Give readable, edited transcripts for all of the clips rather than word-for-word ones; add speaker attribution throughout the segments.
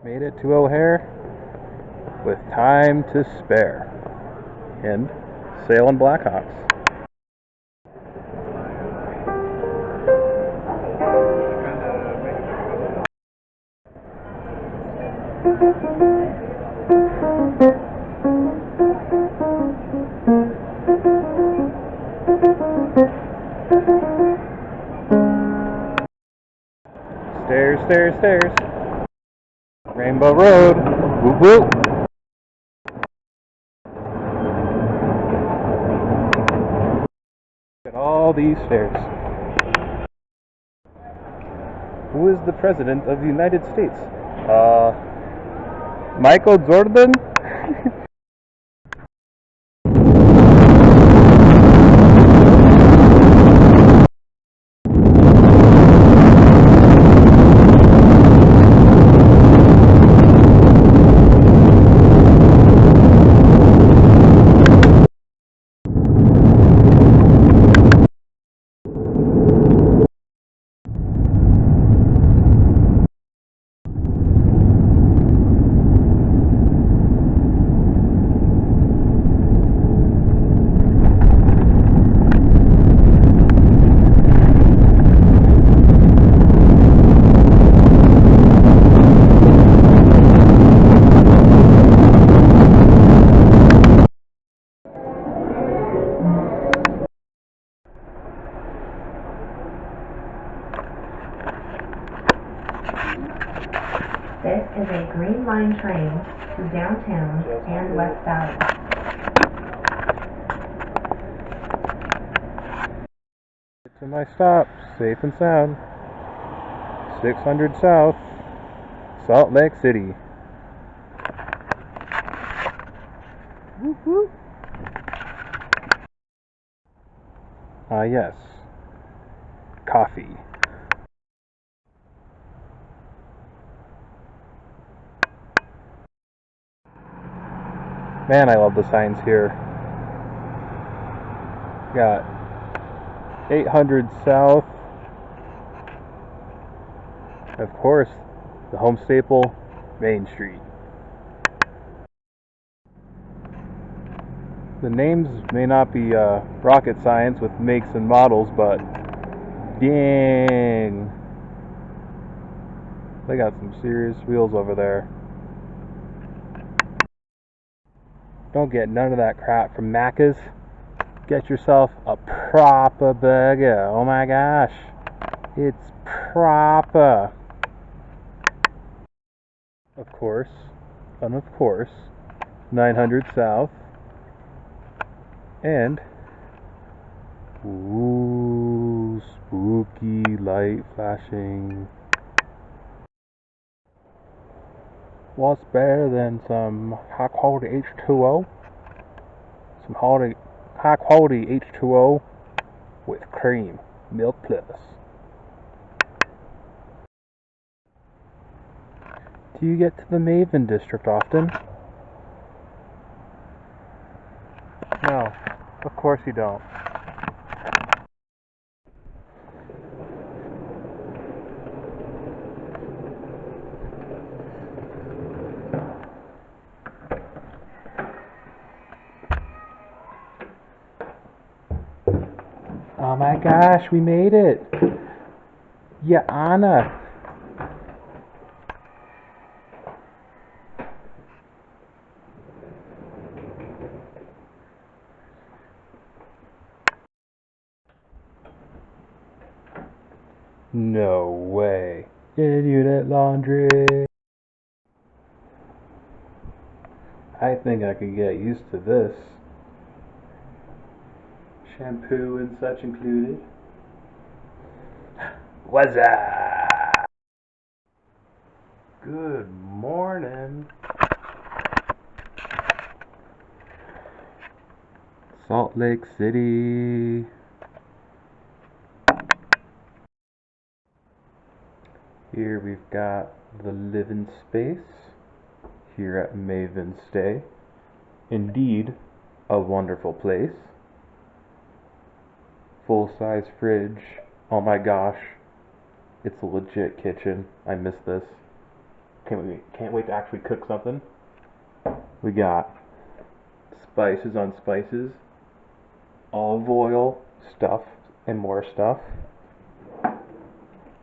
Speaker 1: Made it to O'Hare with time to spare. And sailing Blackhawks. Stairs, stairs, stairs. Rainbow Road. Whoop whoop. Look at all these stairs. Who is the President of the United States? Michael Jordan?
Speaker 2: This is a Green Line train to downtown and West Valley.
Speaker 1: Get to my stop, safe and sound. 600 South, Salt Lake City. Woo-hoo. Ah, yes. Coffee. Man, I love the signs here. Got 800 South. Of course, the home staple, Main Street. The names may not be rocket science with makes and models, but dang, they got some serious wheels over there. Don't get none of that crap from Macca's. Get yourself a proper burger. Oh my gosh, it's proper. Of course, and of course, 900 South. And ooh, spooky light flashing. What's better than some high quality H2O? Some high quality H2O with cream, milk plus. Do you get to the Maven district often? No, of course you don't. Oh my gosh, we made it! Yeah, Anna. No way. In-unit laundry. I think I could get used to this. Shampoo and such included. What's up? Good morning. Salt Lake City. Here we've got the living space here at Maven Stay. Indeed, a wonderful place. Full-size fridge. Oh my gosh. It's a legit kitchen. I miss this. Can't wait to actually cook something. We got spices on spices, olive oil, stuff, and more stuff.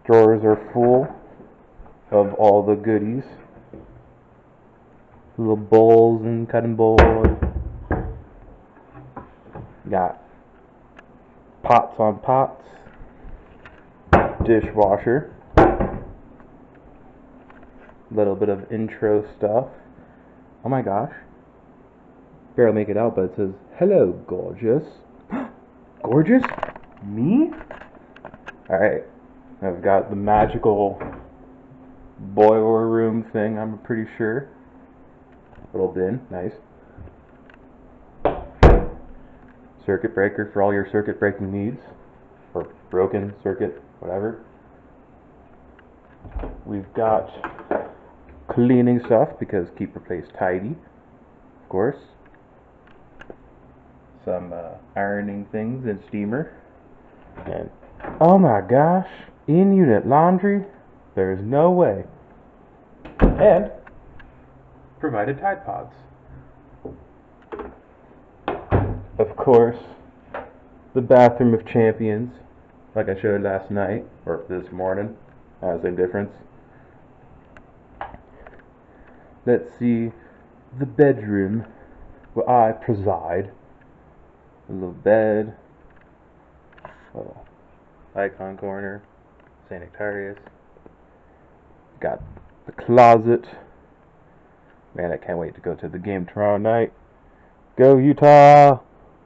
Speaker 1: Drawers are full of all the goodies. Little bowls and cutting boards. Got pots on pots. Dishwasher. Little bit of intro stuff. Oh my gosh. Barely make it out, but it says, "Hello, gorgeous." Gorgeous? Me? Alright. I've got the magical boiler room thing, I'm pretty sure. Little bin, nice. Circuit breaker for all your circuit breaking needs. Or broken circuit, whatever. We've got cleaning stuff, because keep your place tidy, of course. Some ironing things in steamer. And oh my gosh, in-unit laundry? There's no way. And provided Tide Pods. Of course, the bathroom of champions, like I showed last night, or this morning, same difference. Let's see, the bedroom where I preside. A little bed, little icon corner, sanitarius. Got the closet. Man, I can't wait to go to the game tomorrow night. Go Utah!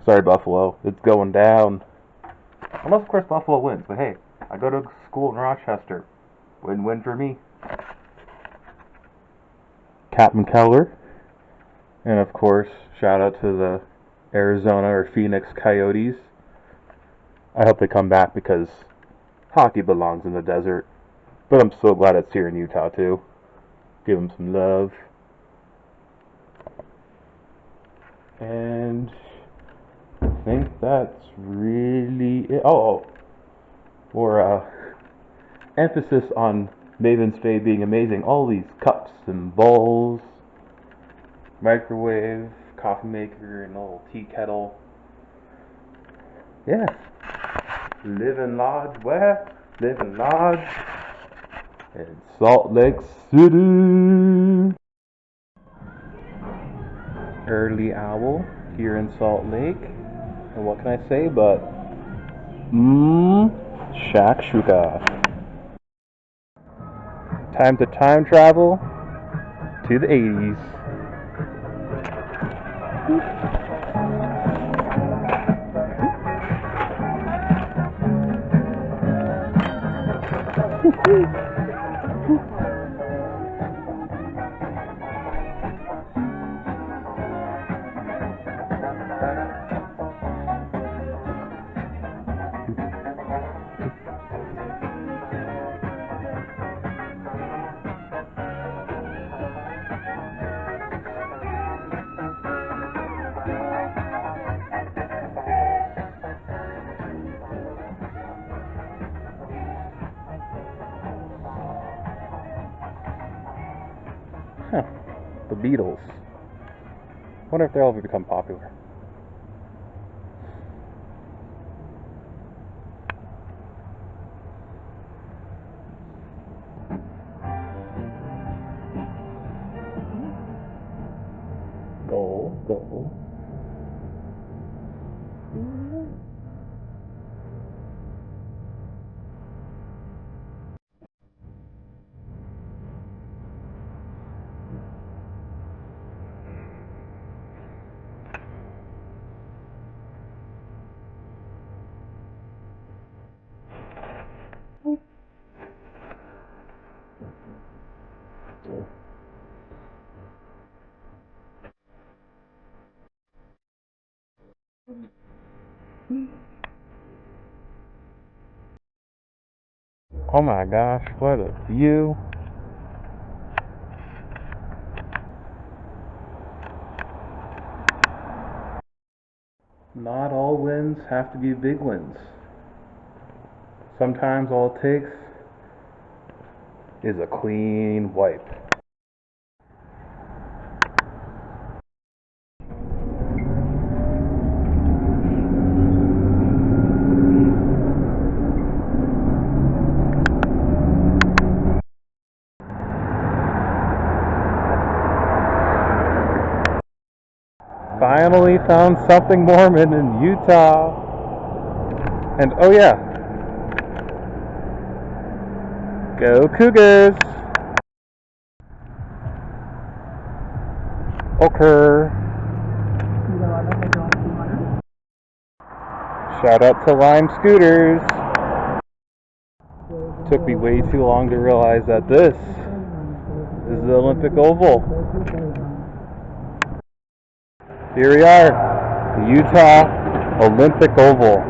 Speaker 1: Sorry, Buffalo. It's going down. Unless, of course, Buffalo wins. But hey, I go to school in Rochester. Win-win for me. Captain Keller. And, of course, shout out to the Arizona or Phoenix Coyotes. I hope they come back, because hockey belongs in the desert. But I'm so glad it's here in Utah, too. Give them some love. And I think that's really it. For emphasis on Maven's Day being amazing, all these cups and bowls, microwave, coffee maker, and a little tea kettle. Yeah. Living large where? Living large in Salt Lake City. Early owl here in Salt Lake. And what can I say but shakshuka. Time to time travel to the 80s. Huh. The Beatles. Wonder if they'll ever become popular. Go. Oh my gosh, what a view. Not all wins have to be big wins. Sometimes all it takes is a clean wipe. Finally found something Mormon in Utah. And oh yeah, go Cougars! Okay. Shout out to Lime Scooters. Took me way too long to realize that this is the Olympic Oval. Here we are, the Utah Olympic Oval.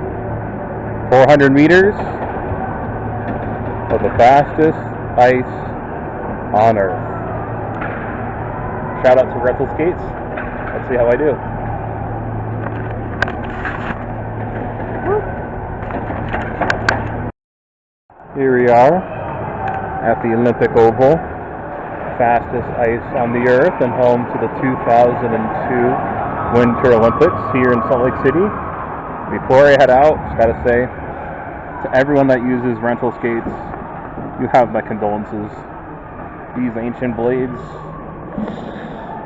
Speaker 1: 400 meters of the fastest ice on Earth. Shout out to rental skates. Let's see how I do. Here we are at the Olympic Oval, fastest ice on the Earth and home to the 2002 Winter Olympics here in Salt Lake City. Before I head out, just gotta say to everyone that uses rental skates, you have my condolences. These ancient blades,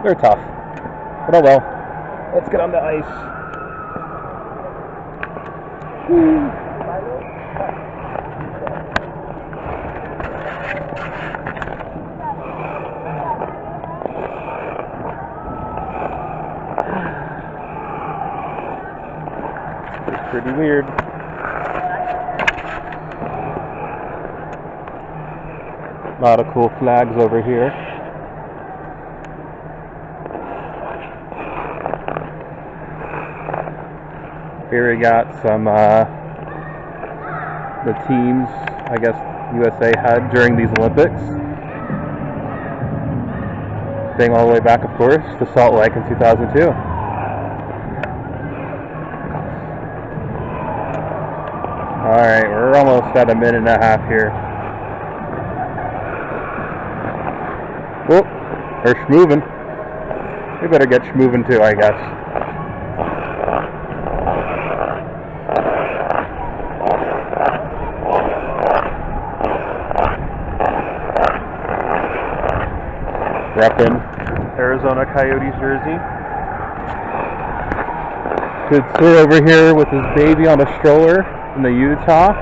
Speaker 1: they're tough. But oh well, let's get on the ice. Woo. It's pretty weird. A lot of cool flags over here. Here we got some the teams I guess USA had during these Olympics. Dating all the way back, of course, to Salt Lake in 2002. Alright, we're almost at a minute and a half here. Oh, they're schmoovin'. We better get schmoovin' too, I guess. Reppin' Arizona Coyotes jersey. Kid Sir over here with his baby on a stroller in the Utah.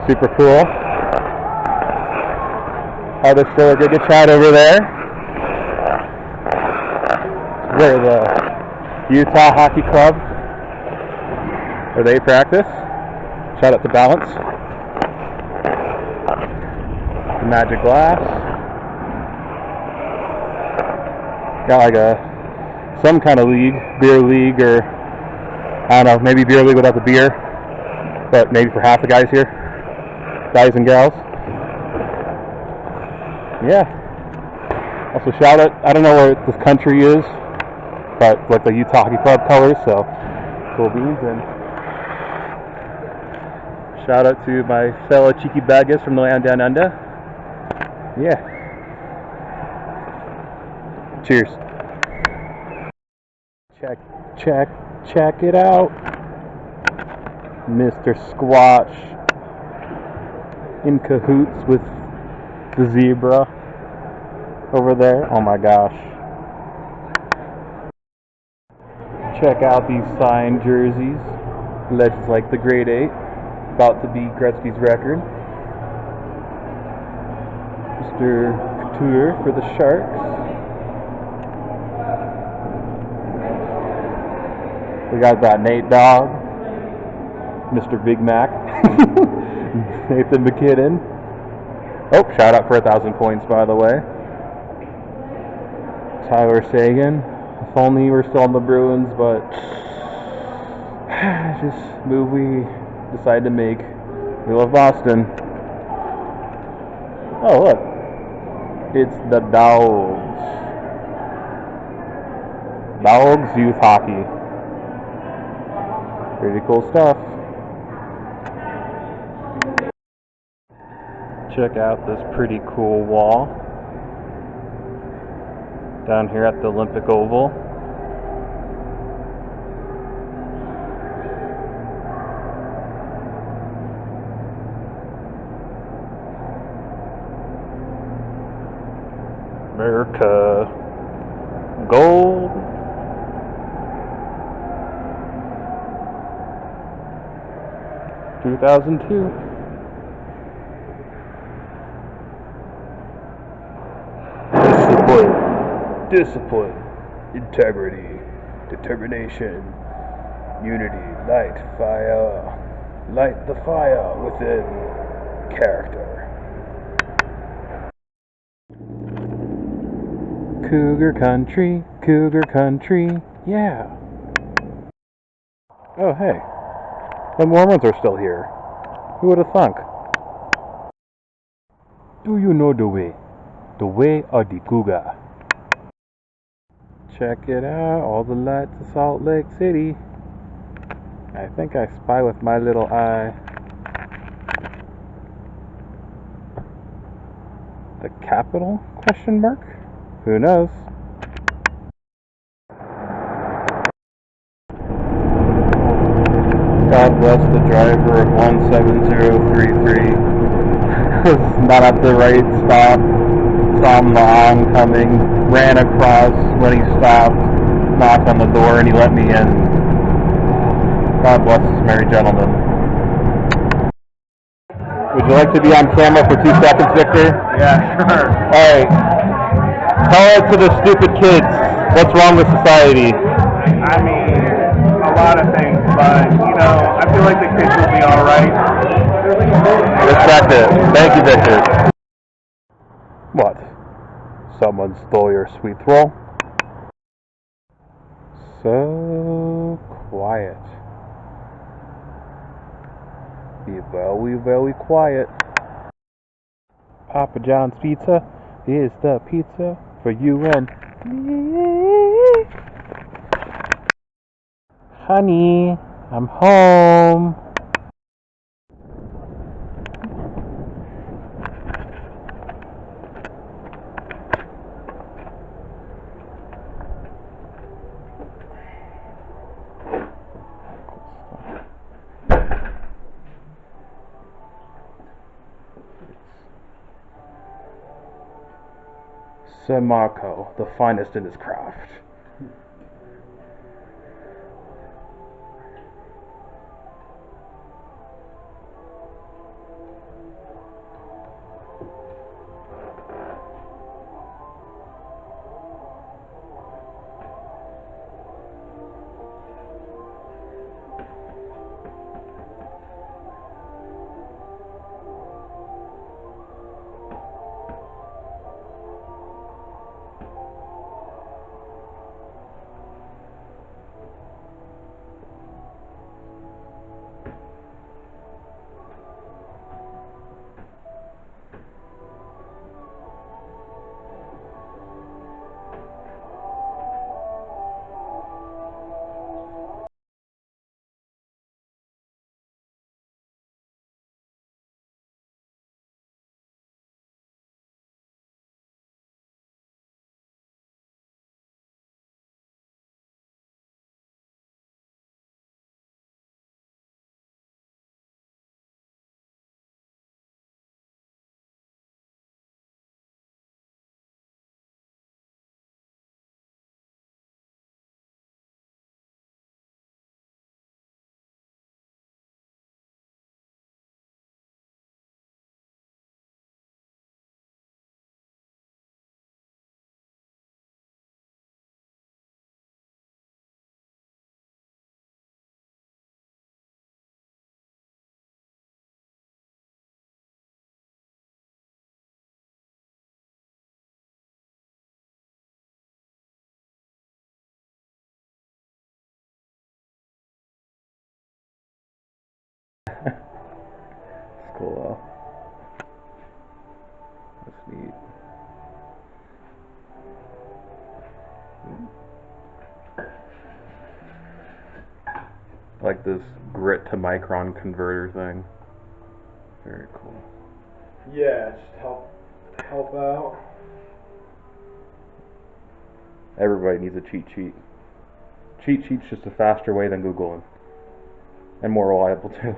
Speaker 1: Super cool. Other stroller Giga Chad over there. Where the Utah Hockey Club, where they practice. Shout out to Balance. The Magic Glass. Got like some kind of league, beer league, or I don't know, maybe beer league without the beer, but maybe for half the guys here, guys and gals. Yeah. Also shout out, I don't know where this country is, but like the Utah Hockey Club colors, so cool beans. And shout out to my fellow cheeky baggas from the land down under. Yeah. Cheers. Check it out. Mr. Squatch in cahoots with the zebra over there. Oh my gosh. Check out these signed jerseys. Legends like the Grade 8. About to beat Gretzky's record. Mr. Couture for the Sharks. We got that Nate Dogg, Mr. Big Mac, Nathan McKinnon. Oh, shout out for 1,000 points, by the way. Tyler Sagan. If only we were still on the Bruins, but just move we decided to make. We love Boston. Oh, look. It's the Dogs. Dogs Youth Hockey. Pretty cool stuff. Check out this pretty cool wall down here at the Olympic Oval. America, gold, 2002. Discipline, integrity, determination, unity, light the fire within character. Cougar country, yeah. Oh hey, the Mormons are still here. Who would have thunk? Do you know the way? The way of the cougar. Check it out, all the lights of Salt Lake City. I think I spy with my little eye the Capitol? Question mark? Who knows? God bless the driver of 17033. Was not at the right stop. Saw him the oncoming. Ran across when he stopped. Knocked on the door and he let me in. God bless this merry gentleman. Would you like to be on camera for 2 seconds, Victor?
Speaker 3: Yeah, sure.
Speaker 1: Alright. Tell it to the stupid kids. What's wrong with society?
Speaker 3: I mean, a lot of things, but, you know, I feel like the kids will be alright.
Speaker 1: Respect it. Thank you, Victor. What? Someone stole your sweet roll? So quiet. Be very, very quiet. Papa John's Pizza is the pizza for you and me. Honey, I'm home. Sir Marco, the finest in his craft. It's cool though. That's neat. Like this grit to micron converter thing. Very cool.
Speaker 3: Yeah, just help out.
Speaker 1: Everybody needs a cheat sheet. Cheat sheet's just a faster way than Googling. And more reliable too.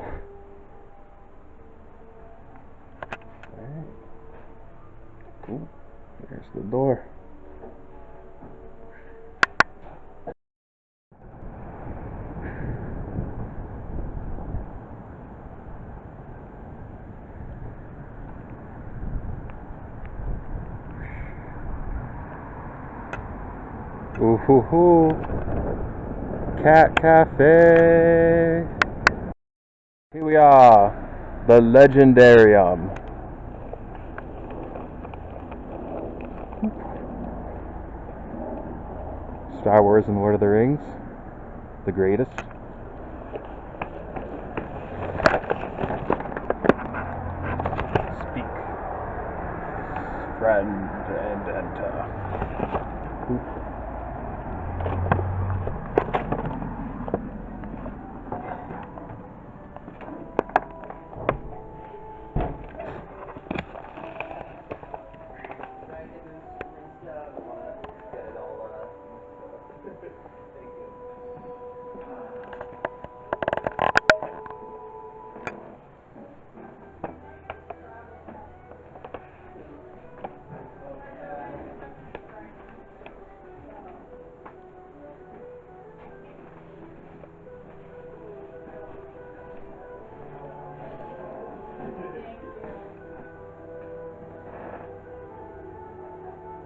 Speaker 1: Alright. Cool. There's the door. Ooh hoo hoo. Cat Cafe. Here we are. The Legendarium. Star Wars and Lord of the Rings. The greatest. Speak. Friend and enter. Oop.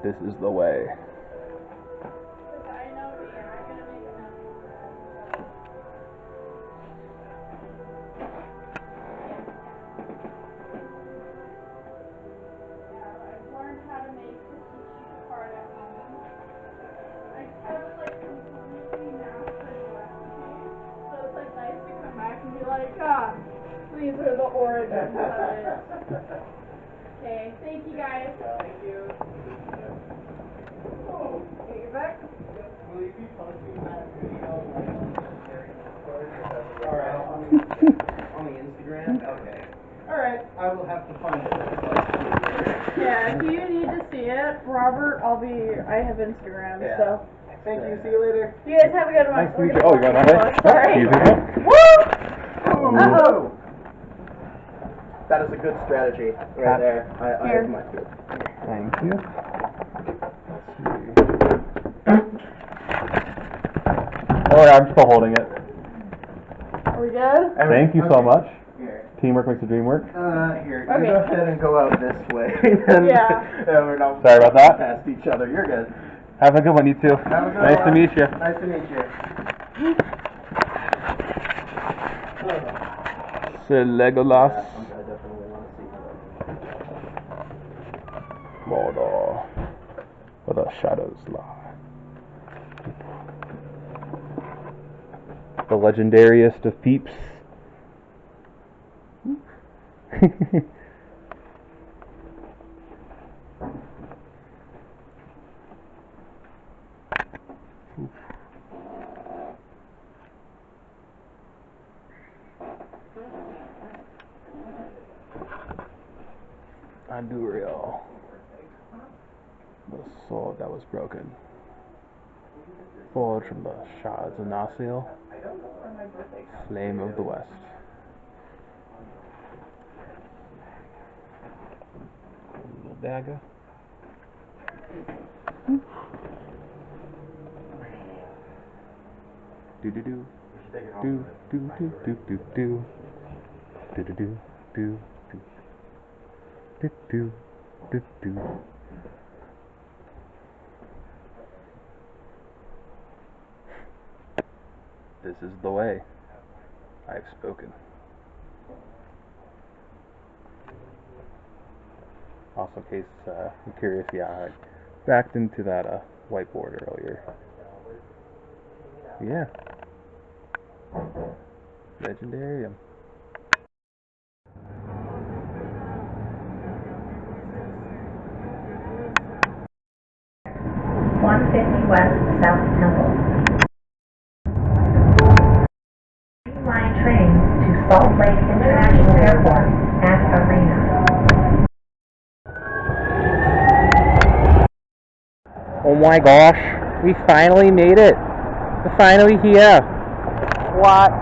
Speaker 1: This is the way.
Speaker 4: These are the origins of it. Okay, thank you guys. Thank you. Hey, you're back?
Speaker 5: Will you be posting that video Alright. On the Instagram? Okay. Alright, I will have to find it.
Speaker 4: Yeah, if you need to see it, Robert, I have Instagram,
Speaker 5: Yeah.
Speaker 4: so.
Speaker 5: Thank you, see you later.
Speaker 4: You guys have a good one.
Speaker 1: Nice to meet you. Oh, you got that way?
Speaker 4: Sorry.
Speaker 1: Woo!
Speaker 4: Uh-oh.
Speaker 5: That is a good strategy right there. I
Speaker 4: Here.
Speaker 5: have my food.
Speaker 1: Thank you. Oh yeah, I'm still holding it.
Speaker 4: Are we good?
Speaker 1: Thank you so much.
Speaker 5: Here.
Speaker 1: Teamwork makes the dream work.
Speaker 5: Here.
Speaker 4: Okay.
Speaker 5: You go ahead and go out this way. And
Speaker 4: Yeah.
Speaker 5: we're not
Speaker 1: Sorry about that.
Speaker 5: past each other. You're good.
Speaker 1: Have a good one, you two.
Speaker 5: Have a good
Speaker 1: Nice
Speaker 5: one.
Speaker 1: to meet you.
Speaker 5: Nice to meet you.
Speaker 1: Sir Legolas.
Speaker 5: I definitely want to see
Speaker 1: Mordor, where the shadows lie. The legendariest of peeps. Inaugural. The sword that was broken. Forged from the shards of Narsil. Flame of the West. Little dagger. Do do do. Do do do do do do. Do do do do do. Do do do do. This is the way. I've spoken. Also, in case you're curious, yeah, I backed into that whiteboard earlier. Yeah. Legendarium.
Speaker 2: West South Temple. Line trains to Salt Lake International Airport and Arena.
Speaker 1: Oh my gosh, we finally made it. We're finally here. What?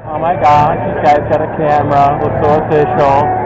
Speaker 1: Oh my gosh, this guy's got a camera. Looks so official.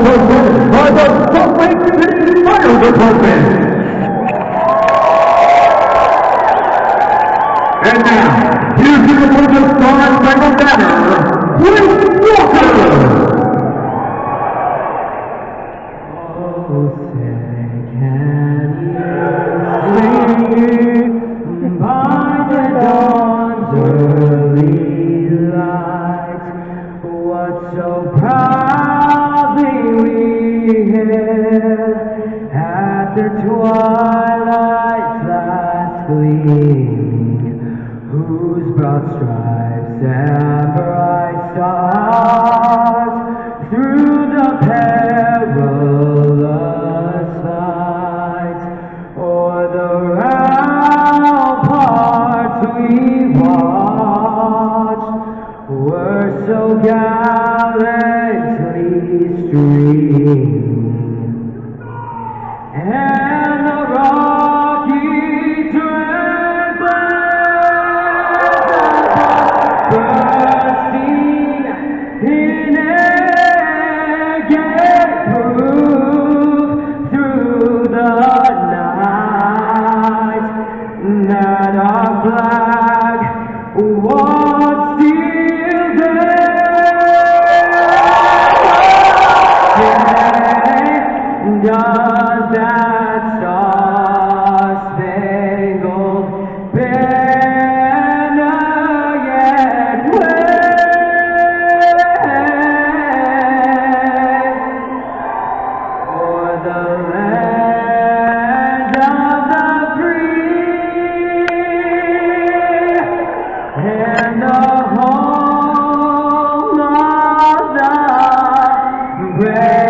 Speaker 6: hosted by the Salt Lake City Fire Department. And now, here's the Georgia Star-Spangled Banner, Chris Walker! Oh, say, can you see by the dawn's early light what so proudly we hailed at the twilight's last gleaming, whose broad stripes and bright stars through the perilous fight o'er the ramparts we watched were so gallantly streaming, and the rocky bursting in air gave proof through the night that our flag was still there. Does that star-spangled banner yet wave o'er the land of the free and the home of the brave?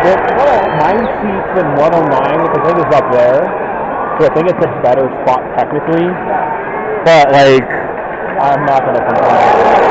Speaker 7: It's 9 seats in 109, which I think is up there. So I think it's a better spot technically. But, like, I'm not going to complain.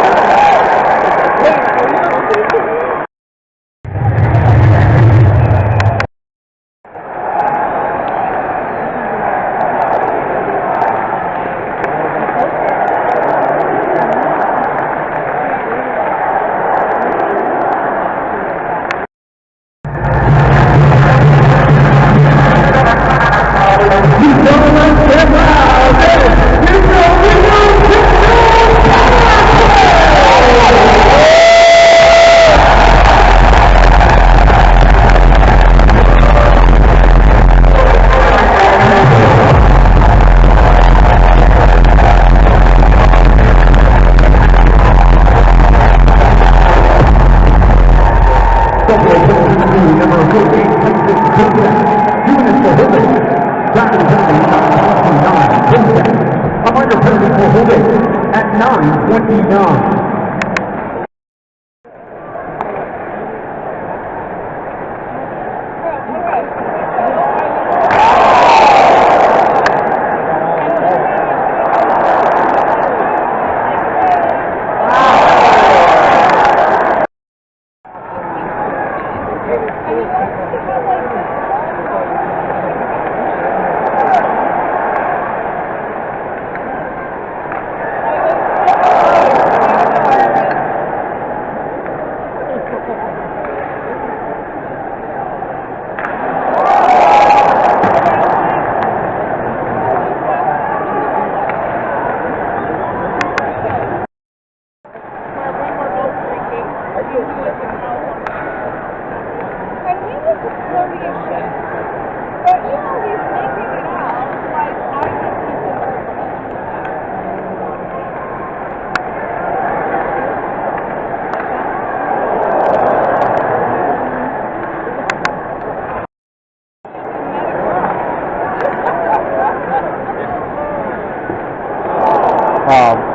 Speaker 7: Come on.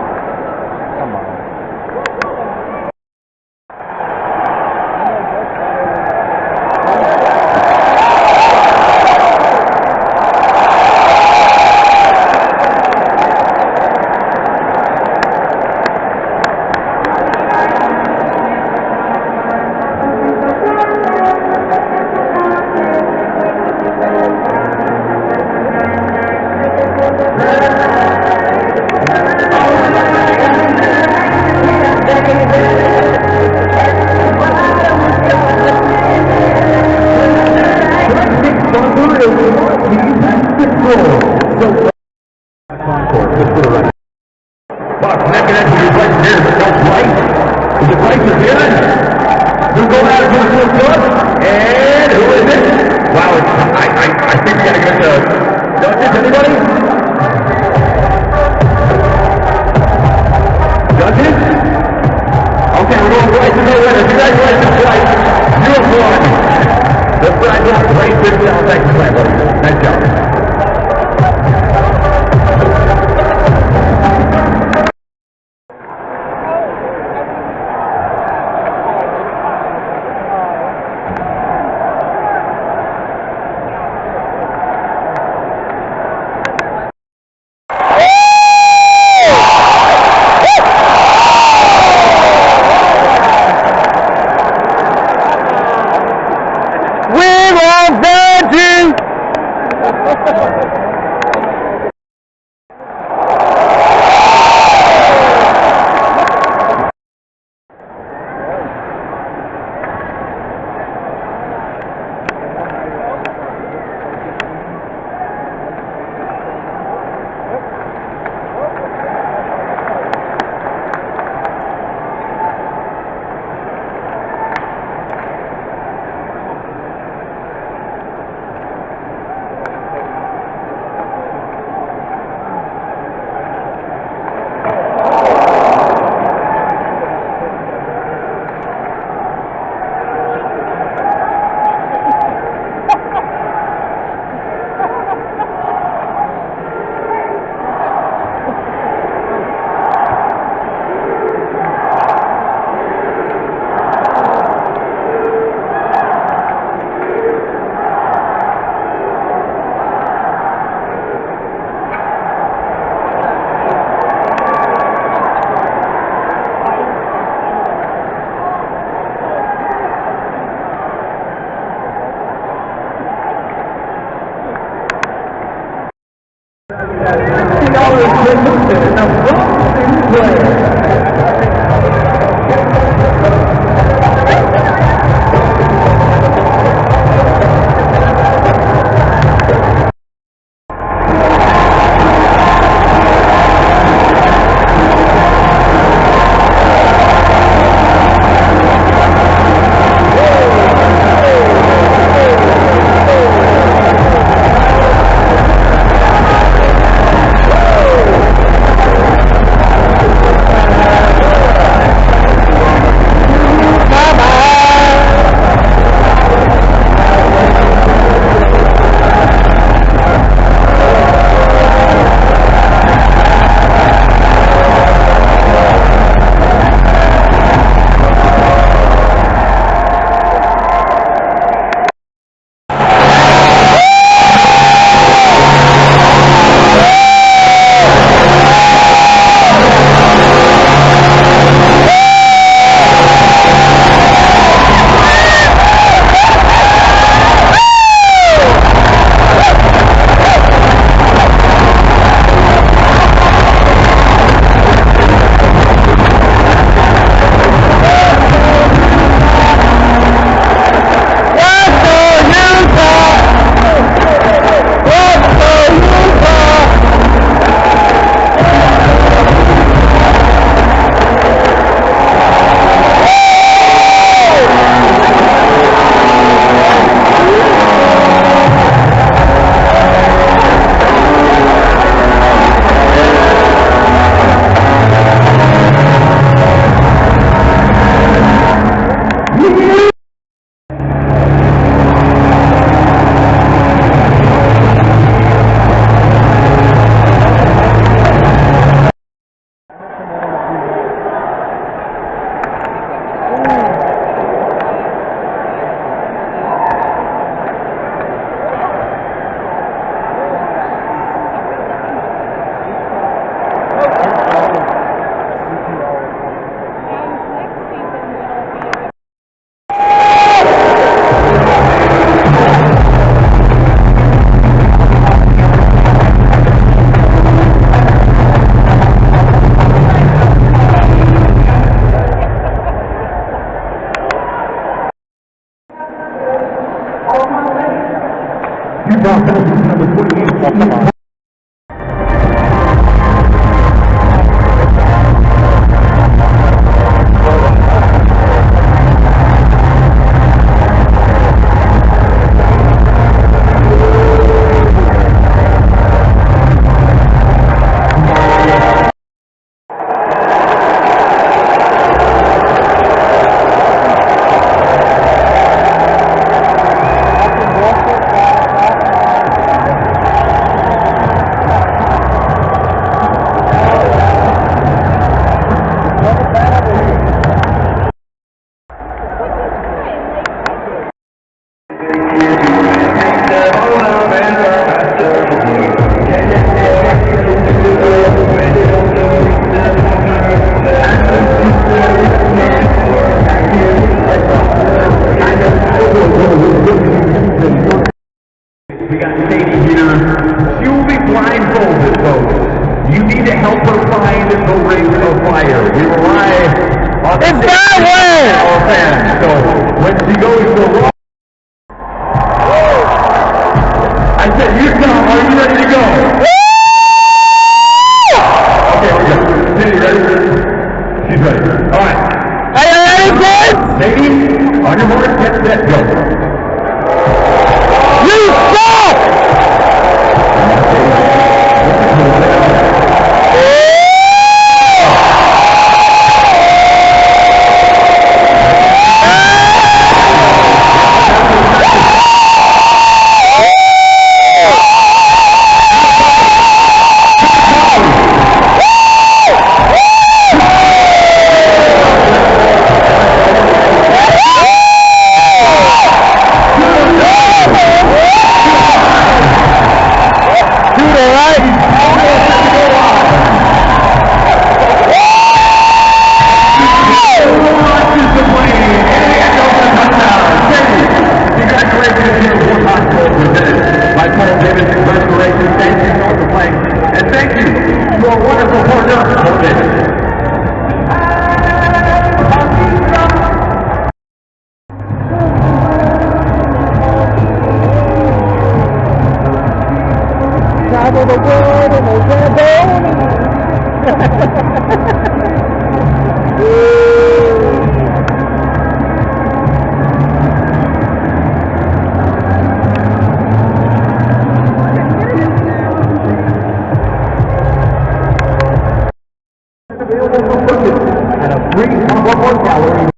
Speaker 6: Utah penalty number 28. We got Sadie here. She will be blindfolded, folks. You need to help her find the ring of fire. We rely on it's that way! So when she goes to wrong, I said, Utah, are you ready to go? Okay, we're good. Sadie, ready? She's ready. All right. Are you ready, kids? Sadie, on your mark, get set, go. You stop! available for purchase at a free one-more gallery.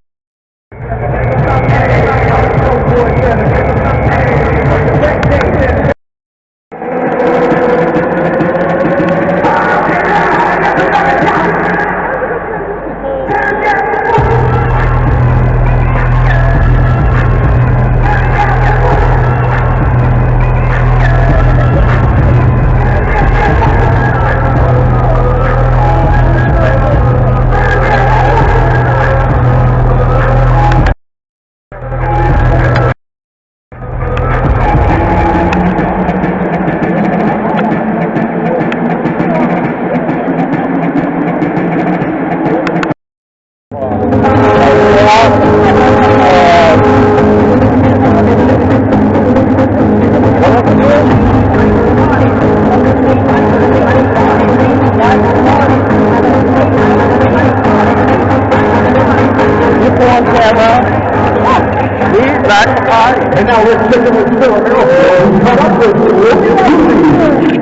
Speaker 6: And now let's check in with Phil and who come up with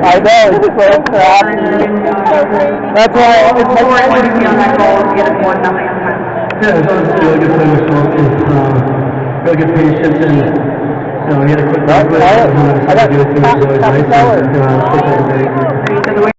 Speaker 6: I know, it's so crap. That's why it's my friend. Yeah, it's honestly really good playing with Smoke. It's really good patience and he had a quick run, but I got to do it too, so it's nice to 3, 2, 1.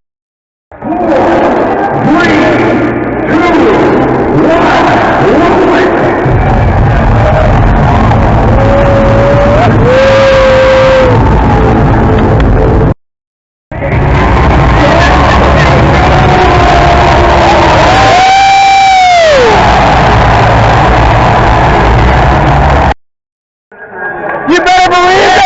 Speaker 7: You better believe it!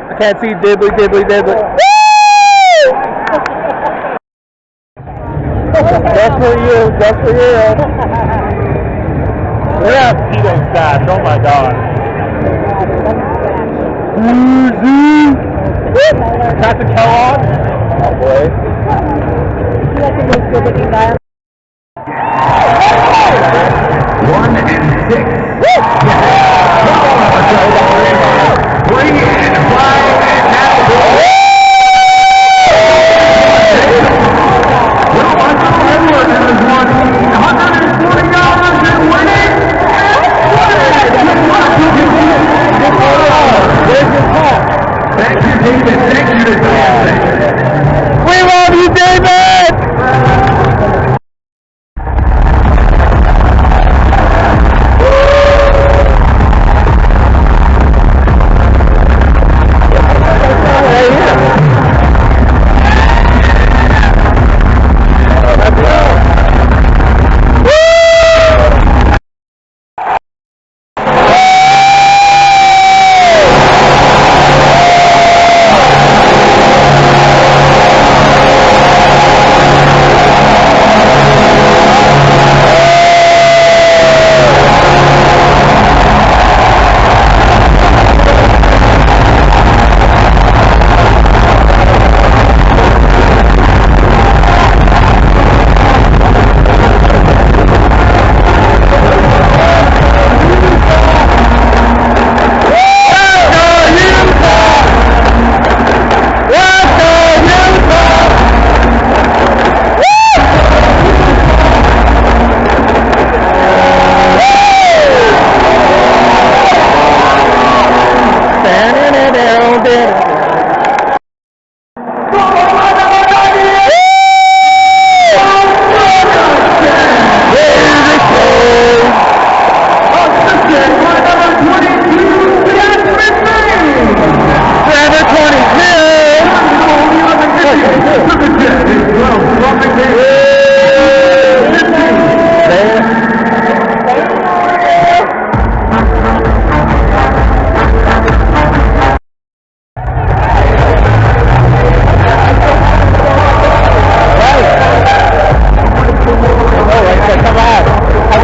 Speaker 7: I can't see diddly. Woo! Just for you. Look at that Tito stash, oh my god. Captain Kellogg? Oh boy. You like the most good looking guy?
Speaker 6: 1 and 6. 3 and 5 and now well, on the firework has won $140 and winning. Thank you, David. Thank you, David.
Speaker 7: We love you, David!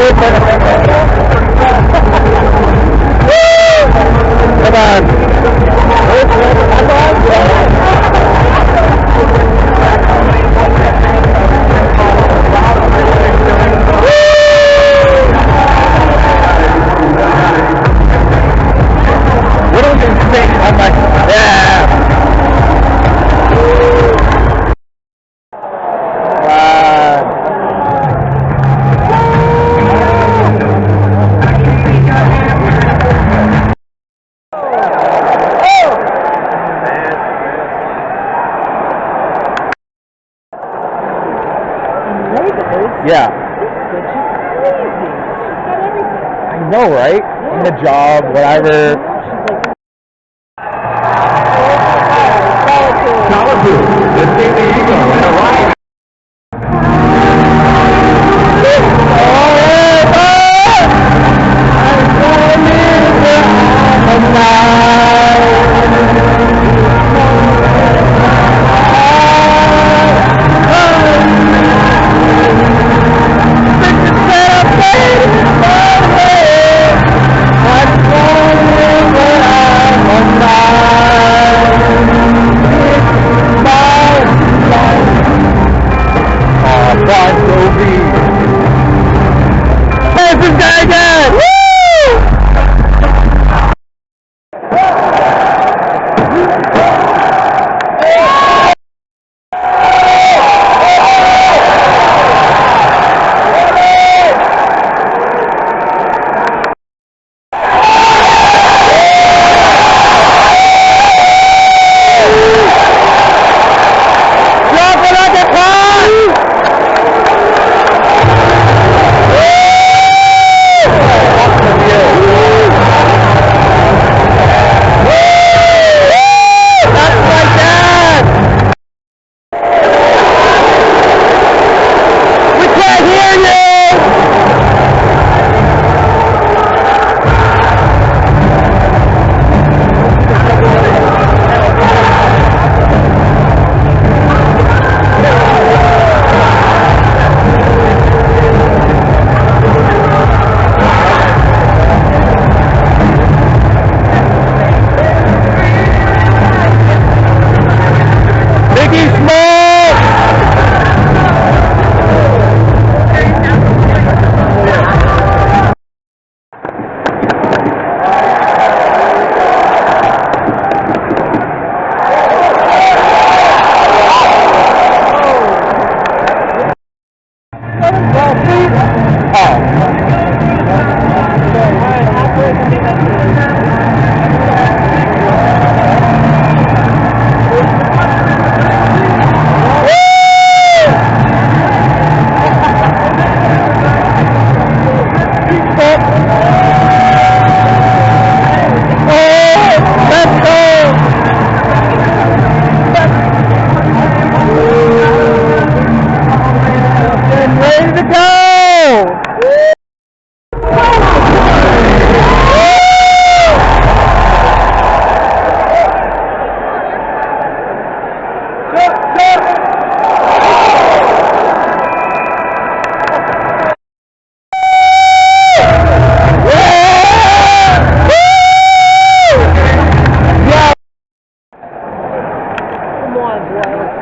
Speaker 7: Come on. What do you think? I'm like, yeah. Yeah. I know, right? In the job, whatever.
Speaker 6: Solitude. This gave the ego and a right.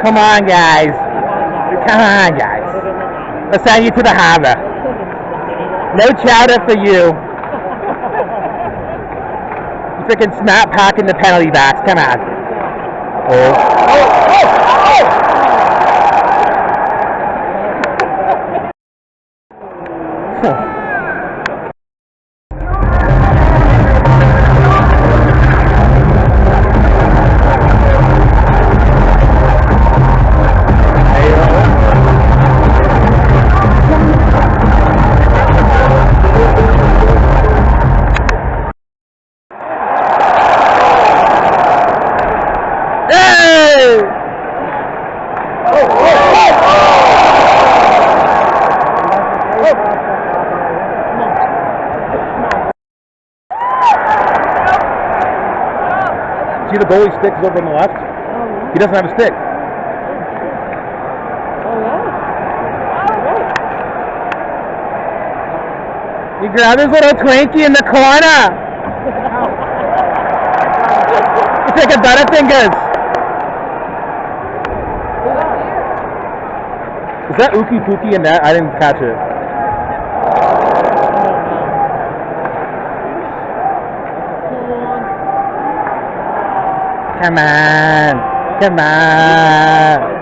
Speaker 7: Come on, guys. Come on, guys. Let's send you to the harbor. No chowder for you. You freaking smart parking the penalty box. Come on.
Speaker 1: See the goalie stick is over on the left? He doesn't have a stick.
Speaker 7: You grab this little Twinkie in the corner. You take a Butterfingers. Is that Ookie Pookie in that? I didn't catch it. Come on. Come on.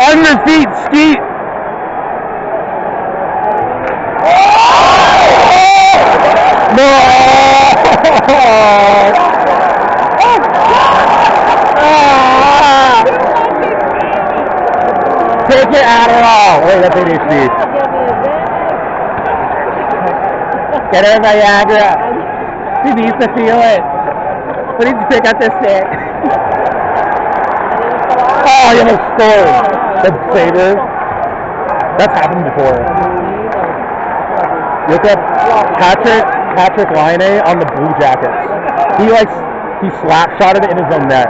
Speaker 7: On your feet, Skeet. No. Take your Adderall. Wait, that's ADHD. Get her Viagra. She needs to feel it. What did you pick up this stick? Oh, you almost scored. The saber. That's happened before. Look at Patrick Laine on the Blue Jackets. He slap shotted it in his own net.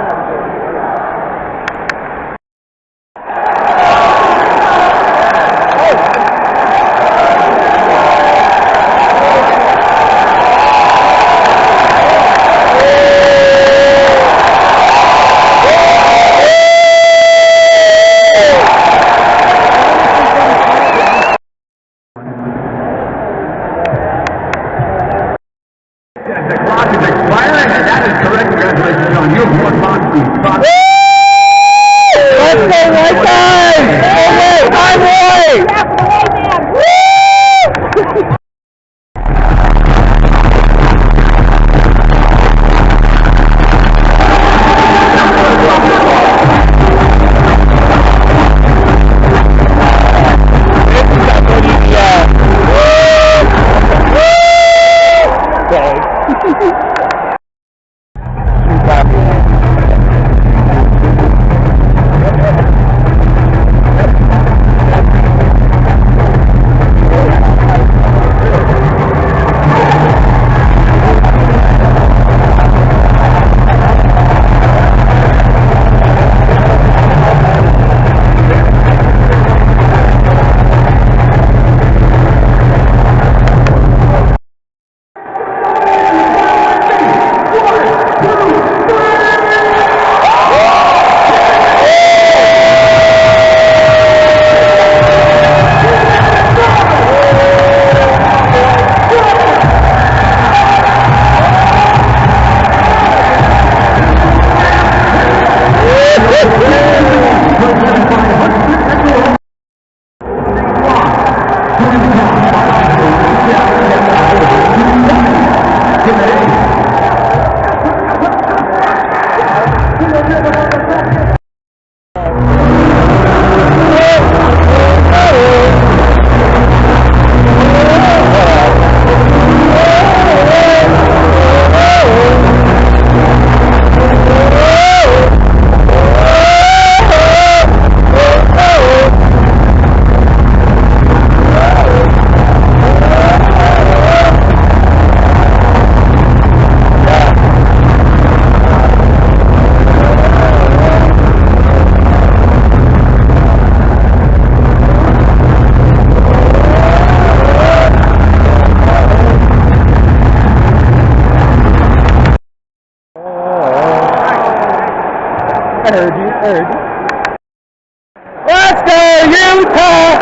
Speaker 7: Let's go, Utah!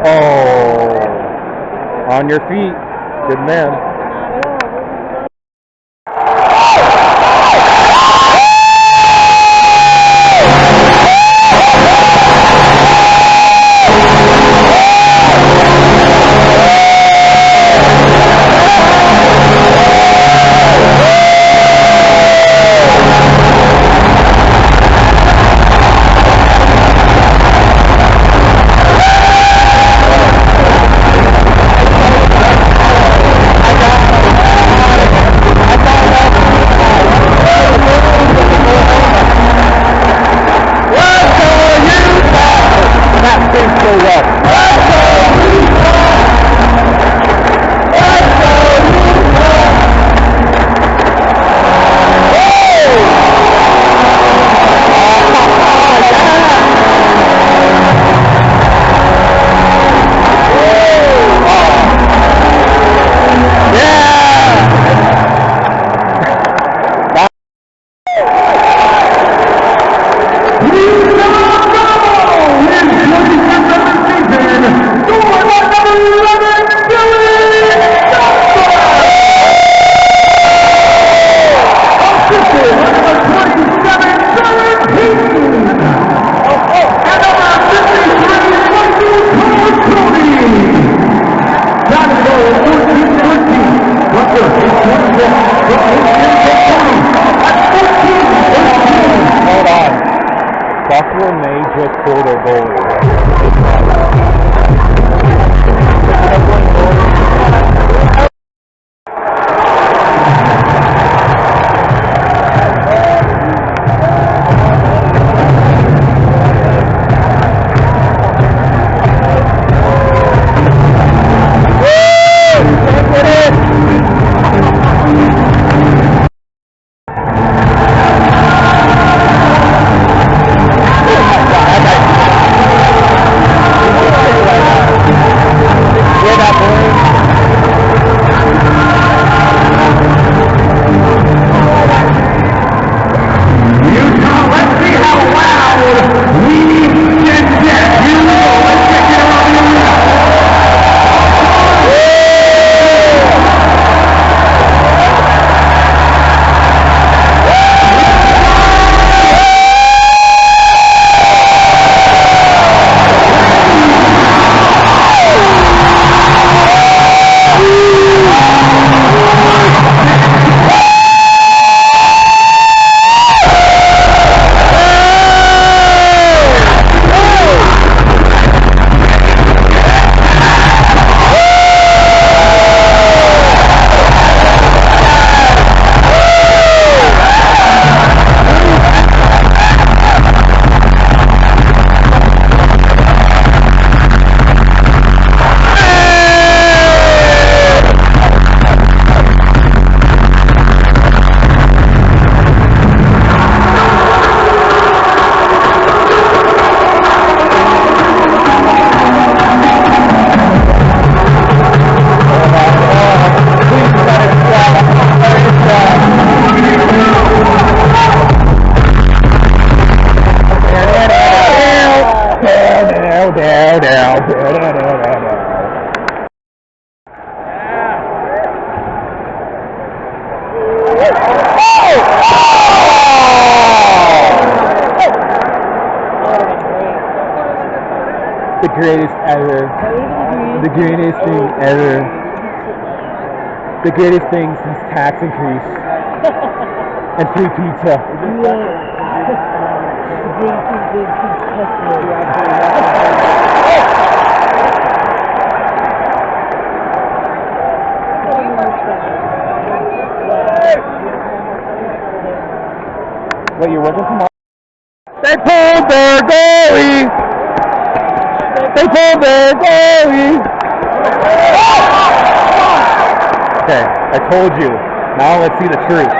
Speaker 7: Oh, on your feet. Good man.
Speaker 6: I
Speaker 7: Buffalo may just pull their goalie.
Speaker 8: The greatest ever. The greatest thing ever. The greatest thing since tax increase. And free pizza.
Speaker 7: Wait, you're working tomorrow?
Speaker 8: They pulled their goalie! They pulled their goalie! Okay, I told you. Now let's see the truth.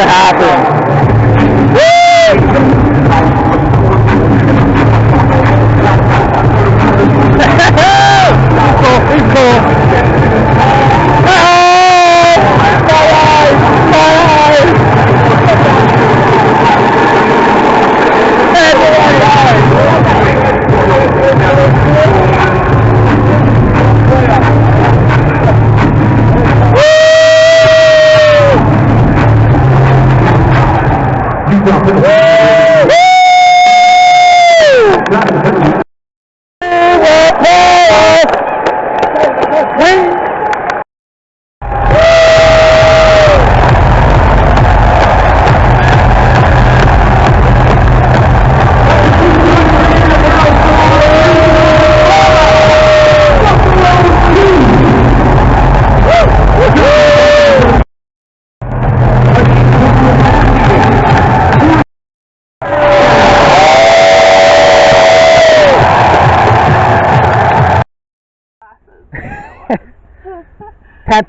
Speaker 7: to happen. He's cool.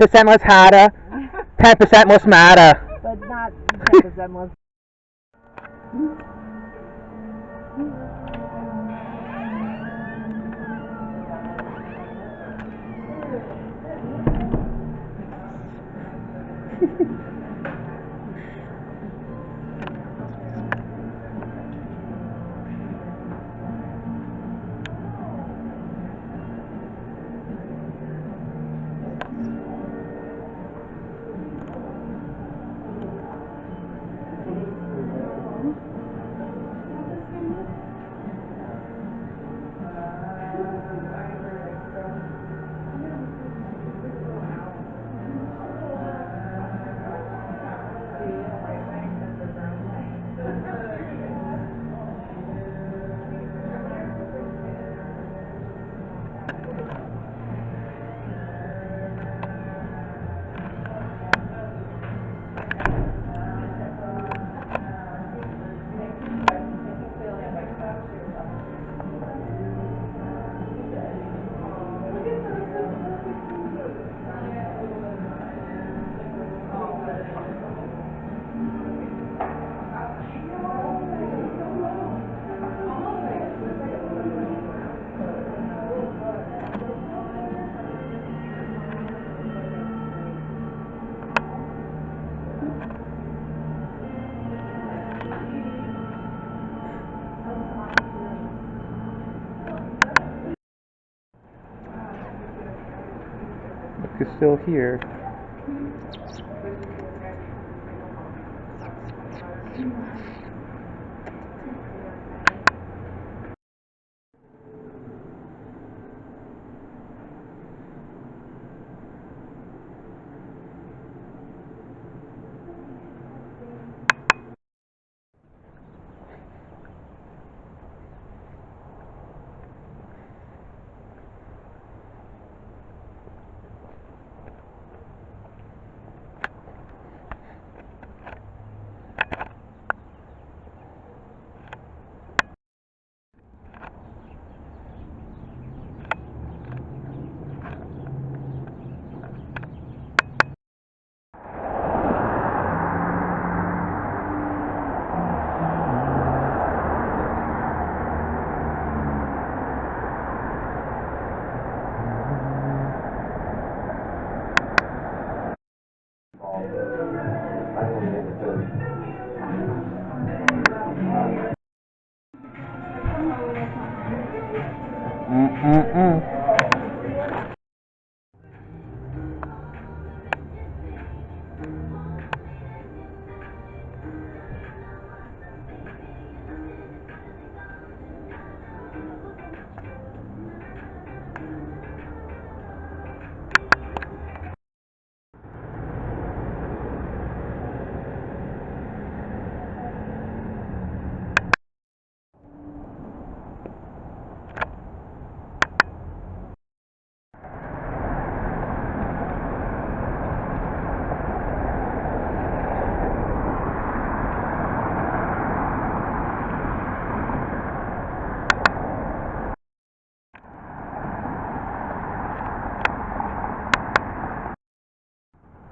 Speaker 7: %, less harder. 10% more smarter.
Speaker 2: But not 10% more.
Speaker 1: Is still here.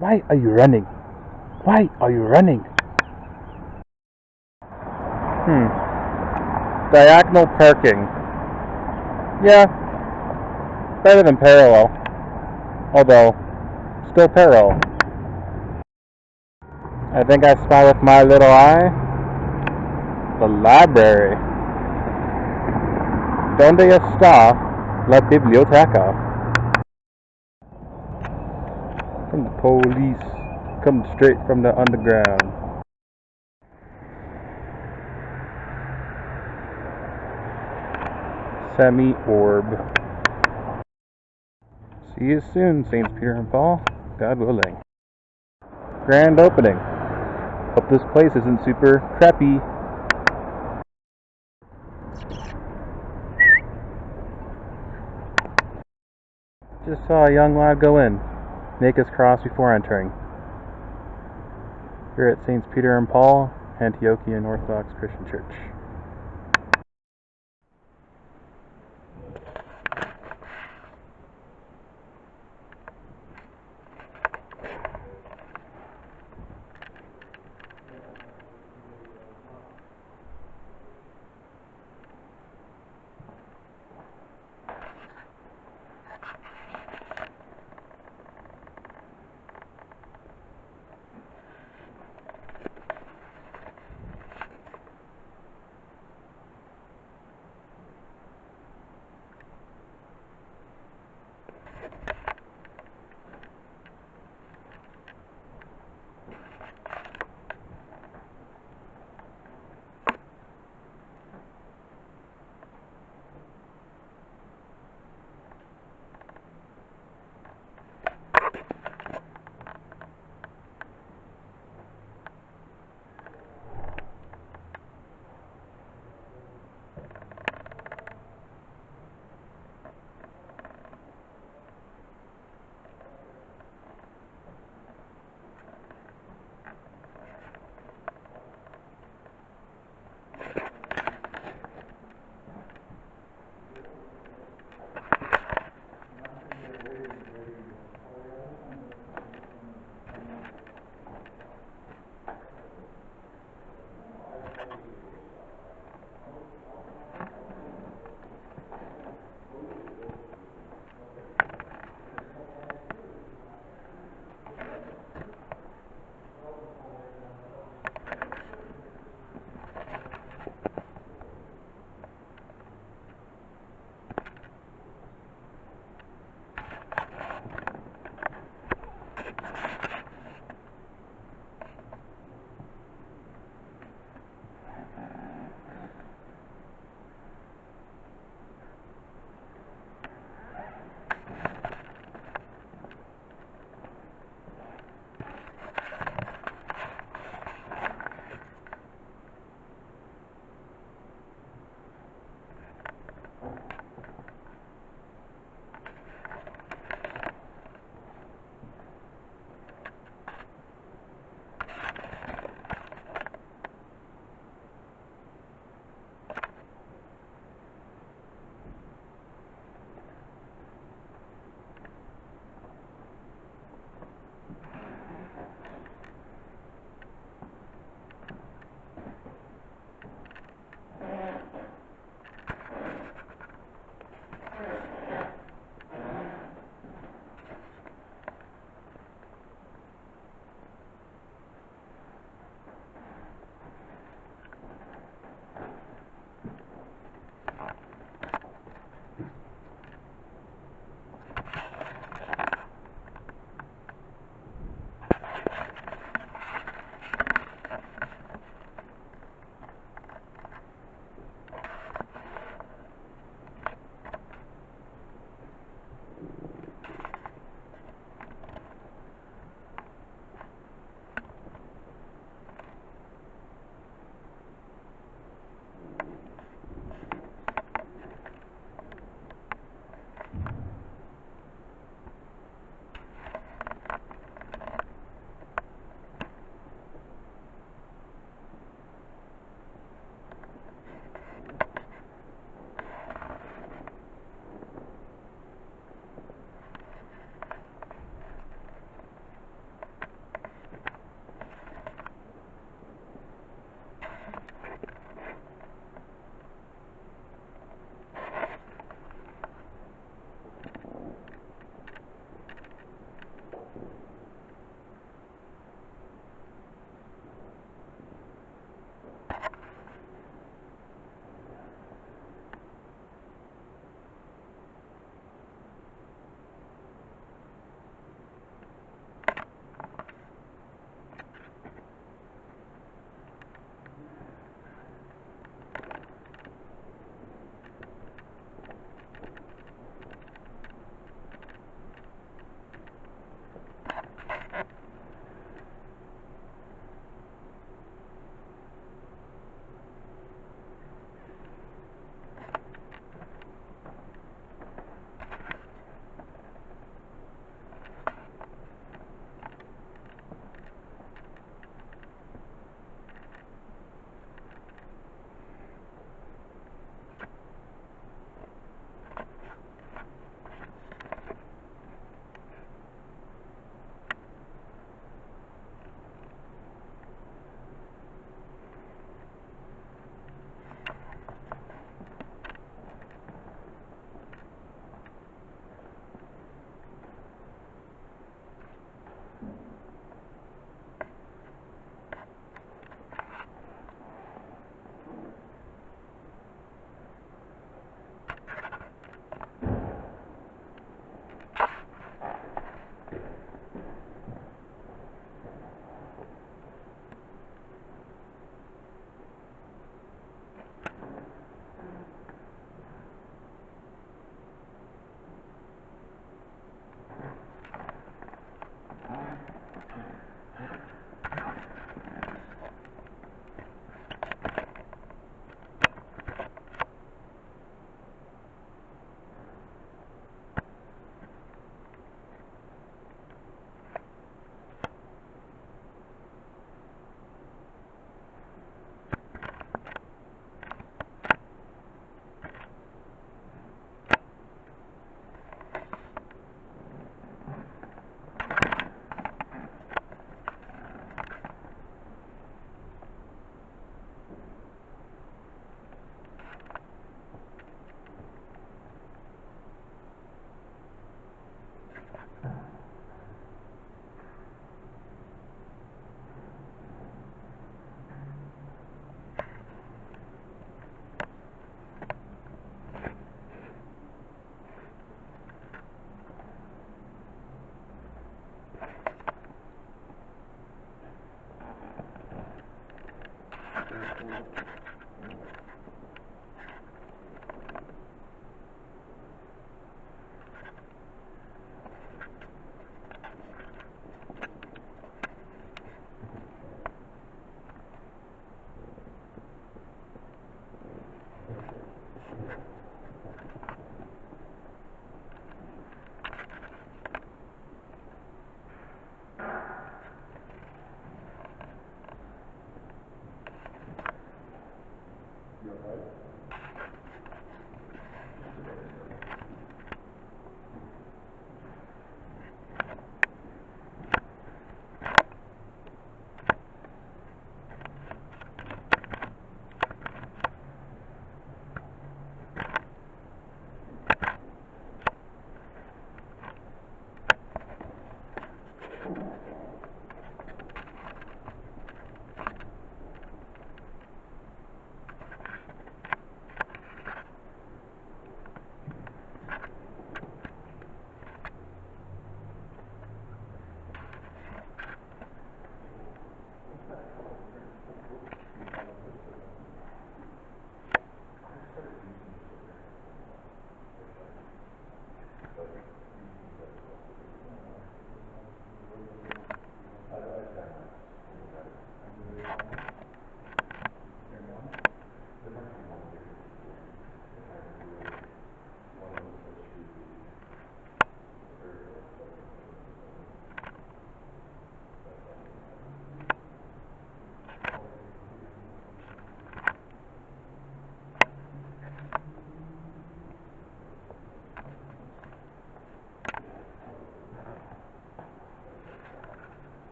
Speaker 1: Why are you running? Why are you running?
Speaker 7: Diagonal parking. Yeah. Better than parallel. Although, still parallel. I think I spy with my little eye the library. Donde está la biblioteca? From the police. Come straight from the underground. Semi-orb. See you soon, St. Peter and Paul. God willing. Grand opening. Hope this place isn't super crappy. Just saw a young lad go in. Make his cross before entering. Here at St. Peter and Paul, Antiochian Orthodox Christian Church.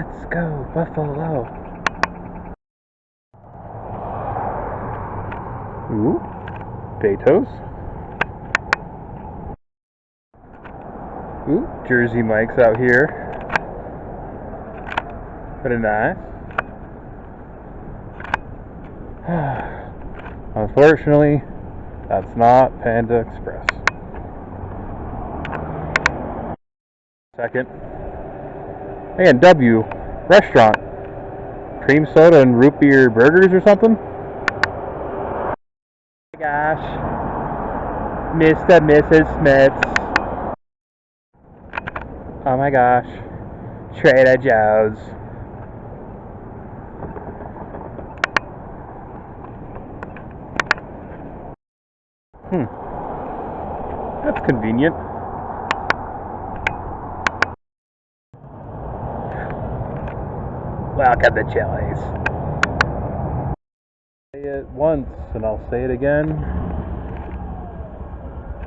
Speaker 1: Let's go, Buffalo. Ooh, Betos. Ooh, Jersey Mike's out here. Pretty nice. Unfortunately, that's not Panda Express. Second. A&W restaurant. Cream soda and root beer burgers or something? Oh my gosh. Mr. and Mrs. Smith's. Oh my gosh. Trader Joe's. That's convenient. Welcome to Chili's. Say it once and I'll say it again.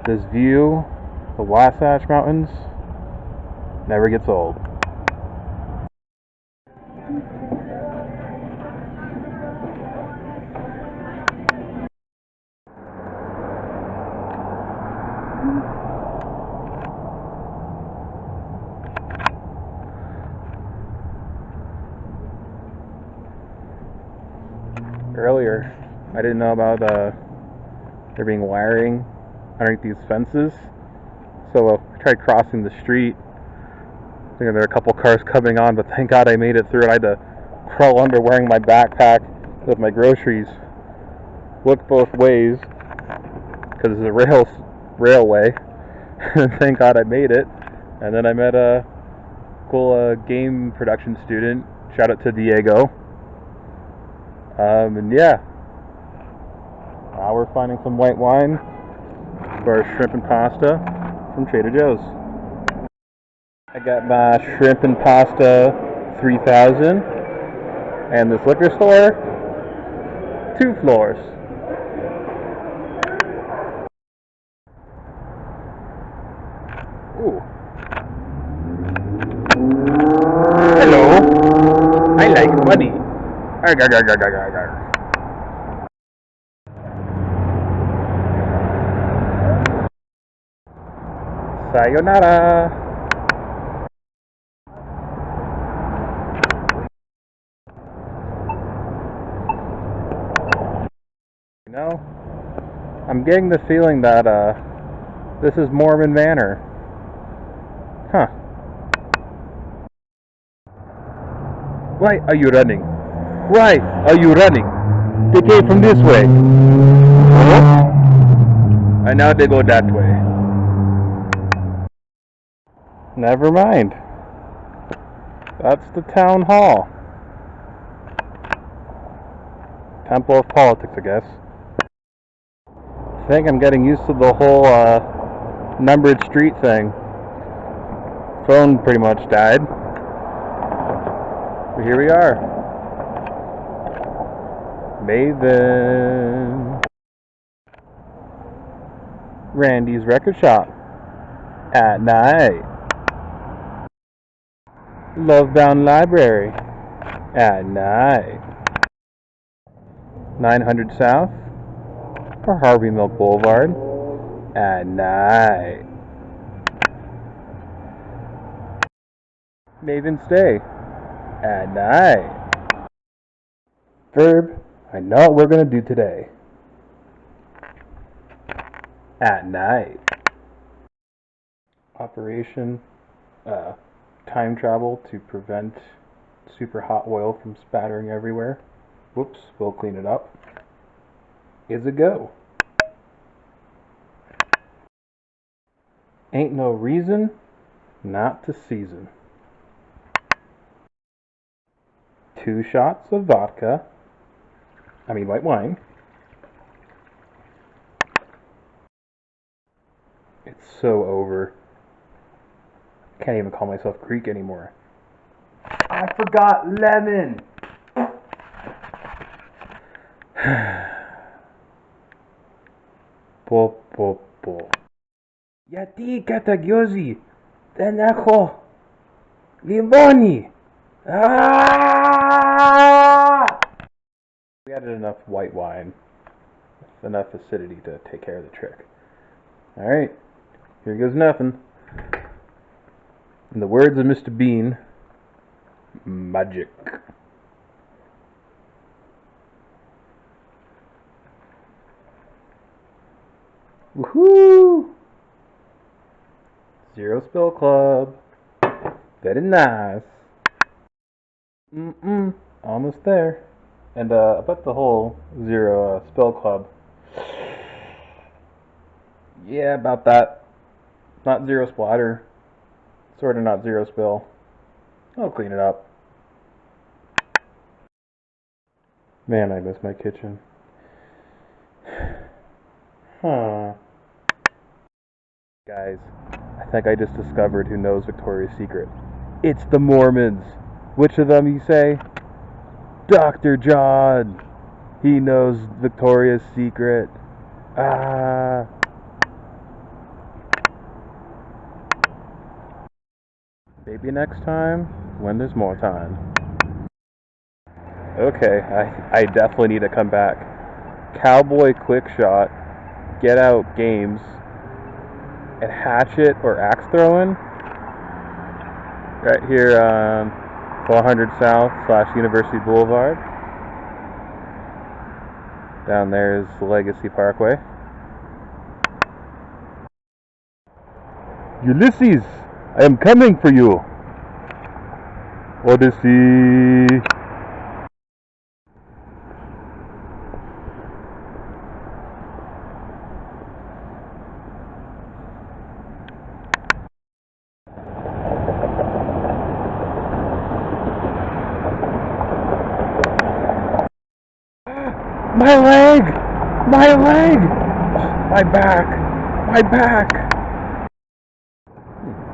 Speaker 1: This view, the Wasatch Mountains, never gets old. Earlier, I didn't know about there being wiring underneath these fences, so I tried crossing the street. Thinking there were a couple cars coming on, but thank God I made it through. And I had to crawl under wearing my backpack with my groceries. Look both ways because it's a railway. Thank God I made it. And then I met a cool game production student. Shout out to Diego. And yeah, now we're finding some white wine for our shrimp and pasta from Trader Joe's. I got my shrimp and pasta 3000, and this liquor store, 2 floors. Ooh. Hello. I like money. Arg, arg, arg, arg, arg, arg, arg. Sayonara. You know, I'm getting the feeling that this is Mormon Manor. Huh. Why are you running? Why are you running? They came from this way. And now they go that way. Never mind. That's the town hall. Temple of Politics, I guess. I think I'm getting used to the whole numbered street thing. Phone pretty much died. But here we are. Maven. Randy's Record Shop. At night. Lovebound Library. At night. 900 South. Or Harvey Milk Boulevard. At night. Maven Stay. At night. Verb, I know what we're going to do today. At night. Operation time travel to prevent super hot oil from spattering everywhere. Whoops, we'll clean it up. Is a go. Ain't no reason not to season. 2 shots of vodka. White wine. It's so over. Can't even call myself Greek anymore. I forgot lemon! Po. Γιατί καταγιώζει, δεν έχω λιμόνι. Ah! We added enough white wine, enough acidity to take care of the trick. Alright, here goes nothing. In the words of Mr. Bean, magic. Woohoo! Zero spill club. Very nice. Almost there. And about the whole zero spill club. Yeah, about that. Not zero splatter. Sort of not zero spill. I'll clean it up. Man, I miss my kitchen. Huh. Guys, I think I just discovered who knows Victoria's Secret. It's the Mormons. Which of them, you say? Dr. John. He knows Victoria's Secret. Ah. Maybe next time, when there's more time. Okay, I definitely need to come back. Cowboy quick shot, get out games, and hatchet or axe throwing. Right here on 400 South / University Boulevard. Down there is the Legacy Parkway. Ulysses, I am coming for you. Odyssey. My leg! My leg! My back! My back!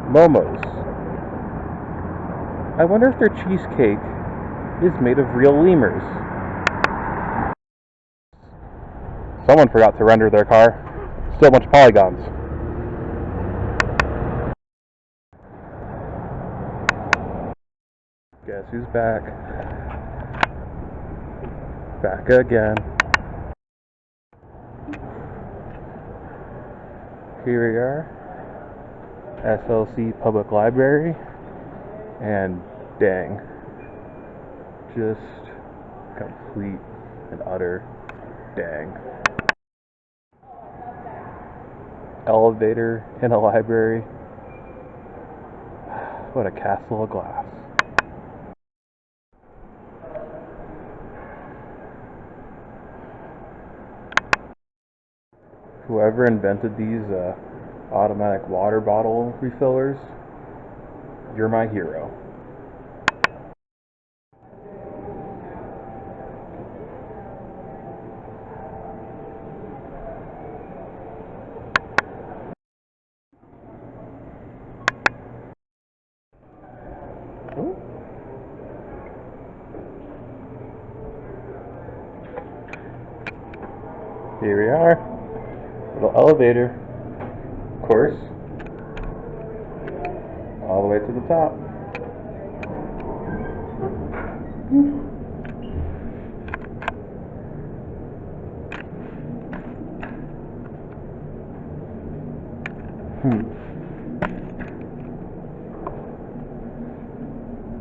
Speaker 1: Momo's. I wonder if their cheesecake is made of real lemurs. Someone forgot to render their car. Still a bunch of polygons. Guess who's back? Back again. Here we are, SLC Public Library, and dang, just complete and utter dang. Elevator in a library. What a castle of glass. Whoever invented these automatic water bottle refillers, you're my hero. Ooh. Here we are. Little elevator, of course, all the way to the top.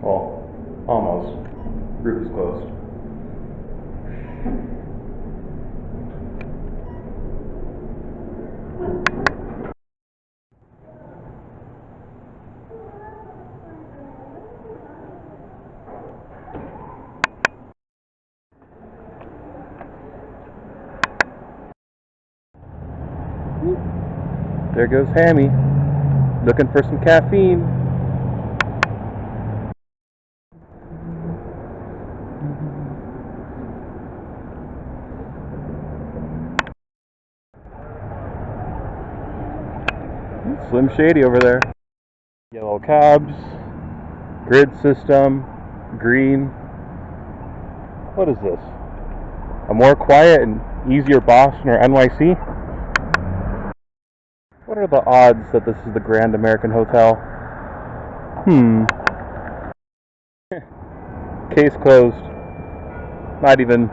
Speaker 1: Well, almost. Roof is closed. There goes Hammy, looking for some caffeine. Slim Shady over there. Yellow cabs, grid system, green. What is this? A more quiet and easier Boston or NYC? What are the odds that this is the Grand American Hotel? Case closed. Not even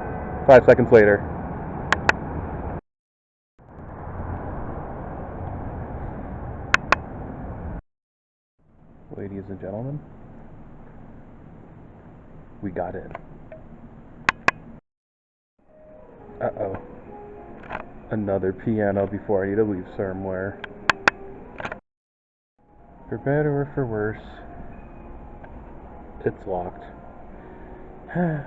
Speaker 1: 5 seconds later. Ladies and gentlemen, we got it. Uh-oh. Another piano before I need to leave somewhere. For better or for worse, it's locked. Huh.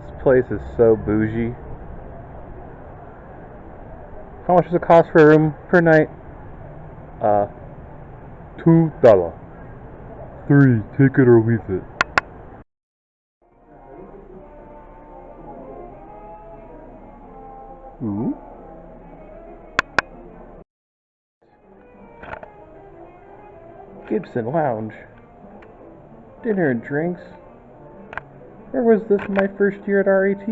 Speaker 1: This place is so bougie. How much does it cost for a room per night? $2. 3, take it or leave it. Ooh. Gibson Lounge. Dinner and drinks. Or was this my first year at RAT?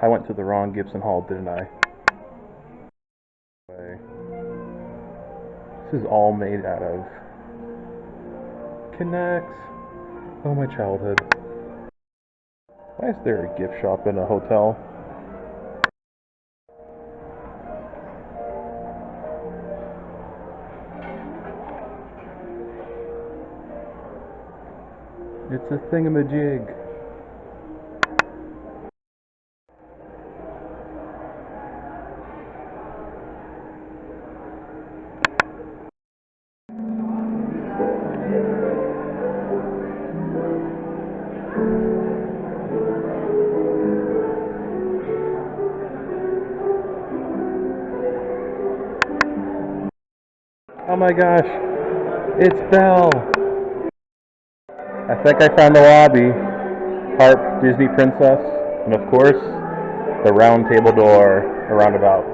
Speaker 1: I went to the wrong Gibson Hall, didn't I? This is all made out of Connects. Oh, my childhood. Why is there a gift shop in a hotel? It's a thingamajig. Oh my gosh, it's Belle. I think I found the lobby. Harp, Disney Princess, and of course, the round table door, a roundabout.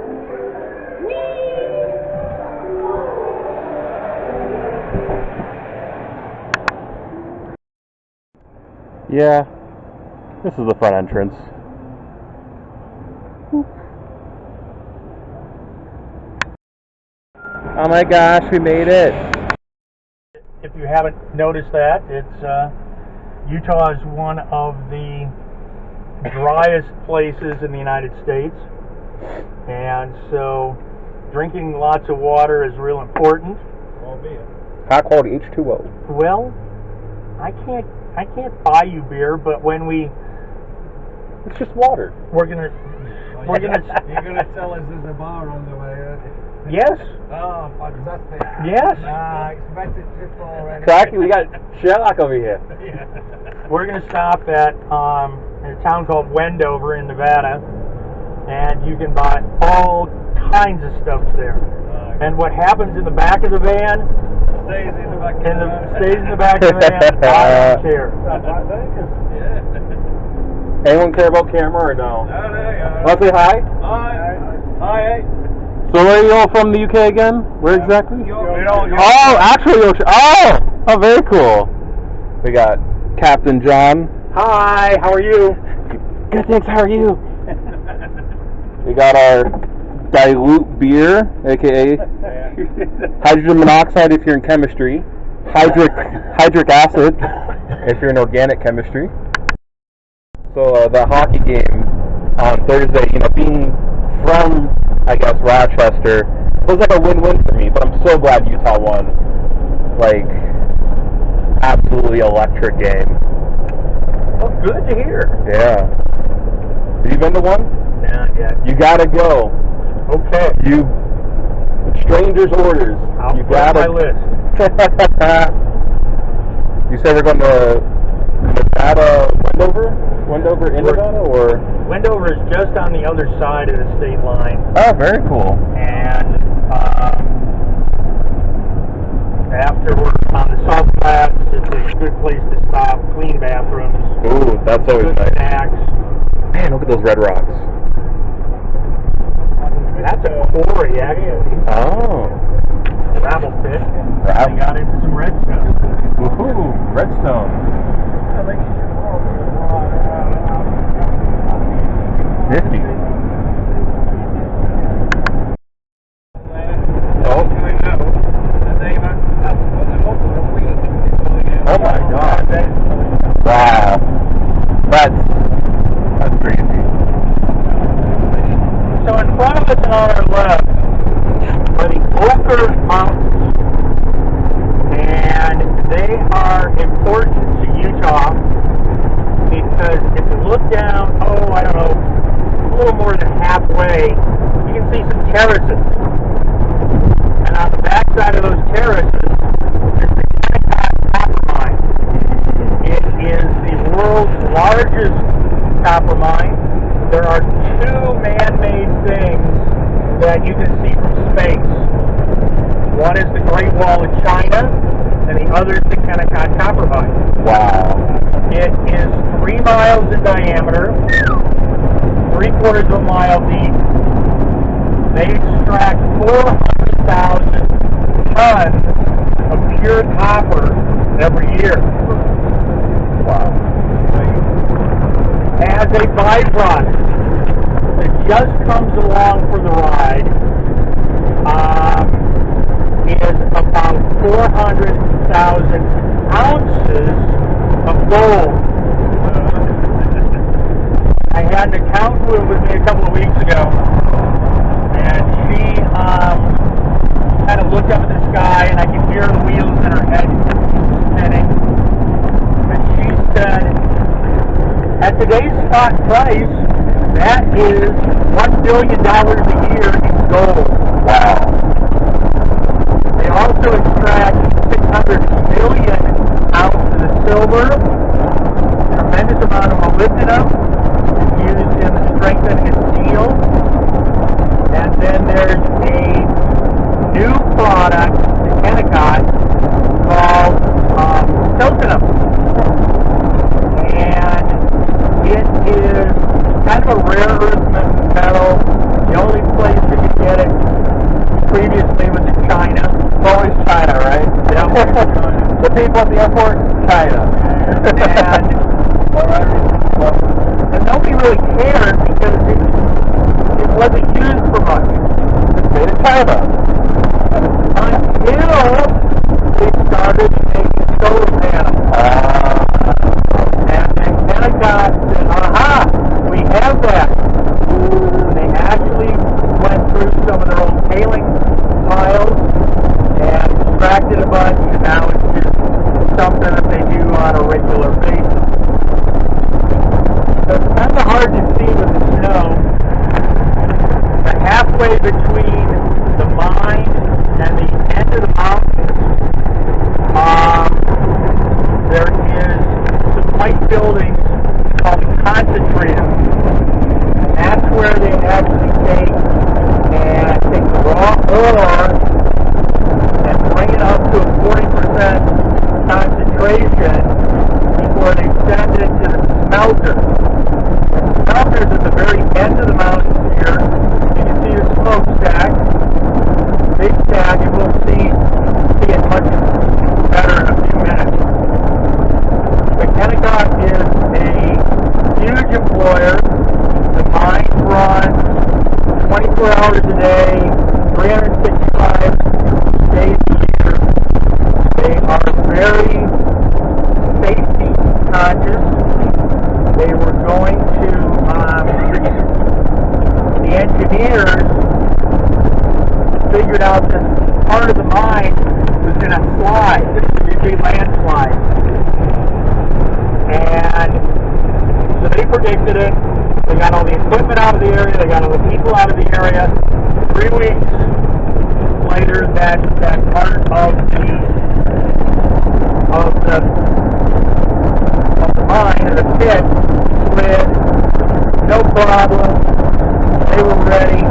Speaker 1: Yeah, this is the front entrance. Oh my gosh, we made it!
Speaker 9: If you haven't noticed that, it's Utah is one of the driest places in the United States, and so drinking lots of water is real important.
Speaker 1: High quality H2O.
Speaker 9: Well, I can't buy you beer, but when
Speaker 1: It's just water.
Speaker 9: we're gonna
Speaker 5: You're gonna tell us there's a bar on the way.
Speaker 9: yes,
Speaker 5: Oh, fantastic.
Speaker 9: yes,
Speaker 5: I expected to already.
Speaker 1: Cracky, we got Sherlock over here.
Speaker 9: we're gonna stop at a town called Wendover in Nevada, and you can buy all kinds of stuff there. And what happens in the back of the van
Speaker 5: Stays in the back of
Speaker 9: stays in the back of the van. I don't care.
Speaker 1: Anyone care about camera or no? Want to say hi?
Speaker 5: Hi.
Speaker 1: So where are you all from the UK again? Where exactly?
Speaker 5: Yorkshire.
Speaker 1: Oh, actually Yorkshire. Oh, very cool. We got Captain John.
Speaker 9: Hi, how are you?
Speaker 1: Good, thanks. How are you? We got our dilute beer, aka hydrogen monoxide if you're in chemistry, hydric acid if you're in organic chemistry. So the hockey game on Thursday, being from, I guess, Rochester, was like a win-win for me, but I'm so glad Utah won. Like, absolutely electric game.
Speaker 9: Well, good to hear.
Speaker 1: Yeah. Have you been to one?
Speaker 9: Nah, yeah.
Speaker 1: You gotta go.
Speaker 9: Okay.
Speaker 1: Stranger's orders.
Speaker 9: I'll
Speaker 1: You
Speaker 9: put it on
Speaker 1: gotta.
Speaker 9: my list.
Speaker 1: You said we're going to Nevada, Wendover in Nevada, or?
Speaker 9: Wendover is just on the other side of the state line,
Speaker 1: Oh, very cool.
Speaker 9: and after we're on the Salt Flats, it's a good place to stop, clean bathrooms,
Speaker 1: Ooh, that's always
Speaker 9: good
Speaker 1: nice.
Speaker 9: snacks.
Speaker 1: Man, look at those red rocks.
Speaker 9: That's a quarry, actually.
Speaker 1: Oh.
Speaker 9: Gravel pit.
Speaker 1: Gravel.
Speaker 9: We got into some redstone.
Speaker 1: Woohoo, redstone. 50. Oh.
Speaker 9: are important to Utah because if you look down, I don't know, a little more than halfway, you can see some terraces. And on the backside of those terraces is the Kennecott copper mine. It is the world's largest copper mine. There are two man-made things that you can see from space. One is the Great Wall of China, and the other is the Kennecott copper mine.
Speaker 7: Wow.
Speaker 9: It is 3 miles in diameter, 3/4 of a mile deep. They extract 400,000 tons of pure copper every year. Wow. As a byproduct that just comes along for the ride, is about 400,000 ounces of gold. I had an accountant with me a couple of weeks ago, and she kind of looked up at the sky, and I could hear the wheels in her head spinning. And she said, at today's spot price, that is $1 billion a year in gold.
Speaker 7: Wow.
Speaker 9: They also extract 600 million ounces of silver, tremendous amount of molybdenum used in the strengthening of steel, and then there's a new product in Kennecott called platinum, and it is kind of a rare earth metal. The only place that you get it previously was in China.
Speaker 7: Always China, right?
Speaker 9: Yeah.
Speaker 7: The people at the airport, China.
Speaker 9: And nobody really cared because it wasn't used for much.
Speaker 7: It's made in China.
Speaker 9: Until they started making solar panels. And then Kennecott said, aha, we have that. And they actually went through some of their old tailing piles and extracted a bunch, and now it's just something that they do on a regular basis. So it's kind of hard to see with the snow. But halfway between the mine and the end of the mountain, there is some white buildings called the concentratum. And that's where they actually take the raw ore and bring it up to a 40% concentration before they send it to the smelter. The smelter's at the very end of the mountain here. You can see the smokestack, big stack, and we'll see it much better in a few minutes. But Kennecott is a huge employer. The mine runs 24 hours a day, 365 days a year. They are very safety conscious. They were going to, the engineers figured out that part of the mine was going to slide. This was a big landslide. And so they predicted it. They got all the equipment out of the area. They got all the people out of the area. 3 weeks later, that part of the mine or the pit slid. No problem. They were ready.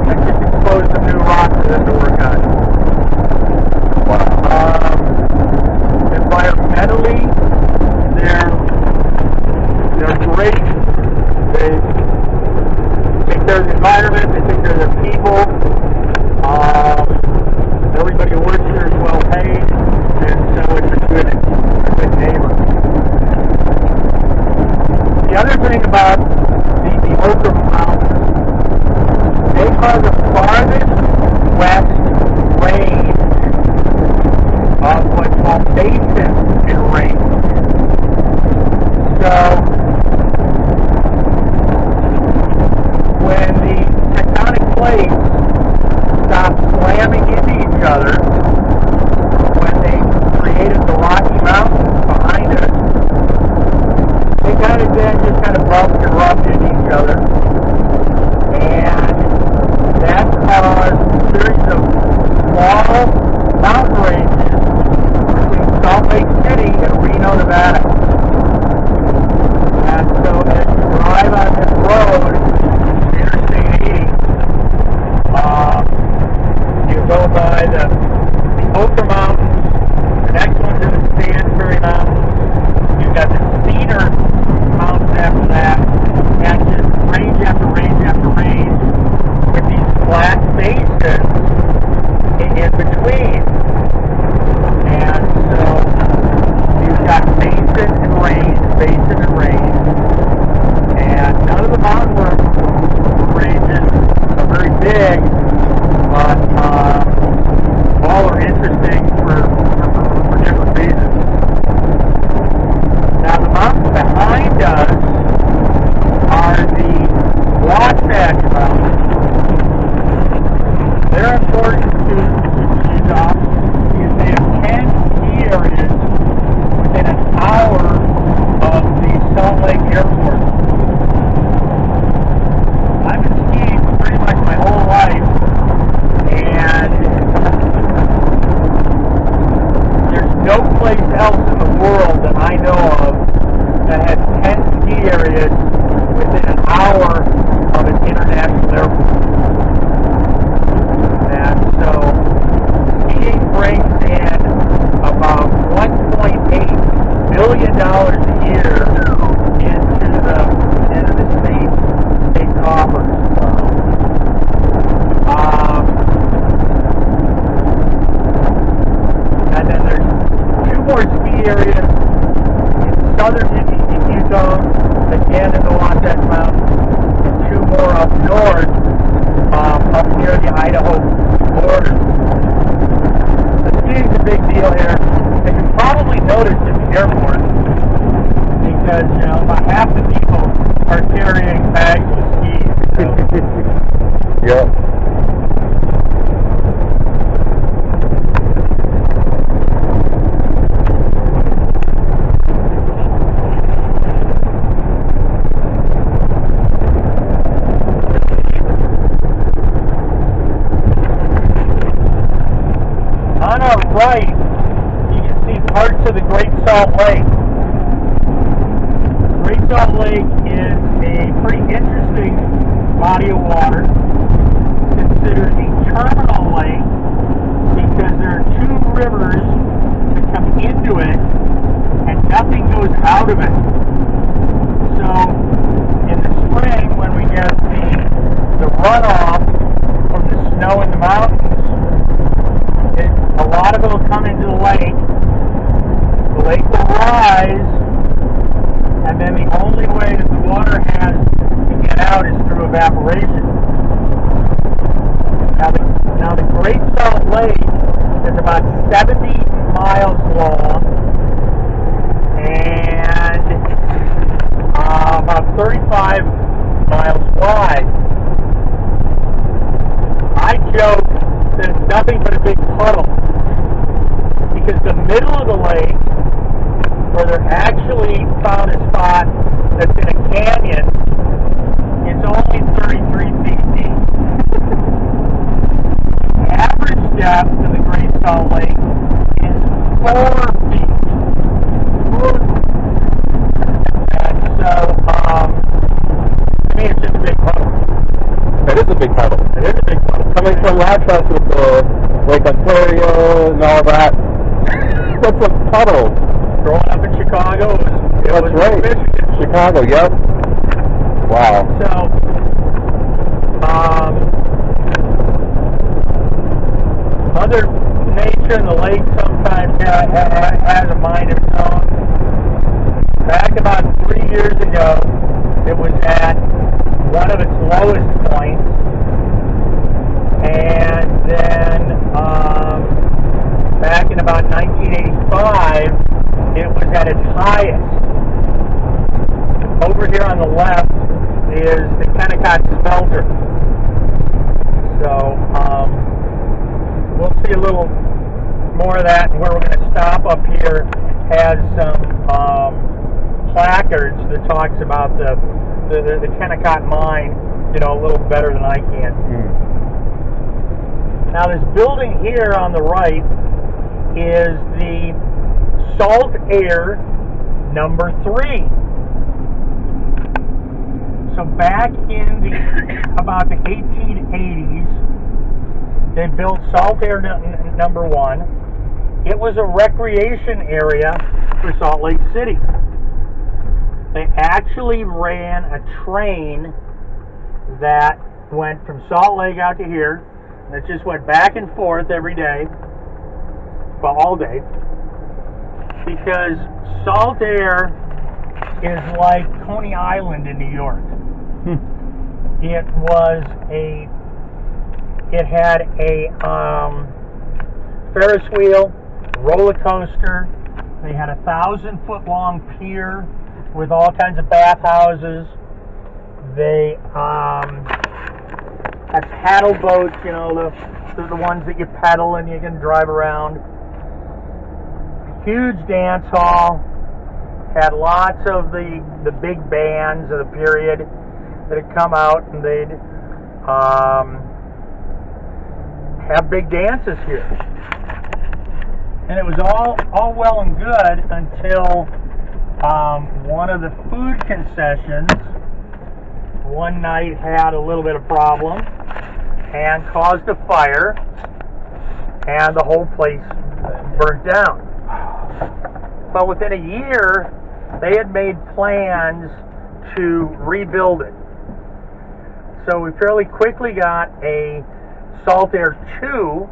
Speaker 9: I just exposed some new rock for them to work on. Environmentally, they're great. They take care of the environment. They take care of their people. Everybody who works here is well paid, and so it's a good neighbor. The other thing about the Okra Mountains, they are the farthest west place else in the world that I know of that has 10 ski areas within an hour of an international airport. And so skiing brings in about $1.8 billion a year into the state coffers. And then there's 2 more ski areas in southern Utah, again in the Wasatch Mountains, and 2 more up north, up near the Idaho border. The skiing's a big deal here, and you probably noticed at the airport, because, you know, about half the people are carrying bags with skis. So.
Speaker 7: Yep.
Speaker 9: On our right, you can see parts of the Great Salt Lake. Great Salt Lake is a pretty interesting body of water. It's considered a terminal lake because there are 2 rivers that come into it and nothing goes out of it. So in the spring, when we get the runoff from the snow in the mountains, a lot of it will come into the lake. The lake will rise, and then the only way that the water has to get out is through evaporation. Now the Great Salt Lake is about 70 miles long and about 35 miles wide. I joke that it's nothing but a big puddle, because the middle of the lake, where they're actually found a spot that's in a canyon, it's only 33 feet deep. The average depth of the Great Salt Lake is 4 feet. And so, to me, it's just a big puddle.
Speaker 7: It is a big puddle.
Speaker 9: It is a big puddle.
Speaker 7: Coming from last trust with the Lake Ontario and all that, that's a puddle.
Speaker 9: Growing up in Chicago, it
Speaker 7: That's
Speaker 9: was
Speaker 7: right.
Speaker 9: Michigan.
Speaker 7: Chicago, yep. Wow.
Speaker 9: So, Mother Nature and the lake sometimes has a mind of its own. Back about 3 years ago, it was at one of its lowest points, and then back in about 1985, it was at its highest. Over here on the left is the Kennecott Smelter. So we'll see a little more of that, and where we're going to stop up here has some placards that talks about the Kennecott mine, you know, a little better than I can. Now this building here on the right is the Salt Air number 3. So back in about the 1880s, they built Salt Air number 1. It was a recreation area for Salt Lake City. They actually ran a train that went from Salt Lake out to here, and it just went back and forth every day, well, all day, because Salt Air is like Coney Island in New York. It had a Ferris wheel, roller coaster. They had a 1,000-foot long pier with all kinds of bathhouses. They had paddle boats, you know, the ones that you pedal and you can drive around. Huge dance hall. Had lots of the big bands of the period that had come out, and they'd have big dances here. And it was all well and good until one of the food concessions one night had a little bit of problem and caused a fire, and the whole place burnt down. But within a year, they had made plans to rebuild it. So we fairly quickly got a Salt Air 2,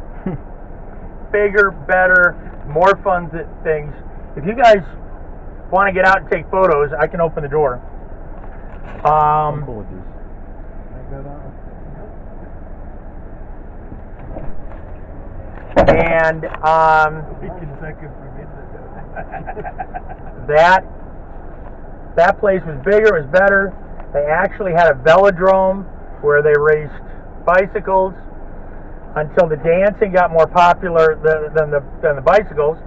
Speaker 9: bigger, better, more fun things. If you guys want to get out and take photos, I can open the door.
Speaker 1: I'm cool with this.
Speaker 9: And that place was bigger, it was better. They actually had a velodrome where they raced bicycles until the dancing got more popular than the bicycles.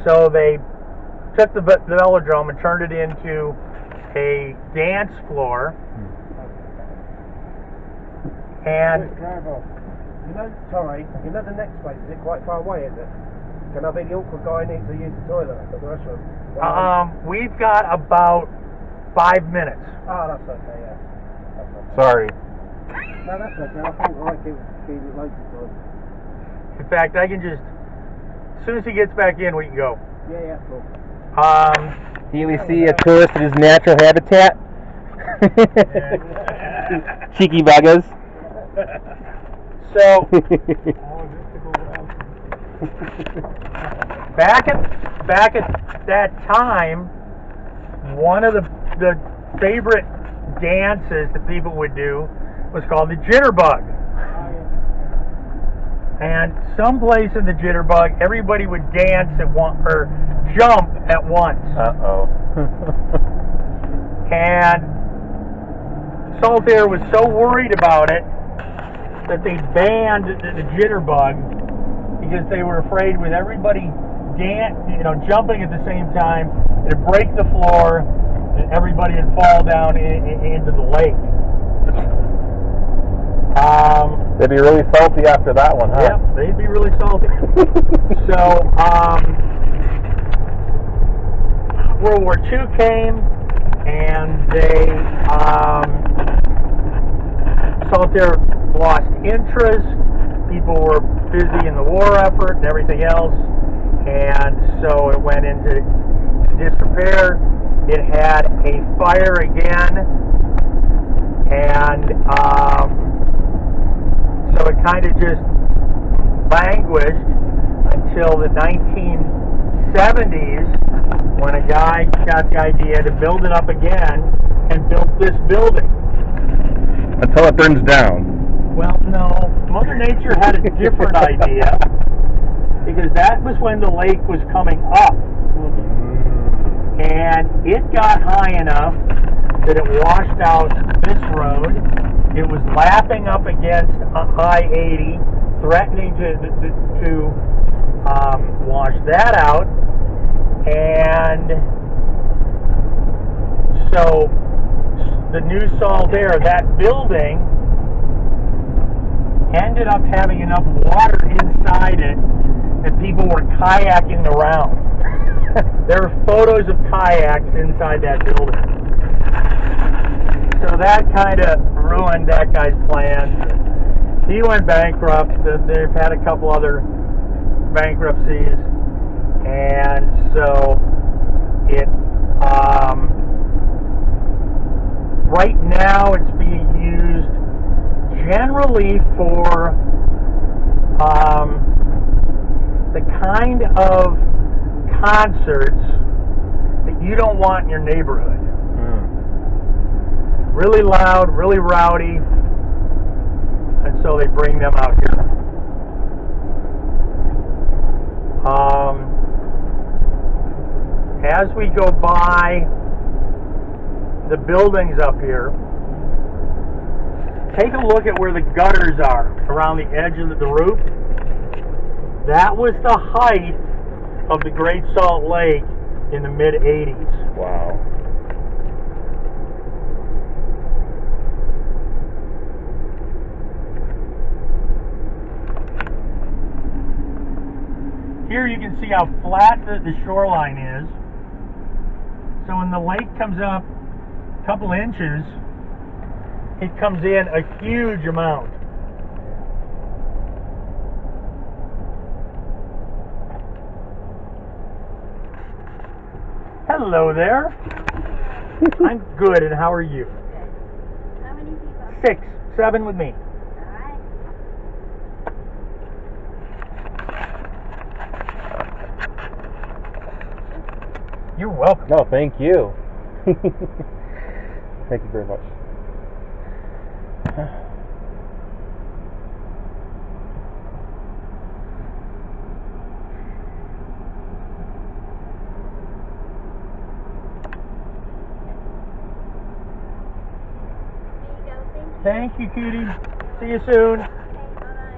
Speaker 9: So they took the velodrome and turned it into a dance floor. And
Speaker 5: You know the next place, is it quite far away, is it? Can I be the awkward guy who needs to use the toilet at the restaurant?
Speaker 9: we've got about 5 minutes.
Speaker 5: Oh, that's okay, yeah. That's okay.
Speaker 7: Sorry.
Speaker 5: No, that's okay. I think I might give it loads of time.
Speaker 9: In fact, I can just, as soon as he gets back in, we can go.
Speaker 5: Yeah, cool.
Speaker 8: Here we see a tourist in his natural habitat. Cheeky buggers.
Speaker 9: So, back at that time, one of the favorite dances that people would do was called the jitterbug. And someplace in the jitterbug, everybody would dance at one, or jump at once.
Speaker 7: Uh-oh.
Speaker 9: And Salt Air was so worried about it that they banned the jitterbug because they were afraid with everybody jumping at the same time, it'd break the floor and everybody would fall down into the lake.
Speaker 7: They'd be really salty after that one, huh?
Speaker 9: Yep, they'd be really salty. So, World War II came, and Salt Air lost interest. People were busy in the war effort and everything else, and so it went into disrepair. It had a fire again, and so it kind of just languished until the 1970s when a guy got the idea to build it up again and built this building.
Speaker 7: Until it burns down.
Speaker 9: Well, no, Mother Nature had a different idea because that was when the lake was coming up. And it got high enough that it washed out this road. It was lapping up against I-80, threatening to wash that out. And so the new Salt Air, that building, ended up having enough water inside it that people were kayaking around. There are photos of kayaks inside that building. So that kind of ruined that guy's plans. He went bankrupt. They've had a couple other bankruptcies. And so it, right now it's being used generally for the kind of concerts that you don't want in your neighborhood. Really loud, really rowdy, and so they bring them out here. As we go by the buildings up here, take a look at where the gutters are around the edge of the roof. That was the height of the Great Salt Lake in the mid-'80s.
Speaker 7: Wow.
Speaker 9: here you can see how flat the shoreline is. So when the lake comes up a couple inches, it comes in a huge amount. Hello there. I'm good, and how are you?
Speaker 10: Good. How many people?
Speaker 9: 6, 7 with me.
Speaker 10: Alright.
Speaker 9: You're welcome.
Speaker 7: No, thank you. Thank you very much.
Speaker 10: There you go.
Speaker 9: Thank you, cutie. See you soon.
Speaker 10: Okay, bye-bye.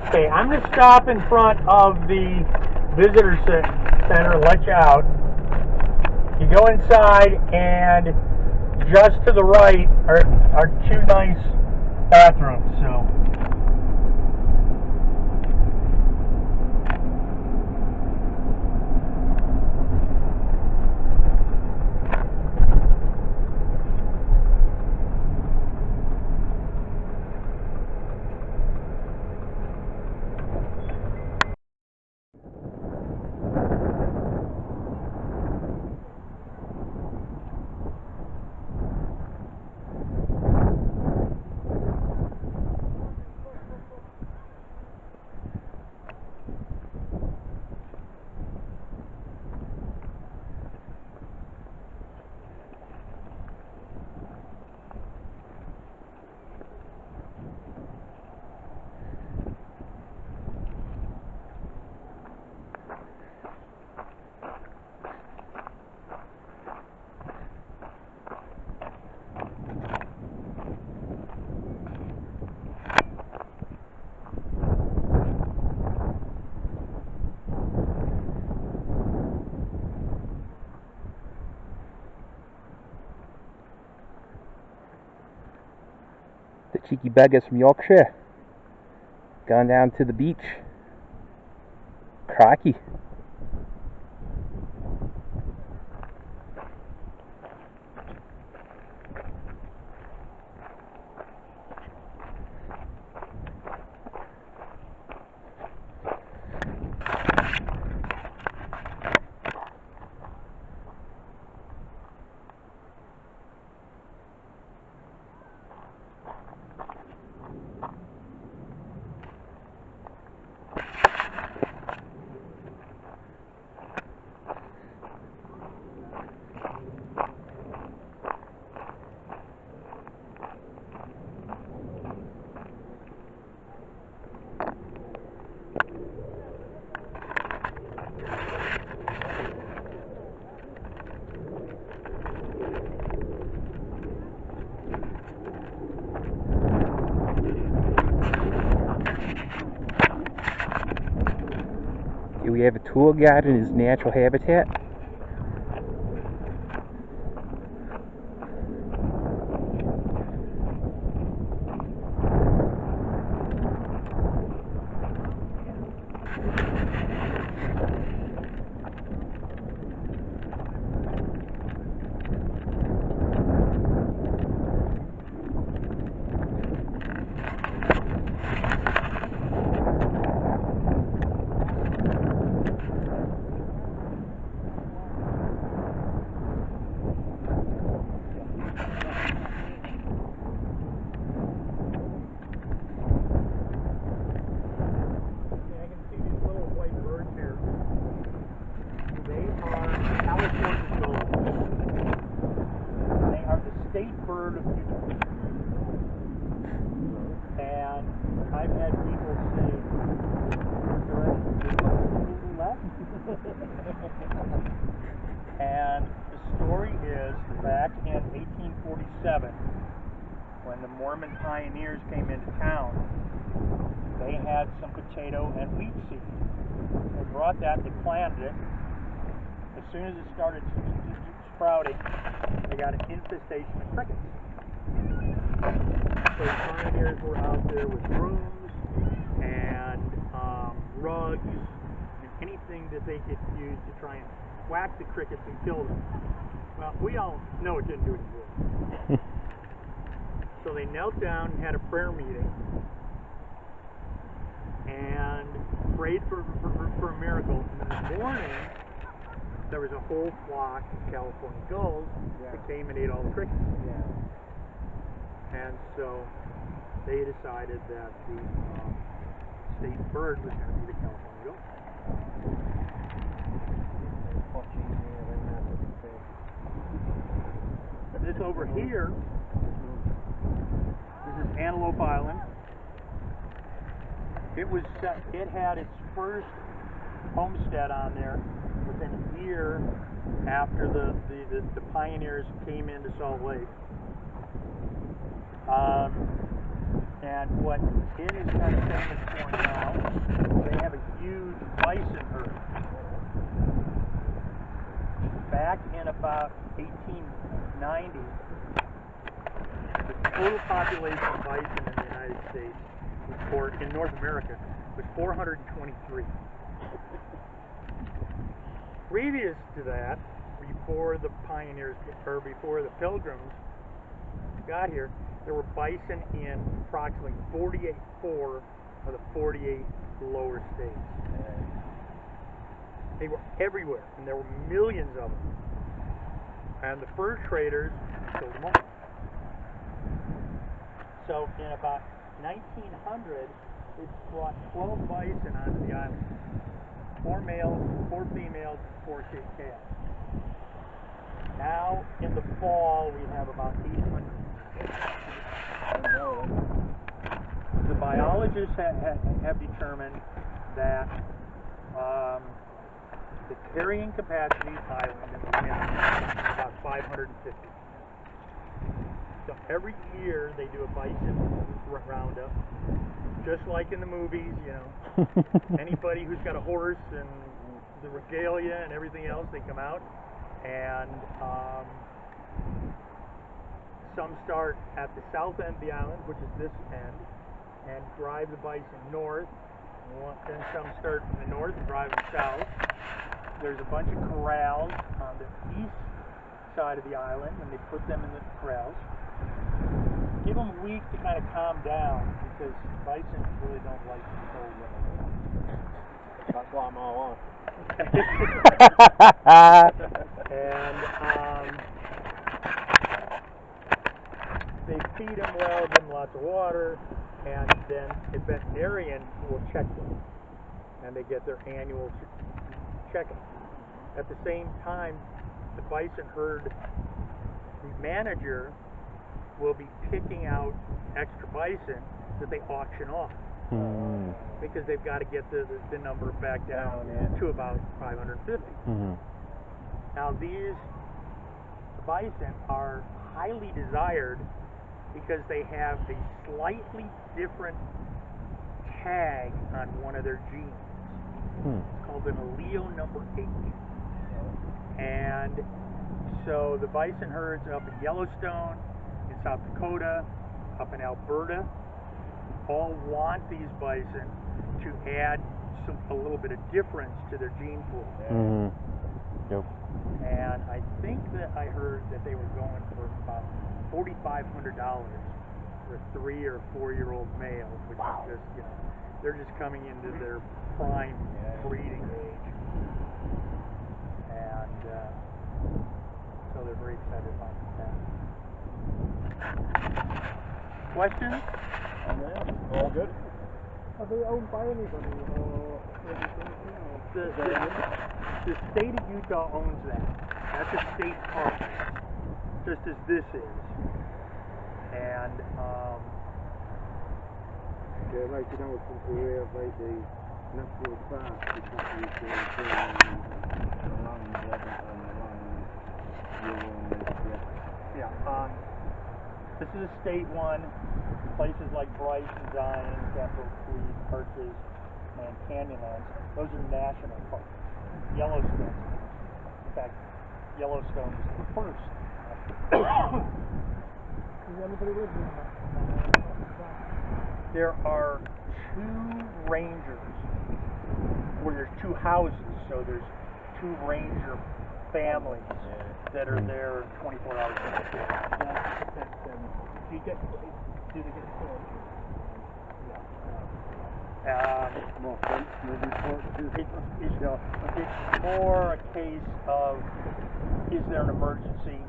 Speaker 9: Okay, I'm going to stop in front of the visitor center and let you out. You go inside, and just to the right are 2 nice bathrooms. So.
Speaker 7: The cheeky beggars from Yorkshire. Going down to the beach. Crikey. Do we have a tour guide in his natural habitat?
Speaker 9: bird of Utah. And I've had people say, and the story is back in 1847, when the Mormon pioneers came into town, they had some potato and wheat seed. They brought that, they planted it. As soon as it started sprouting, they got an infestation of crickets. So the pioneers were out there with brooms and rugs and anything that they could use to try and whack the crickets and kill them. Well, we all know it didn't do any good. So they knelt down and had a prayer meeting and prayed for a miracle. And in the morning, there was a whole flock of California gulls that came and ate all the crickets. And so they decided that the state bird was going to be the California gull. This over here, this is Antelope Island. It had its first homestead on there within a year after the pioneers came into Salt Lake. And what it is kind of famous for now, they have a huge bison herd. Back in about 1890, the total population of bison in the United States, or in North America, was 423. Previous to that, before the pioneers, or before the pilgrims got here, there were bison in approximately 4 of the 48 lower states. They were everywhere, and there were millions of them. And the fur traders killed them all. So in about 1900, they brought 12 bison onto the island. 4 males, 4 females, 4 calves. Now, in the fall, we have about 800. The biologists have determined that the carrying capacity of the island in the winter is about 550. So every year they do a bison roundup, just like in the movies, you know. Anybody who's got a horse and the regalia and everything else, they come out, and some start at the south end of the island, which is this end, and drive the bison north. Then some start from the north and drive them south. There's a bunch of corrals on the east side of the island, and they put them in the corrals. Give them a week to kind of calm down, because bison really don't like the cold weather. That's why I'm all on. And they feed them well, give them lots of water, and then a veterinarian will check them, and they get their annual checking. At the same time, the bison herd, the manager will be picking out extra bison that they auction off, because they've got to get the number back down to about 550. Now these bison are highly desired because they have a slightly different tag on one of their genes. It's called an allele number 8. And so the bison herds up in Yellowstone, in South Dakota, up in Alberta, all want these bison to add a little bit of difference to their gene pool.
Speaker 7: Yep.
Speaker 9: And I think that I heard that they were going for about $4,500 for a 3 or 4 year old male, which is just, you know, they're just coming into their prime breeding age. And so they're very excited about that. Questions?
Speaker 7: All good.
Speaker 3: Are they owned by anybody, or
Speaker 9: The state of Utah owns that. That's a state park, just as this is. And
Speaker 3: yeah, like you know, some area like the natural park, the
Speaker 9: this is a state one. Places like Bryce and Zion, Capitol Creek, Arches, and Canyonlands, those are national parks. Yellowstone. In fact, Yellowstone is the first There are 2 rangers where there's 2 houses, so there's 2 ranger families that are there 24 hours a day. Do you get it's more a case of, is there an emergency?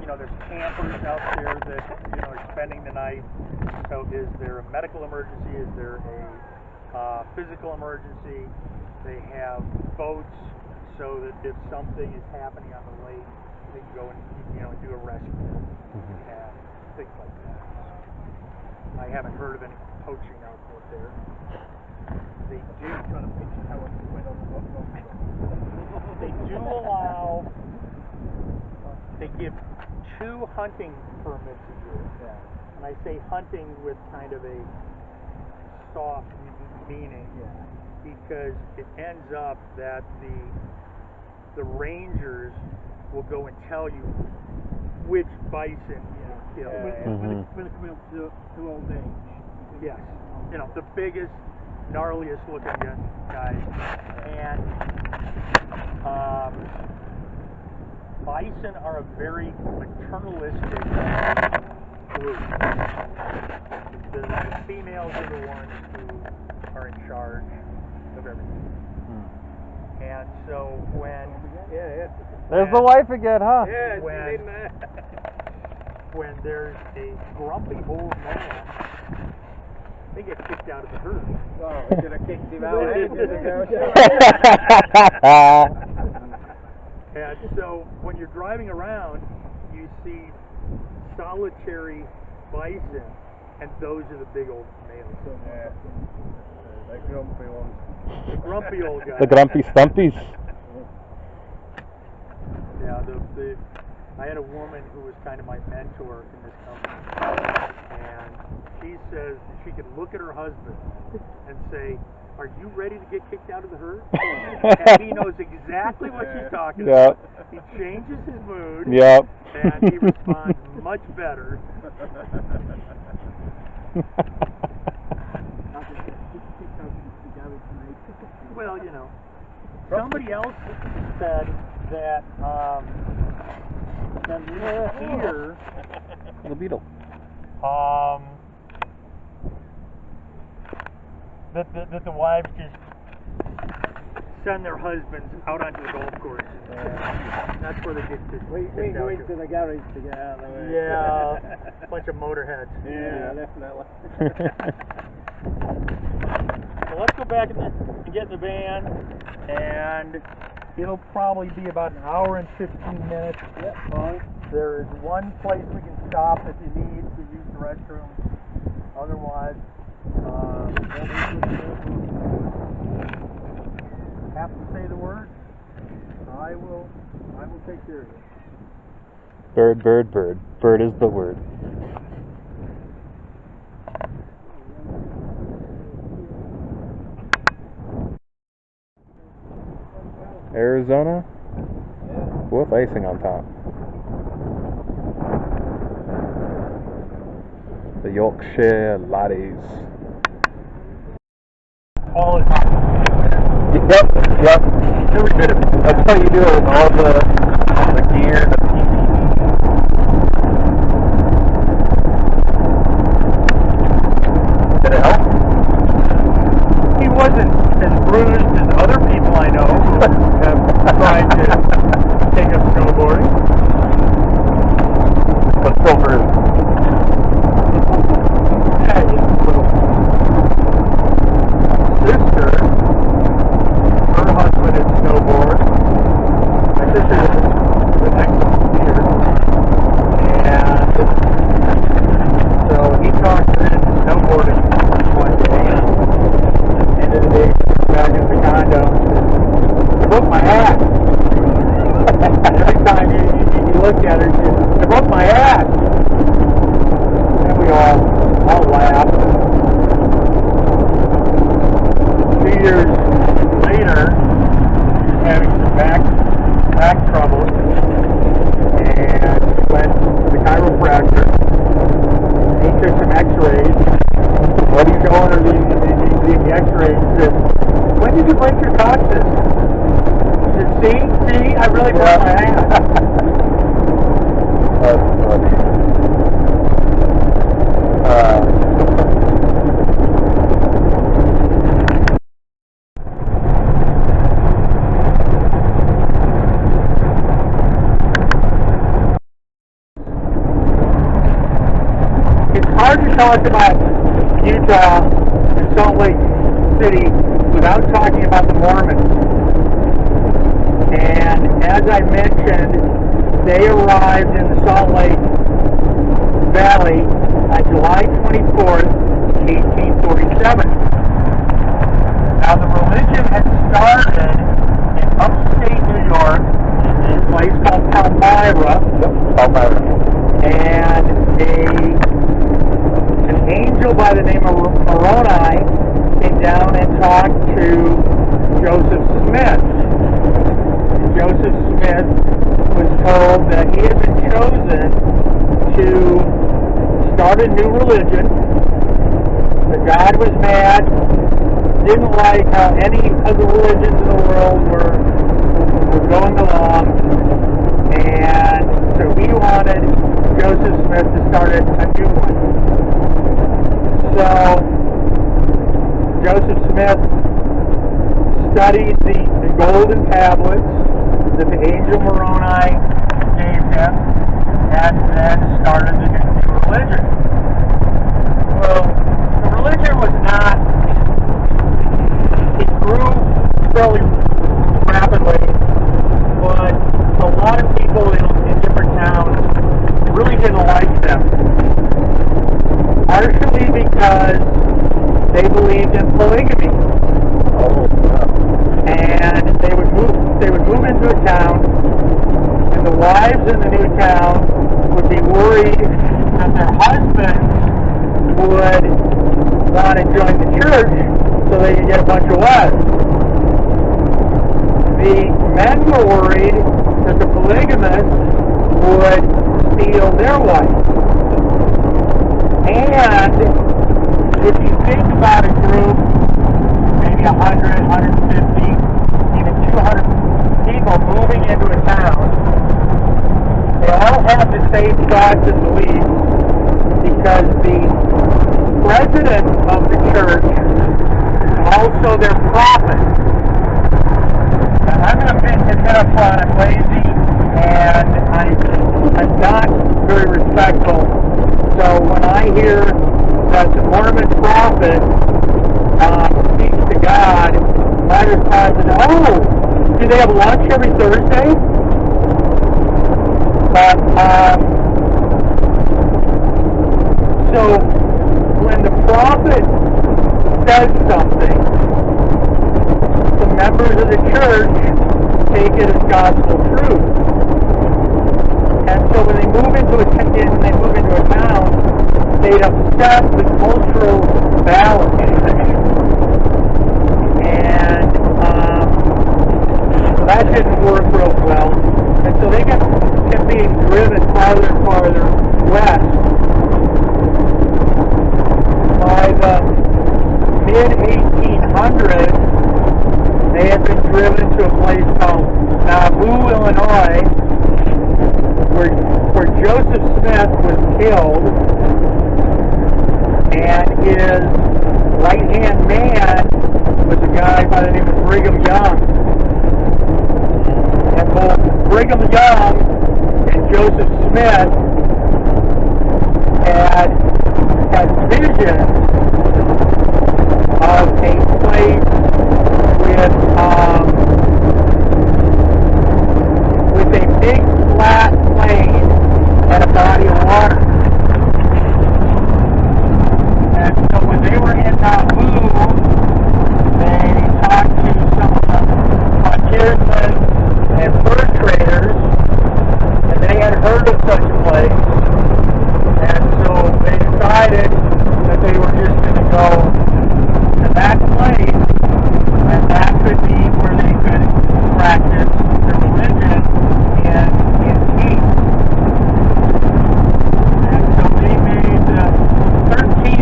Speaker 9: You know, there's campers out there that, you know, are spending the night. So is there a medical emergency? Is there a physical emergency? They have boats so that if something is happening on the lake, they can go and, you know, do a rescue and things like that. I haven't heard of any poaching out there. They do allow. They give 2 hunting permits a year, and I say hunting with kind of a soft meaning, because it ends up that the rangers will go and tell you which bison to kill.
Speaker 5: When it comes to old age.
Speaker 9: Yes, you know, the biggest, gnarliest looking guys, and bison are a very maternalistic group. The females are the ones who are in charge of everything. And so when
Speaker 7: There's the wife again, huh?
Speaker 5: Yeah,
Speaker 9: when there's a grumpy old man, they get kicked out of the herd.
Speaker 5: Oh, we should have kicked him out.
Speaker 9: And so when you're driving around, you see solitary bison, and those are the big old males.
Speaker 5: The grumpy ones.
Speaker 9: The grumpy old guys.
Speaker 7: The grumpy stumpies.
Speaker 9: Yeah, I had a woman who was kind of my mentor in this company, and she says she could look at her husband and say, "Are you ready to get kicked out of the herd?" And he knows exactly what she's talking about. He changes his mood, and he responds much better. Well, you know, somebody else said that here,
Speaker 7: The beetle.
Speaker 9: that the wives just send their husbands out onto the golf course. That's where they get to.
Speaker 5: We go into the garage to get out of the way.
Speaker 9: Yeah, a bunch of motorheads.
Speaker 5: Yeah, definitely.
Speaker 9: So let's go back and get in the van, and it'll probably be about an hour and 15 minutes.
Speaker 5: Yep, fine.
Speaker 9: There is one place we can stop if you need to use the restroom. Otherwise, have to say the word. I will take care of you.
Speaker 7: Bird, bird, bird. Bird is the word. Arizona with icing on top. The Yorkshire laddies.
Speaker 9: All the time.
Speaker 7: Yep. That's how you do it with all the gear, the Did it help?
Speaker 9: He wasn't as bruised as other people I know who have tried to take up snowboarding.
Speaker 7: But still bruised.
Speaker 9: Yeah, sister, her husband had snowboard. My sister was an excellent x-rays. What are you showing her the x-rays? She said, when did you break your coccyx? She said, see, I really broke my hand.
Speaker 7: That's funny.
Speaker 9: It's hard to talk about Utah and Salt Lake City without talking about the Mormons. And as I mentioned, they arrived in the Salt Lake Valley on July 24th, 1847. Now the religion had started in upstate New York, in a place called Palmyra.
Speaker 7: Palmyra.
Speaker 9: And an angel by the name of Moroni came down and talked to Joseph Smith. And Joseph Smith was told that he had been chosen to start a new religion, that God was mad, didn't like how any of the religions in the world were going along, and so he wanted Joseph Smith to start a new one. So Joseph Smith studied the golden tablets that the angel Moroni gave him, and then started the new religion. Well, the religion was not, it grew fairly rapidly, but a lot of people in different towns really didn't like them. Partially because they believed in polygamy. And they would move into a town, and the wives in the new town would be worried that their husbands would want to join the church so they could get a bunch of wives. The men were worried that the polygamists would steal their wife. And if you think about a group, maybe 100, 150, even 200 people moving into a town, they all have the same thoughts and beliefs, because the president of the church is also their prophet. Now, I'm going to admit up front, I'm lazy, and I'm not very respectful. So when I hear that the Mormon prophet speaks to God, my response is, oh, do they have lunch every Thursday? But, so when the prophet says something, the members of the church take it as gospel truth. And so when they move into a town, they'd upset the cultural balance. And so that didn't work real well. And so they kept being driven farther and farther west. By the mid-1800s, they had been driven to a place called Nauvoo, Illinois, where Joseph Smith was killed, and his right-hand man was a guy by the name of Brigham Young. And both Brigham Young and Joseph Smith had visions of a place with a big flat plain and a body of water. And so when they were in Nauvoo, they talked to some of the frontiersmen and fur traders, and they had heard of such a place. And so they decided that they were just going to go to that place, and that could be where they could practice their religion in peace. And so they made 13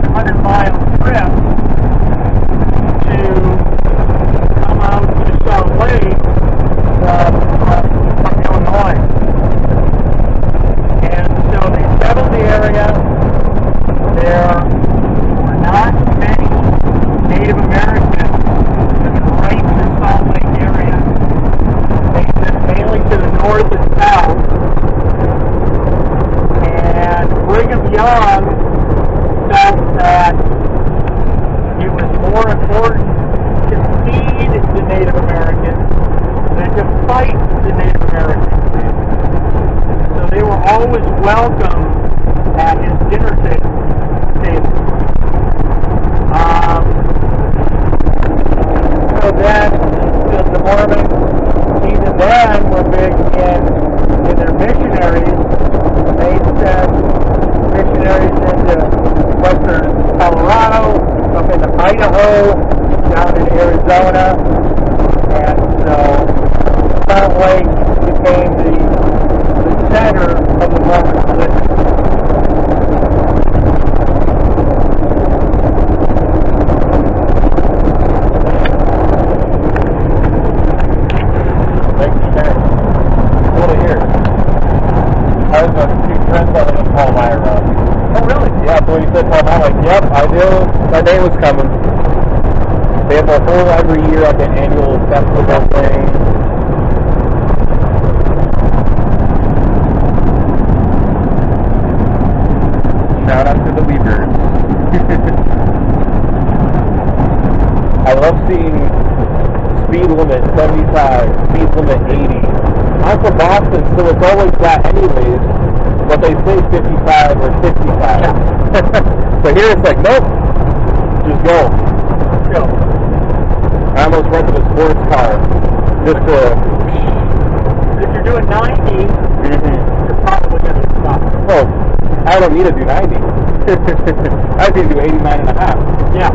Speaker 9: up in Idaho, down in Arizona, and so Salt Lake became the center of the Mormon religion.
Speaker 7: Yep, I knew my day was coming. They have a whole every year, like an annual festival thing.
Speaker 1: Shout out to the Weavers.
Speaker 7: I love seeing speed limit 75, speed limit 80. I'm from Boston, so it's always that anyways, but they say 55 or 65. Yeah. So here it's like, nope, just go.
Speaker 9: Go.
Speaker 7: I almost rented a sports car just to...
Speaker 9: If you're doing 90, you're probably going to stop.
Speaker 7: Oh, I don't need to do 90. I need to do 89 and a half.
Speaker 9: Yeah.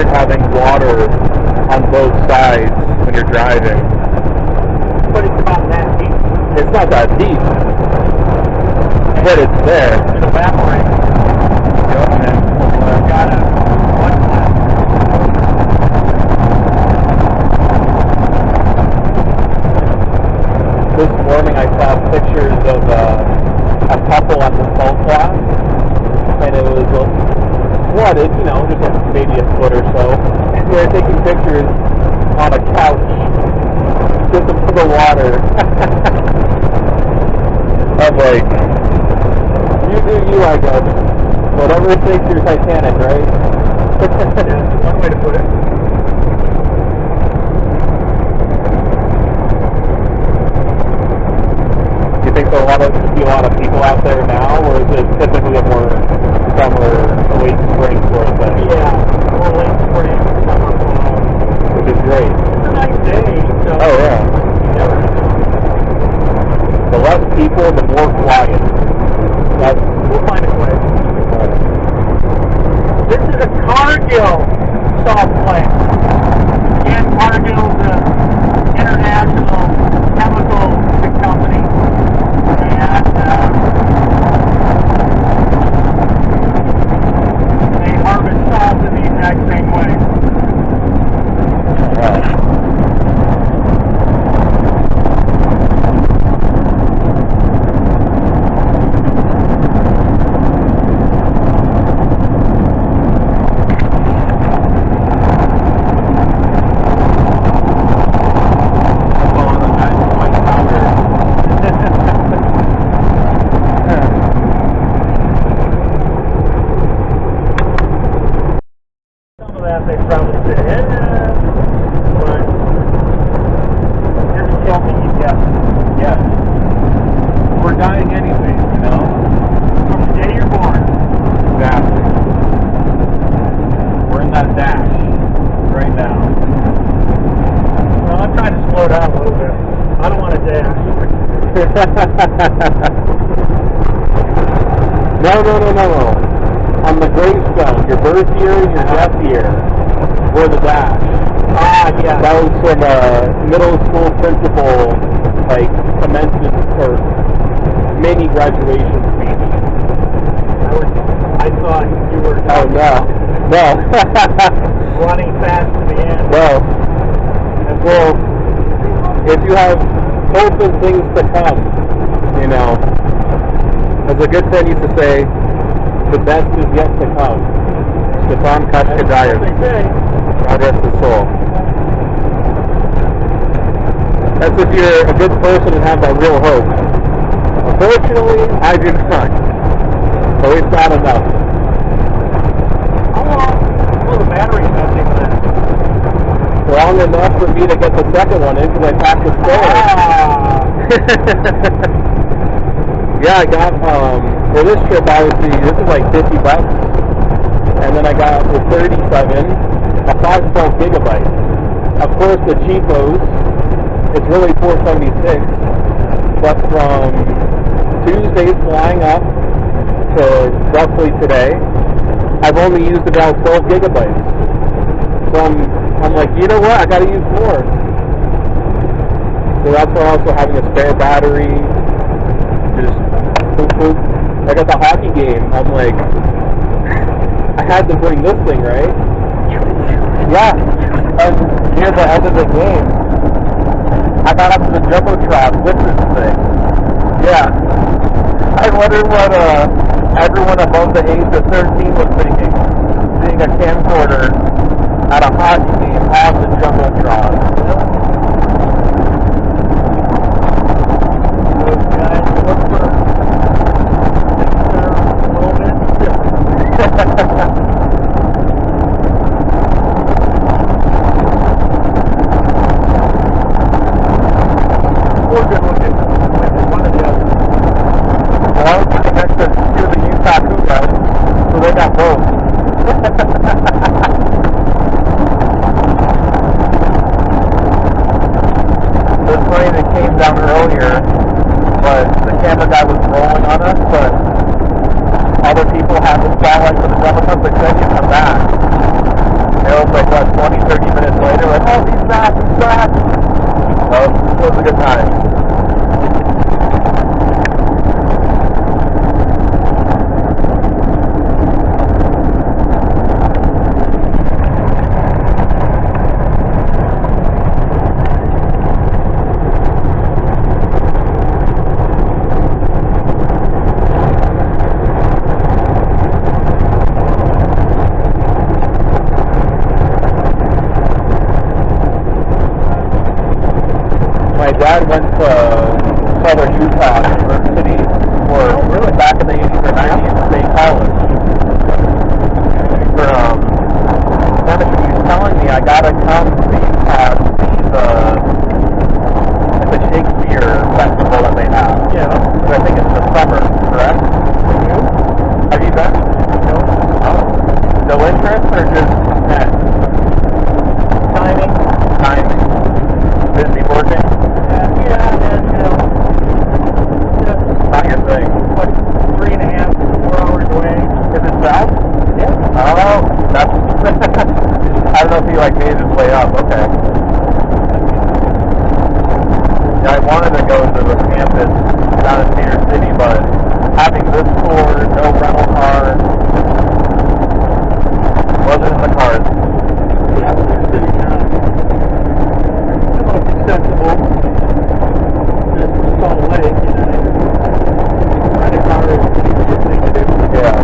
Speaker 7: Having water on both sides when you're driving.
Speaker 9: But it's not that deep.
Speaker 7: It's not that deep. But it's there.
Speaker 9: It evaporates.
Speaker 7: Yep.
Speaker 9: And I've got a one flat.
Speaker 7: This morning I saw pictures of a couple at the Salt Flats, and it was flooded, you know, just maybe a foot or so. And they were taking pictures on a couch just above the water. I'm like, you do you, I guess. Whatever sinks your Titanic, right?
Speaker 9: Yeah, that's one way to put it.
Speaker 7: Do you think there are a lot of people out there now, or is it typically a more summer, late spring sort of thing?
Speaker 9: Yeah, more late spring, summer, fall.
Speaker 7: Which is great.
Speaker 9: It's a nice day, so...
Speaker 7: Oh, yeah. The less people, the more quiet.
Speaker 9: We'll find a way. This is a Cargill salt plant. And Cargill's an international chemical company. And they harvest salt in the exact same way.
Speaker 7: No. On the gravestone, your birth year and your death year, or the dash.
Speaker 9: Yeah.
Speaker 7: That was from a middle school principal, like, commencement or mini graduation speech.
Speaker 9: I thought you were
Speaker 7: Oh, no.
Speaker 9: running fast to the end.
Speaker 7: No. Well, if you have hope and things to come, you know, as a good friend used to say, the best is yet to come. Stefan Kashkadayev. God rest his soul. That's if you're a good person and have that real hope. Unfortunately, I do not. So it's not enough.
Speaker 9: How long will the battery messing last?
Speaker 7: Long enough for me to get the second one in because I packed the spare. Yeah, I got, for this trip, obviously, this is like $50. And then I got the 37, a 512 gigabyte. Of course, the cheapos, it's really $476. But from Tuesday flying up to roughly today, I've only used about 12 gigabytes. So I'm like, you know what? I gotta use more. So that's why I'm also having a spare battery. Just boop, boop. Like at the hockey game, I'm like, I had to bring this thing, right? Yeah. And near the end of the game, I got up to the Jumbotron with this thing. Yeah. I wonder what everyone above the age of 13 was thinking, seeing a camcorder at a hockey game on the Jumbotron.
Speaker 9: Those guys look for a little bit. We're good looking. One or the other.
Speaker 7: Well, I was sitting next to two of the Utah guys, so they got both. This plane that came down earlier, but the camera guy was rolling on us, but other people had the spotlight for the Jumbotron, so they said he'd come back. It was like, what, 20, 30 minutes later, like, oh, he's back, he's back. So, it was a good time. My dad went to Southern Utah University for really back in the 80s or 90s, State College. For chemistry, he was telling me I gotta come to Utah to see the Shakespeare festival that they have.
Speaker 9: Yeah.
Speaker 7: I think it's the summer, correct? Have you been? No. Oh. No interest or just that?
Speaker 9: Timing.
Speaker 7: Timing. Busy working? Not your thing.
Speaker 9: What, 3.5 to 4 hours away?
Speaker 7: Is it south? Yeah. Oh, that's... I don't know if he, like, made his way up. Okay. Yeah, I wanted to go to the campus down in Cedar City, but having this tour, no rental car, wasn't in the cards.
Speaker 9: Yeah, Cedar City, the most accessible. It's Salt Lake, you know. Rent a car is a good thing to do.
Speaker 7: Yeah.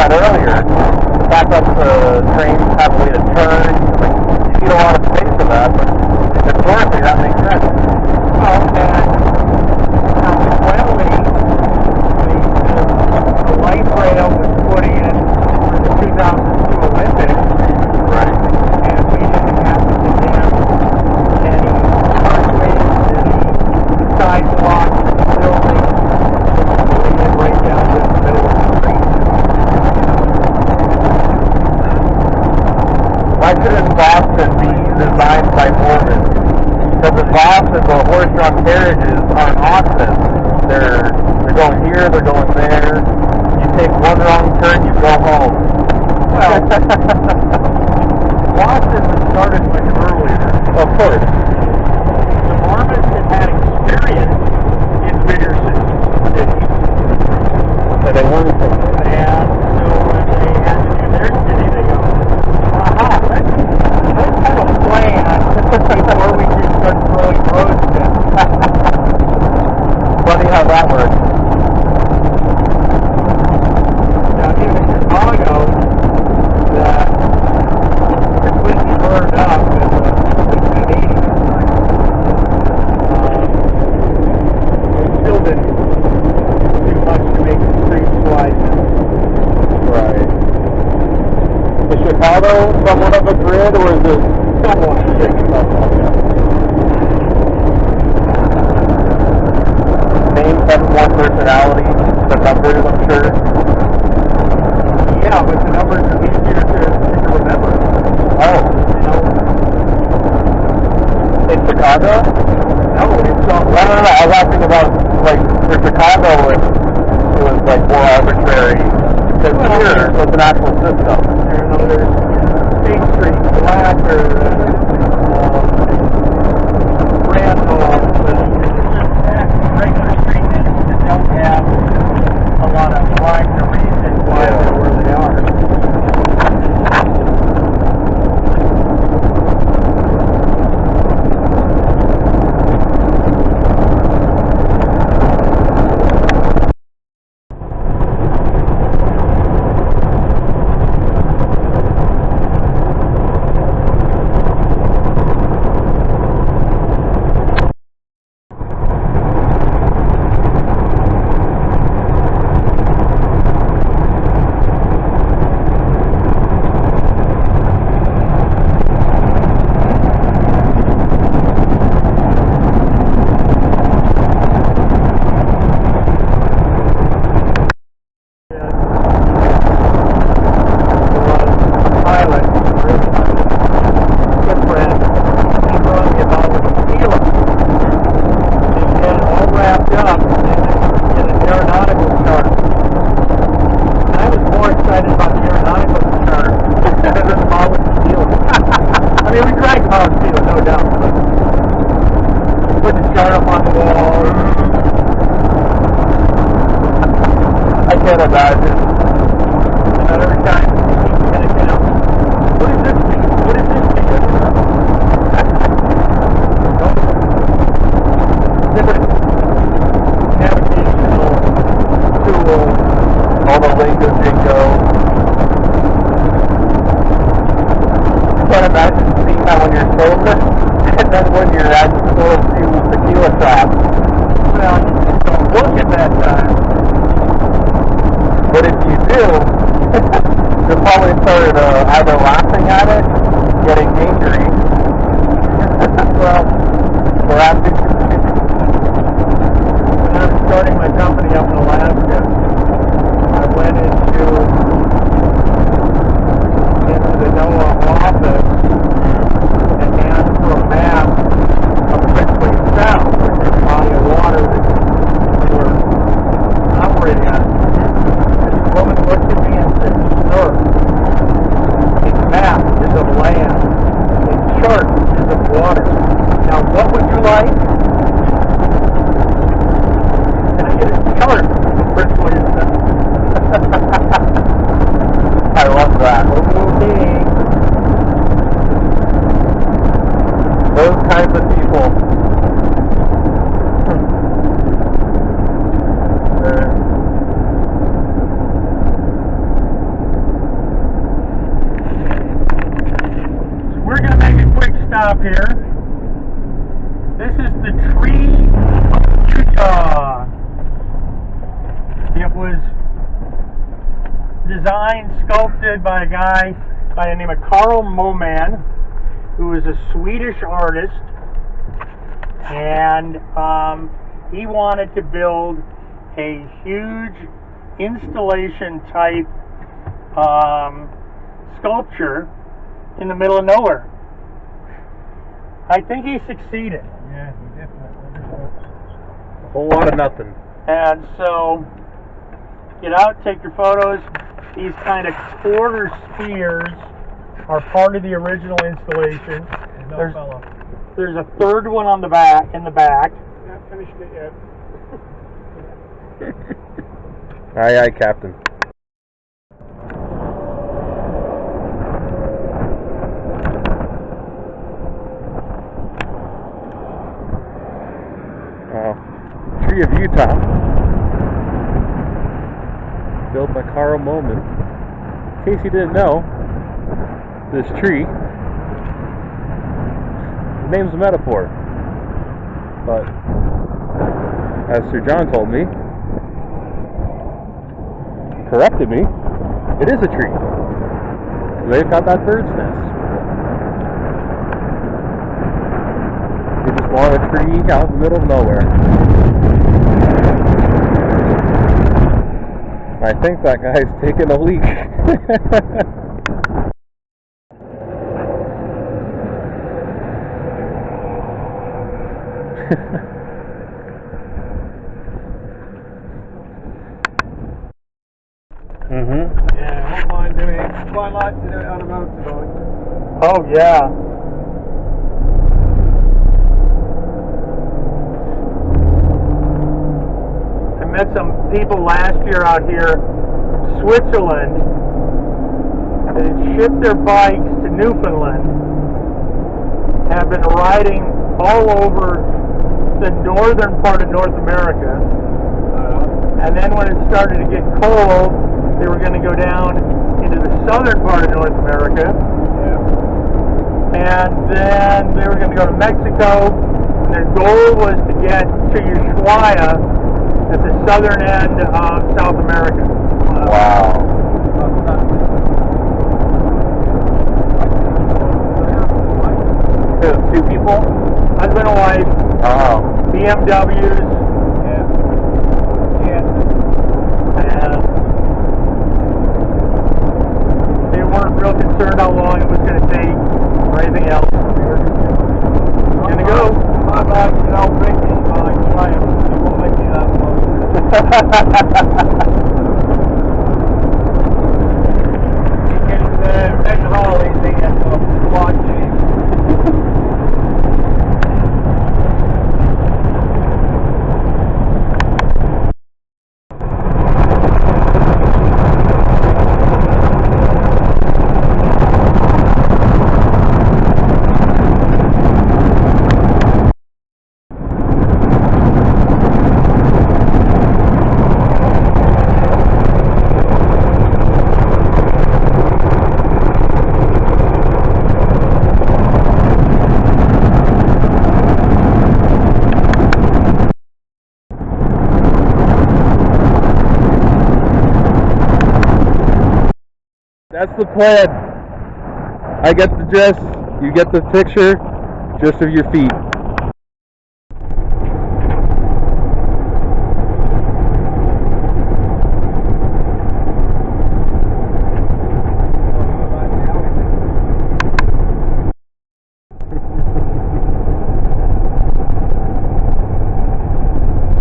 Speaker 7: that earlier. The fact that the trains have a way to turn, like, you need a lot of space for that, but historically that makes sense.
Speaker 9: Well, and consequently, the light rail was put in for the 2002 Olympics.
Speaker 7: Right.
Speaker 9: And we didn't have to condemn any archways, any sidewalks, buildings. We had right down to the middle of the street.
Speaker 7: Why shouldn't Boston be designed by Mormons? Because in Boston, the horse-drawn carriages aren't auctions. They're going here, they're going there. You take one wrong turn, you go home.
Speaker 9: Well, Boston was started much earlier.
Speaker 7: Of course.
Speaker 9: The Mormons had experience in bigger cities.
Speaker 7: So they learned from it.
Speaker 9: And so when they had to do their city, they go, aha, let's have a plan before we just start throwing roads down.
Speaker 7: Funny how that works.
Speaker 9: Now, even in Chicago, that completely burned up in the 80s. It still didn't do much to make the streets widen.
Speaker 7: Right. Is Chicago somewhat of a grid, or is it
Speaker 9: Somewhat.
Speaker 7: Names have more personality than numbers, I'm sure.
Speaker 9: Yeah, but the numbers are easier to remember.
Speaker 7: Oh.
Speaker 9: You know,
Speaker 7: In Chicago?
Speaker 9: no, it's
Speaker 7: No, I was asking about, like, for Chicago, it was, like, more arbitrary. Because here, it's an actual system.
Speaker 9: there's State Street, Blacker, Randolph, regular street names that don't have a lot of rhyme or reason why they're where they are.
Speaker 7: can't imagine.
Speaker 9: And every time you get it down, what does this mean? What does this mean? Different navigational tools,
Speaker 7: All the lingo jingo. I can't imagine seeing that when you're sober, and then when you're at the store to tequila shop.
Speaker 9: well, you just don't look at that time.
Speaker 7: But if you do, you'll probably start either laughing at it, getting angry, or asking to continue.
Speaker 9: When I was starting my company up in Alaska, I went into the NOAA office and asked for a map of Ridgway Sound, which is a body of water that we were operating on. And the woman looked at me and said, "Sir, a map is of land, a chart is of water. Now what would you like?" And I get a chart of Ridgway Sound.
Speaker 7: I love that.
Speaker 9: Okay.
Speaker 7: Those kinds of people.
Speaker 9: stop here. This is the tree of Utah. It was designed, sculpted by a guy by the name of Carl Moman, who is a Swedish artist, and he wanted to build a huge installation type sculpture in the middle of nowhere. I think he succeeded.
Speaker 3: Yeah, he definitely did.
Speaker 1: A whole lot of nothing.
Speaker 9: And so, get out, take your photos. These kind of quarter spheres are part of the original installation. There's a third one on the back, in the back.
Speaker 3: Not finished it yet.
Speaker 1: Aye, aye, Captain. Tree of Utah, built by Carl Moman. In case you didn't know, this tree, the name's a metaphor, but as Sir John told me, he corrected me, it is a tree. So they've got that bird's nest. They just want a tree out in the middle of nowhere. I think that guy's taking a leak.
Speaker 3: Yeah, I don't mind doing it. Quite like to do it on a motorbike.
Speaker 9: Oh, yeah. I met some people last year out here from Switzerland that had shipped their bikes to Newfoundland, have been riding all over the northern part of North America, and then when it started to get cold, they were going to go down into the southern part of North America, and then they were going to go to Mexico, and their goal was to get to Ushuaia at the southern end of South America.
Speaker 1: Wow.
Speaker 7: Two people?
Speaker 9: Husband and wife,
Speaker 7: Oh.
Speaker 9: BMWs,
Speaker 3: Yeah.
Speaker 9: and they weren't real concerned how long it was going to take or anything else. They were just going to go.
Speaker 3: My bike's an old British bike, Triumph. It won't make it that long. You can rent Harleys, they get quite cheap.
Speaker 1: That's the plan. I get the dress, you get the picture, just of your feet.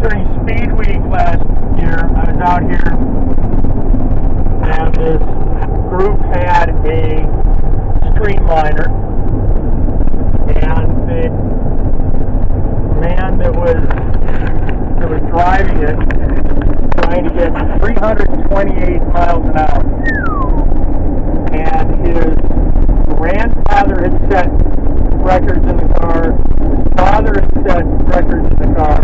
Speaker 9: During Speed Week last year, I was out here, and this group had a streamliner, and the man that was driving it trying to get 328 miles an hour, and his grandfather had set records in the car, his father had set records in the car,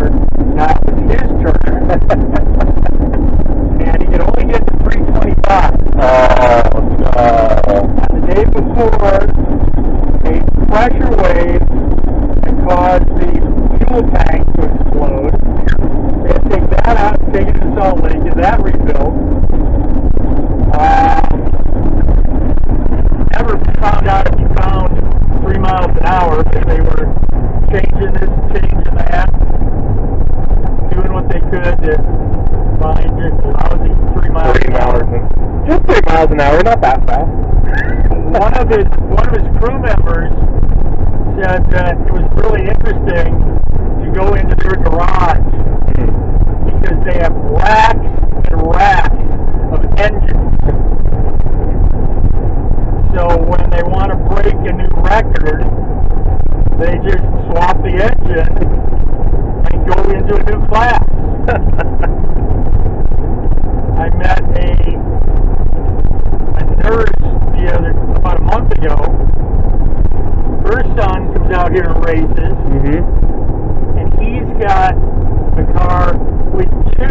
Speaker 9: now it was his turn, and he could only get to 325.
Speaker 7: Oh, no.
Speaker 9: And the day before, a pressure wave that caused the fuel tank to explode. They had to take that out and take it to Salt Lake, get that rebuilt. Never found out if he found 3 miles an hour because they were changing this, changing that, doing what they could to find just lousy 3 miles an hour.
Speaker 7: Just 3 miles an hour, not that fast.
Speaker 9: One of his crew members said that it was really interesting to go into their garage because they have racks and racks of engines. So when they want to break a new record, they just swap the engine and go into a new class. I met a nurse about a month ago. Her son comes out here and races, and he's got a car with 2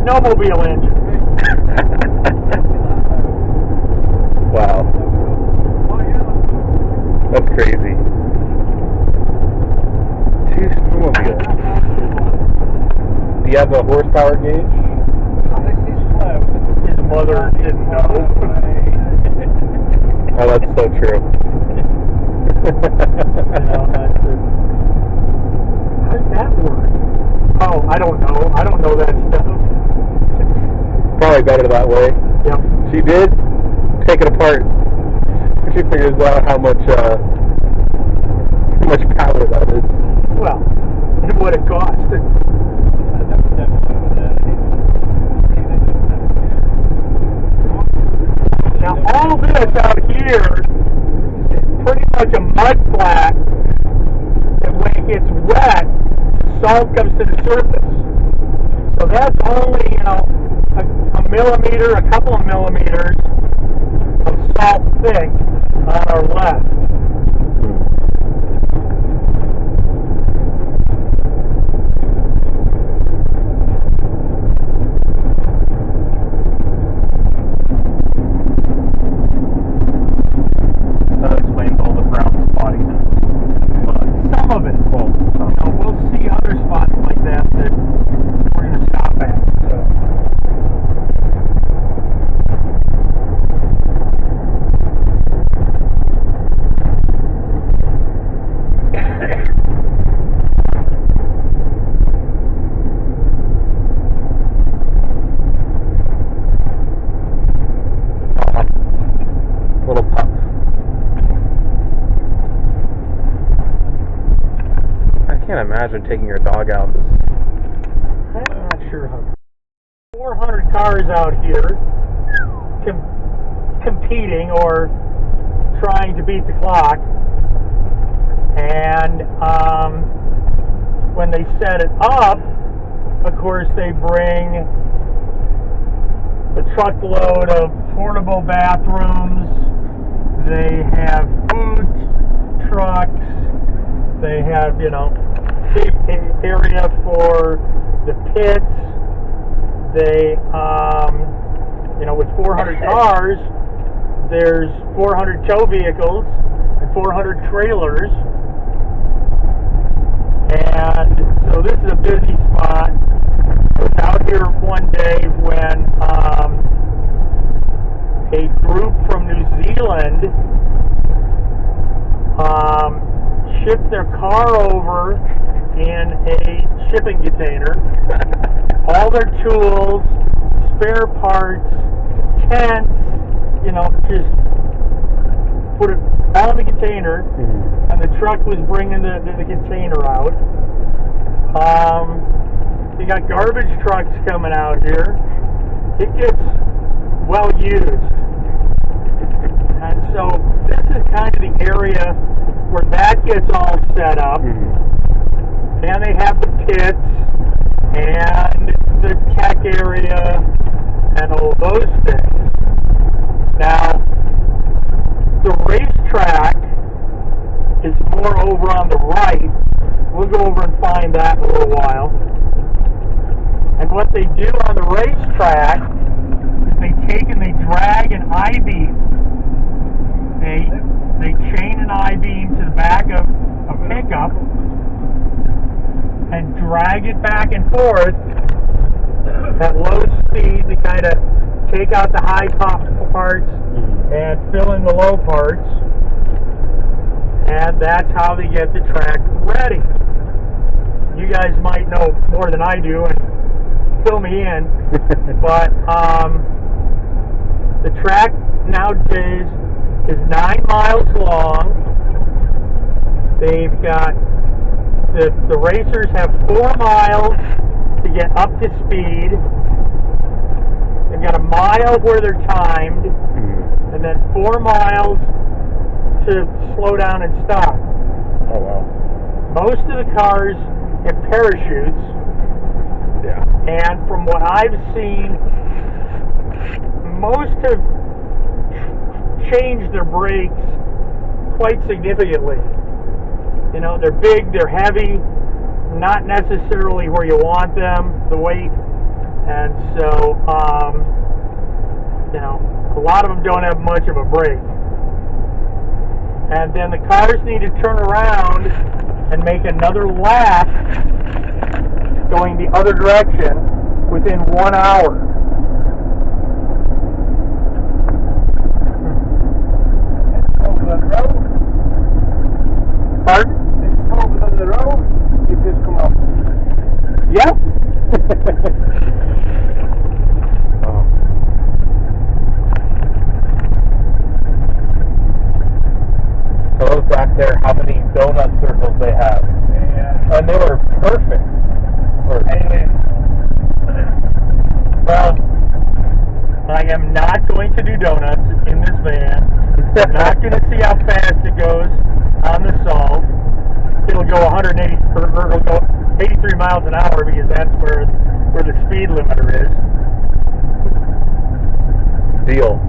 Speaker 9: snowmobile engines.
Speaker 7: Wow. That's crazy. 2 snowmobiles. Do you have a horsepower gauge?
Speaker 9: His mother didn't know.
Speaker 7: Oh, that's so true.
Speaker 9: How does that work? Oh, I don't know. I don't know that stuff.
Speaker 7: Probably better that way.
Speaker 9: Yep.
Speaker 7: She did take it apart. She figures out how much power that is.
Speaker 9: Well, and what it costs. Now all this out here is pretty much a mud flat that when it gets wet, salt comes to the surface. So that's only, a millimeter, a couple of millimeters of salt thick on our left.
Speaker 3: That explains all the brown spotting.
Speaker 9: Some of it. We'll see other spots like that we're going to stop at.
Speaker 7: Little pup. I can't imagine taking your dog out.
Speaker 9: I'm not sure how. 400 cars out here competing or trying to beat the clock, and when they set it up, of course they bring a truckload of portable bathrooms. They have food trucks. They have, big area for the pits. They, with 400 cars, there's 400 tow vehicles and 400 trailers. And so this is a busy spot. I was out here one day when a group from New Zealand shipped their car over in a shipping container. All their tools, spare parts, tents, just put it all in the container, and the truck was bringing the container out. You got garbage trucks coming out here. It gets well used. And so this is kind of the area where that gets all set up. And they have the pits and the tech area and all those things. Now, the racetrack is more over on the right. We'll go over and find that in a little while. And what they do on the racetrack is they take and they drag an I-beam. They they chain an I-beam to the back of a pickup and drag it back and forth at low speed to kind of take out the high parts and fill in the low parts. And that's how they get the track ready. You guys might know more than I do and fill me in, but the track nowadays is 9 miles long. They've got, the racers have 4 miles to get up to speed. They've got a mile where they're timed, and then 4 miles to slow down and stop.
Speaker 7: Oh, wow.
Speaker 9: Most of the cars have parachutes.
Speaker 7: Yeah.
Speaker 9: And from what I've seen, most have changed their brakes quite significantly. You know, they're big, they're heavy, not necessarily where you want them, the weight. And so, you know, a lot of them don't have much of a brake. And then the cars need to turn around and make another lap going the other direction within 1 hour.
Speaker 3: Over the road.
Speaker 9: Pardon?
Speaker 3: It's over the road. You just come up.
Speaker 9: Yep.
Speaker 7: So those back there, how many donut circles they have?
Speaker 3: Yeah.
Speaker 7: And they were perfect.
Speaker 9: Well, I am not going to do donuts in this van. I'm not going to see how fast it goes on the salt. It'll go 180, or it'll go 83 miles an hour because that's where the speed limiter is.
Speaker 7: Deal.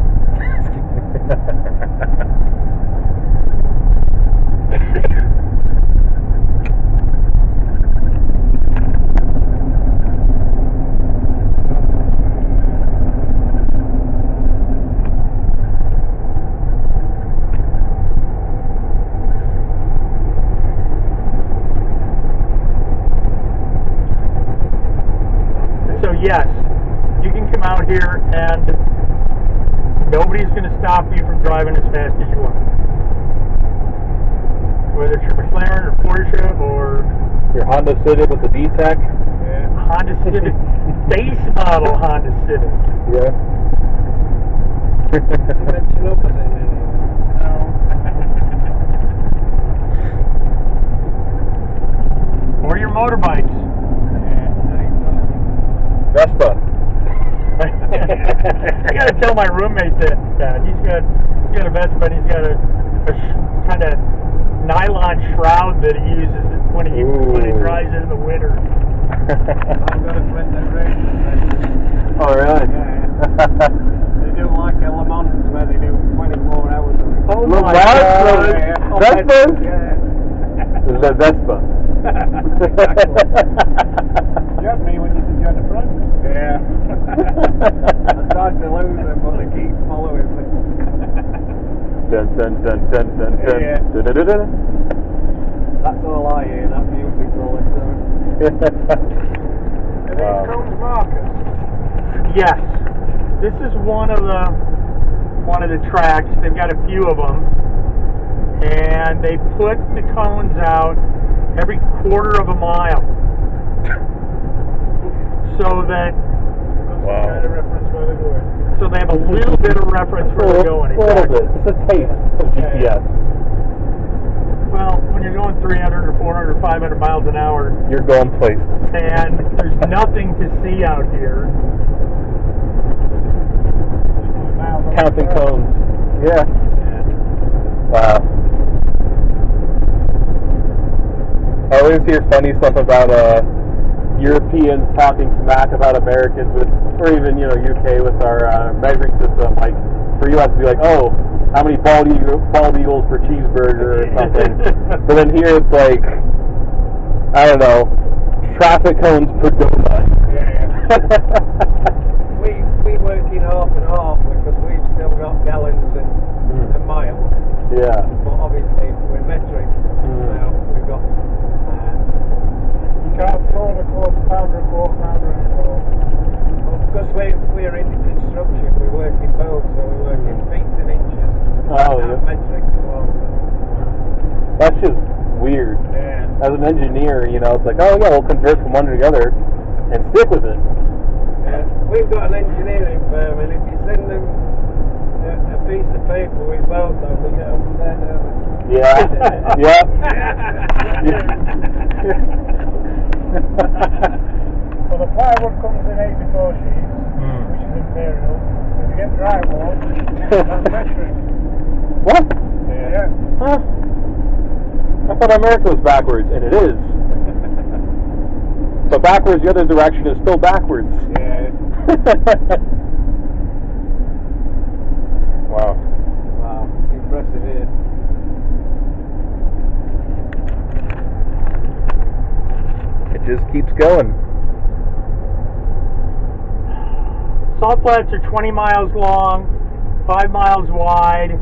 Speaker 9: Yes, you can come out here and nobody's going to stop you from driving as fast as you want. Whether it's your McLaren or Porsche or
Speaker 7: Your Honda Civic with the VTEC?
Speaker 3: Yeah.
Speaker 9: Honda Civic, base model Honda Civic.
Speaker 7: Yeah.
Speaker 3: Mention up as in
Speaker 9: Or your motorbikes.
Speaker 7: Vespa.
Speaker 9: I gotta tell my roommate that he's got a Vespa and he's got a kind of nylon shroud that he uses when he drives it in the winter.
Speaker 3: I've got a friend that races.
Speaker 7: Oh, really?
Speaker 3: Yeah. They do like Le Mans where they do 24 hours.
Speaker 9: Oh
Speaker 7: Le
Speaker 9: my
Speaker 7: Mans?
Speaker 9: God!
Speaker 7: Vespa?
Speaker 3: Yeah.
Speaker 7: The Vespa.
Speaker 3: You had me when you said you had a friend. Yeah. I tried to lose them, but they keep following me.
Speaker 7: Dun dun dun dun dun dun.
Speaker 3: Yeah.
Speaker 7: Dun, dun, dun, dun.
Speaker 3: That's all I hear, that music all the time. Are these cones markers?
Speaker 9: Yes, this is one of the tracks. They've got a few of them, and they put the cones out every quarter of a mile, so that
Speaker 3: Kind of reference where they're going.
Speaker 9: so they have a little bit of reference where they're going.
Speaker 7: A little bit. Just a taste of GPS.
Speaker 9: Well, when you're going 300 or 400 or 500 miles an hour,
Speaker 7: You're going places.
Speaker 9: and there's nothing to see out here.
Speaker 7: Counting cones. Yeah. Wow. I always hear funny stuff about Europeans talking smack about Americans with, or even UK with our measuring system. Like for US to be like, oh, how many bald eagles per cheeseburger or something. But then here it's like, I don't know, traffic cones per donut.
Speaker 3: Yeah. we work in half and half because we've still got gallons and miles.
Speaker 7: Yeah.
Speaker 3: But
Speaker 7: That's just weird.
Speaker 3: Yeah.
Speaker 7: As an engineer, you know, it's like, oh yeah, we'll convert from one to the other and stick with it.
Speaker 3: Yeah. We've got an engineering firm, and if you send them a piece of paper with logo, they get upset.
Speaker 7: Yeah. Yep.
Speaker 3: Well, the plywood comes in 84 sheets, which is imperial. If you get drywall, that's metric.
Speaker 7: What?
Speaker 3: Yeah.
Speaker 7: Huh? I thought America was backwards, and it is. But backwards the other direction is still backwards.
Speaker 3: Yeah.
Speaker 7: Wow.
Speaker 3: Wow. Impressive here.
Speaker 7: It just keeps going.
Speaker 9: Salt Flats are 20 miles long, 5 miles wide.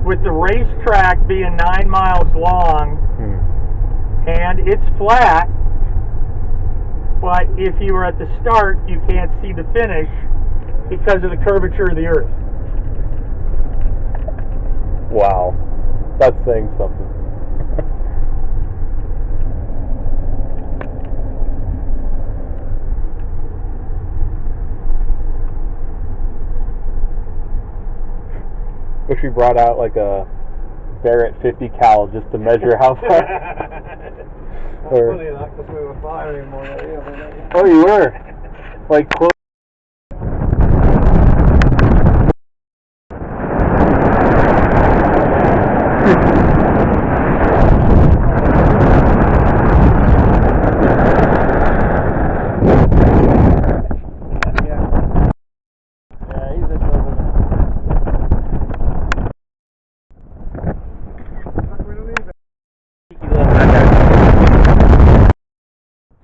Speaker 9: With the racetrack being 9 miles long, and it's flat, but if you were at the start, you can't see the finish because of the curvature of the earth.
Speaker 7: Wow. That's saying something. Wish we brought out like a Barrett 50 cal just to measure how far.
Speaker 3: That's funny that, because we were firing more than the other day.
Speaker 7: Oh, you were? Like close.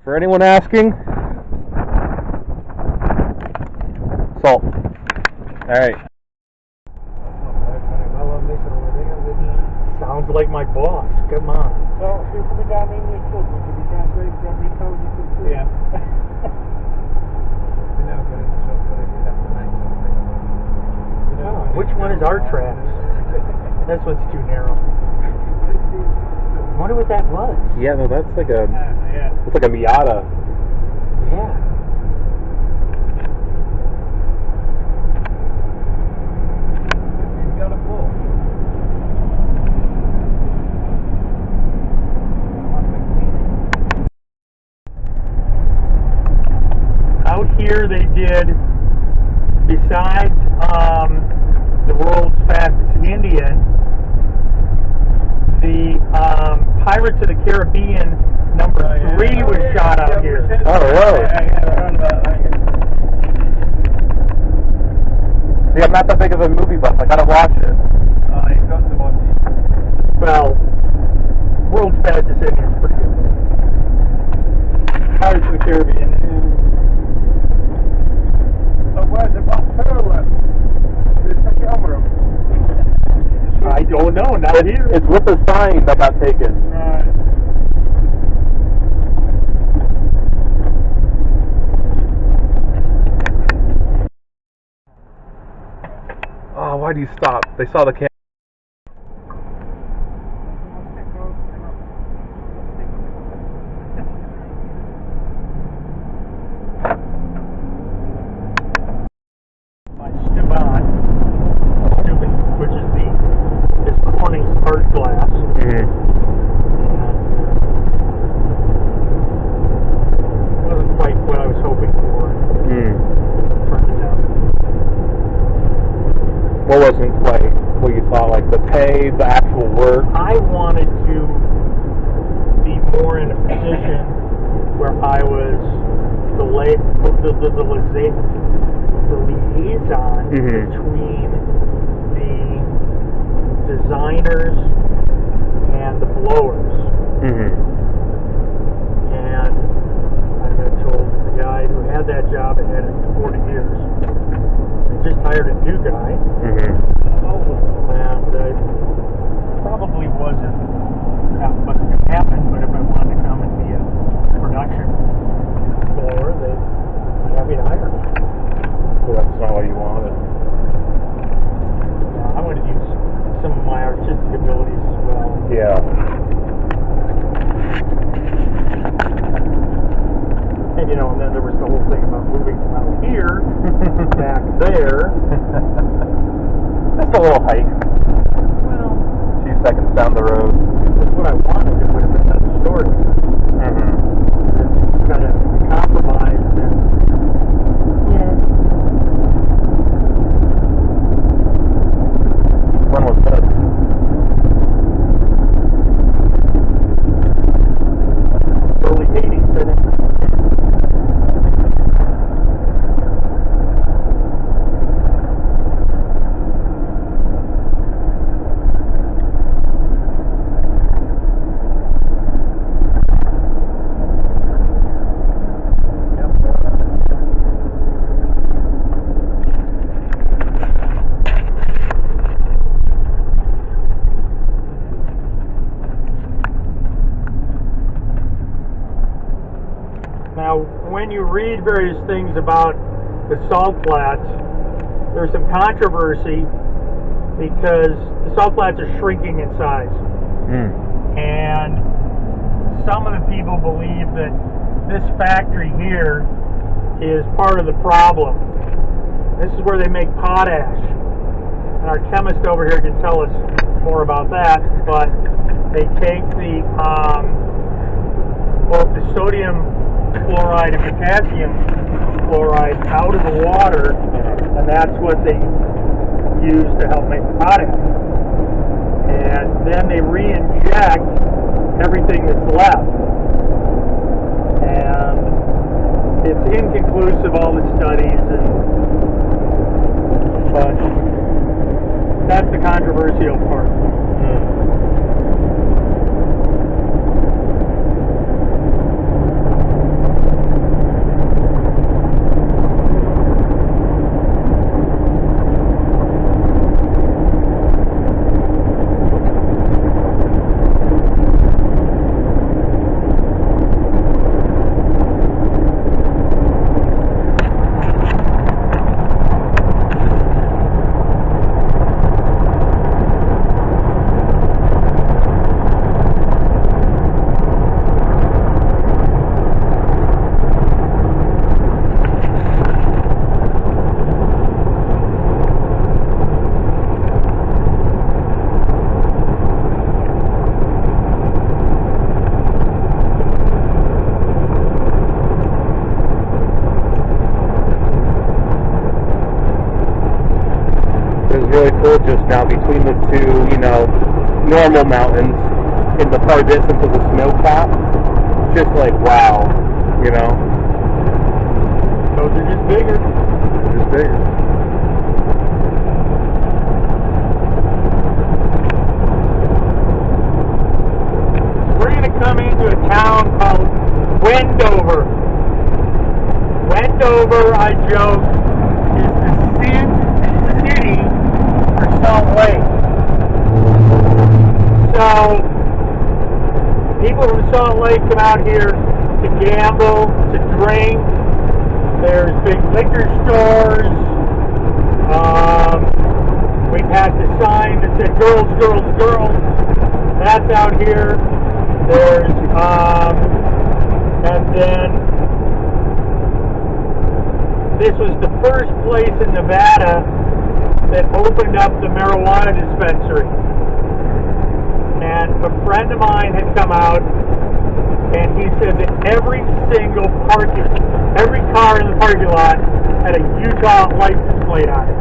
Speaker 7: For anyone asking, salt. Alright.
Speaker 9: Sounds like my boss. Come on.
Speaker 3: So, if you coming down in your truck, would you be trying to grab your coat you could do? Yeah. You never got in the truck, but you'd have to make something.
Speaker 9: Which one is our tracks? This one's too narrow. I wonder what that was.
Speaker 7: Yeah, no, that's like a.
Speaker 3: Yeah.
Speaker 7: It's like a Miata.
Speaker 9: Yeah.
Speaker 3: You've got a pull.
Speaker 9: Out here they did, besides the world's fastest Indian, the Pirates of the Caribbean #3 was shot out here.
Speaker 7: Oh, really? See, I'm not that big of a movie buff. I gotta watch it.
Speaker 3: Oh, you've got to watch it.
Speaker 9: Well, world's fastest Indian is pretty good. Pirates of the Caribbean.
Speaker 3: So where's the Bob Pearl at? Did they take it over him?
Speaker 9: I don't know, not here.
Speaker 7: It's with the sign that got taken.
Speaker 3: Right.
Speaker 7: Oh, why do you stop? They saw the camera.
Speaker 9: My Steuben, which is Corning's art glass. Wasn't quite what I was hoping for. Turned it out.
Speaker 7: What wasn't quite what you thought? Like the pay, the actual work?
Speaker 9: I wanted to be more in a position where I was the liaison between the designers and the blowers. And I got told the guy who had that job and had it for 40 years, they just hired a new guy, and probably wasn't what's going to happen, but if I wanted to come and be a production blower, they'd be happy to hire me.
Speaker 7: Well, that's not what you wanted. Yeah.
Speaker 9: And you know, and then there was the whole thing about moving from out here back there.
Speaker 7: Just a little hike.
Speaker 9: Well,
Speaker 7: 2 seconds down the road.
Speaker 9: that's what I wanted. It would have been another story. It's kind of compromised and
Speaker 7: When was this?
Speaker 9: early 80s, I think. Now, when you read various things about the Salt Flats, there's some controversy because the Salt Flats are shrinking in size. And some of the people believe that this factory here is part of the problem. This is where they make potash. And our chemist over here can tell us more about that, but they take both the sodium chloride and potassium chloride out of the water, and that's what they use to help make potash. And then they re-inject everything that's left. And it's inconclusive, all the studies, but that's the controversial part.
Speaker 7: Really cool just now between the two, normal mountains in the far distance of the snowcap. Just like, wow,
Speaker 9: Those are just bigger.
Speaker 7: Just bigger.
Speaker 9: We're going to come into a town called Wendover. Wendover, I joke, is the sin city for Salt Lake. So, people from Salt Lake come out here to gamble, to drink. There's big liquor stores. We passed a sign that said girls, girls, girls. That's out here. There's, and then this was the first place in Nevada that opened up the marijuana dispensary. And a friend of mine had come out and he said that every car in the parking lot had a Utah license plate on it.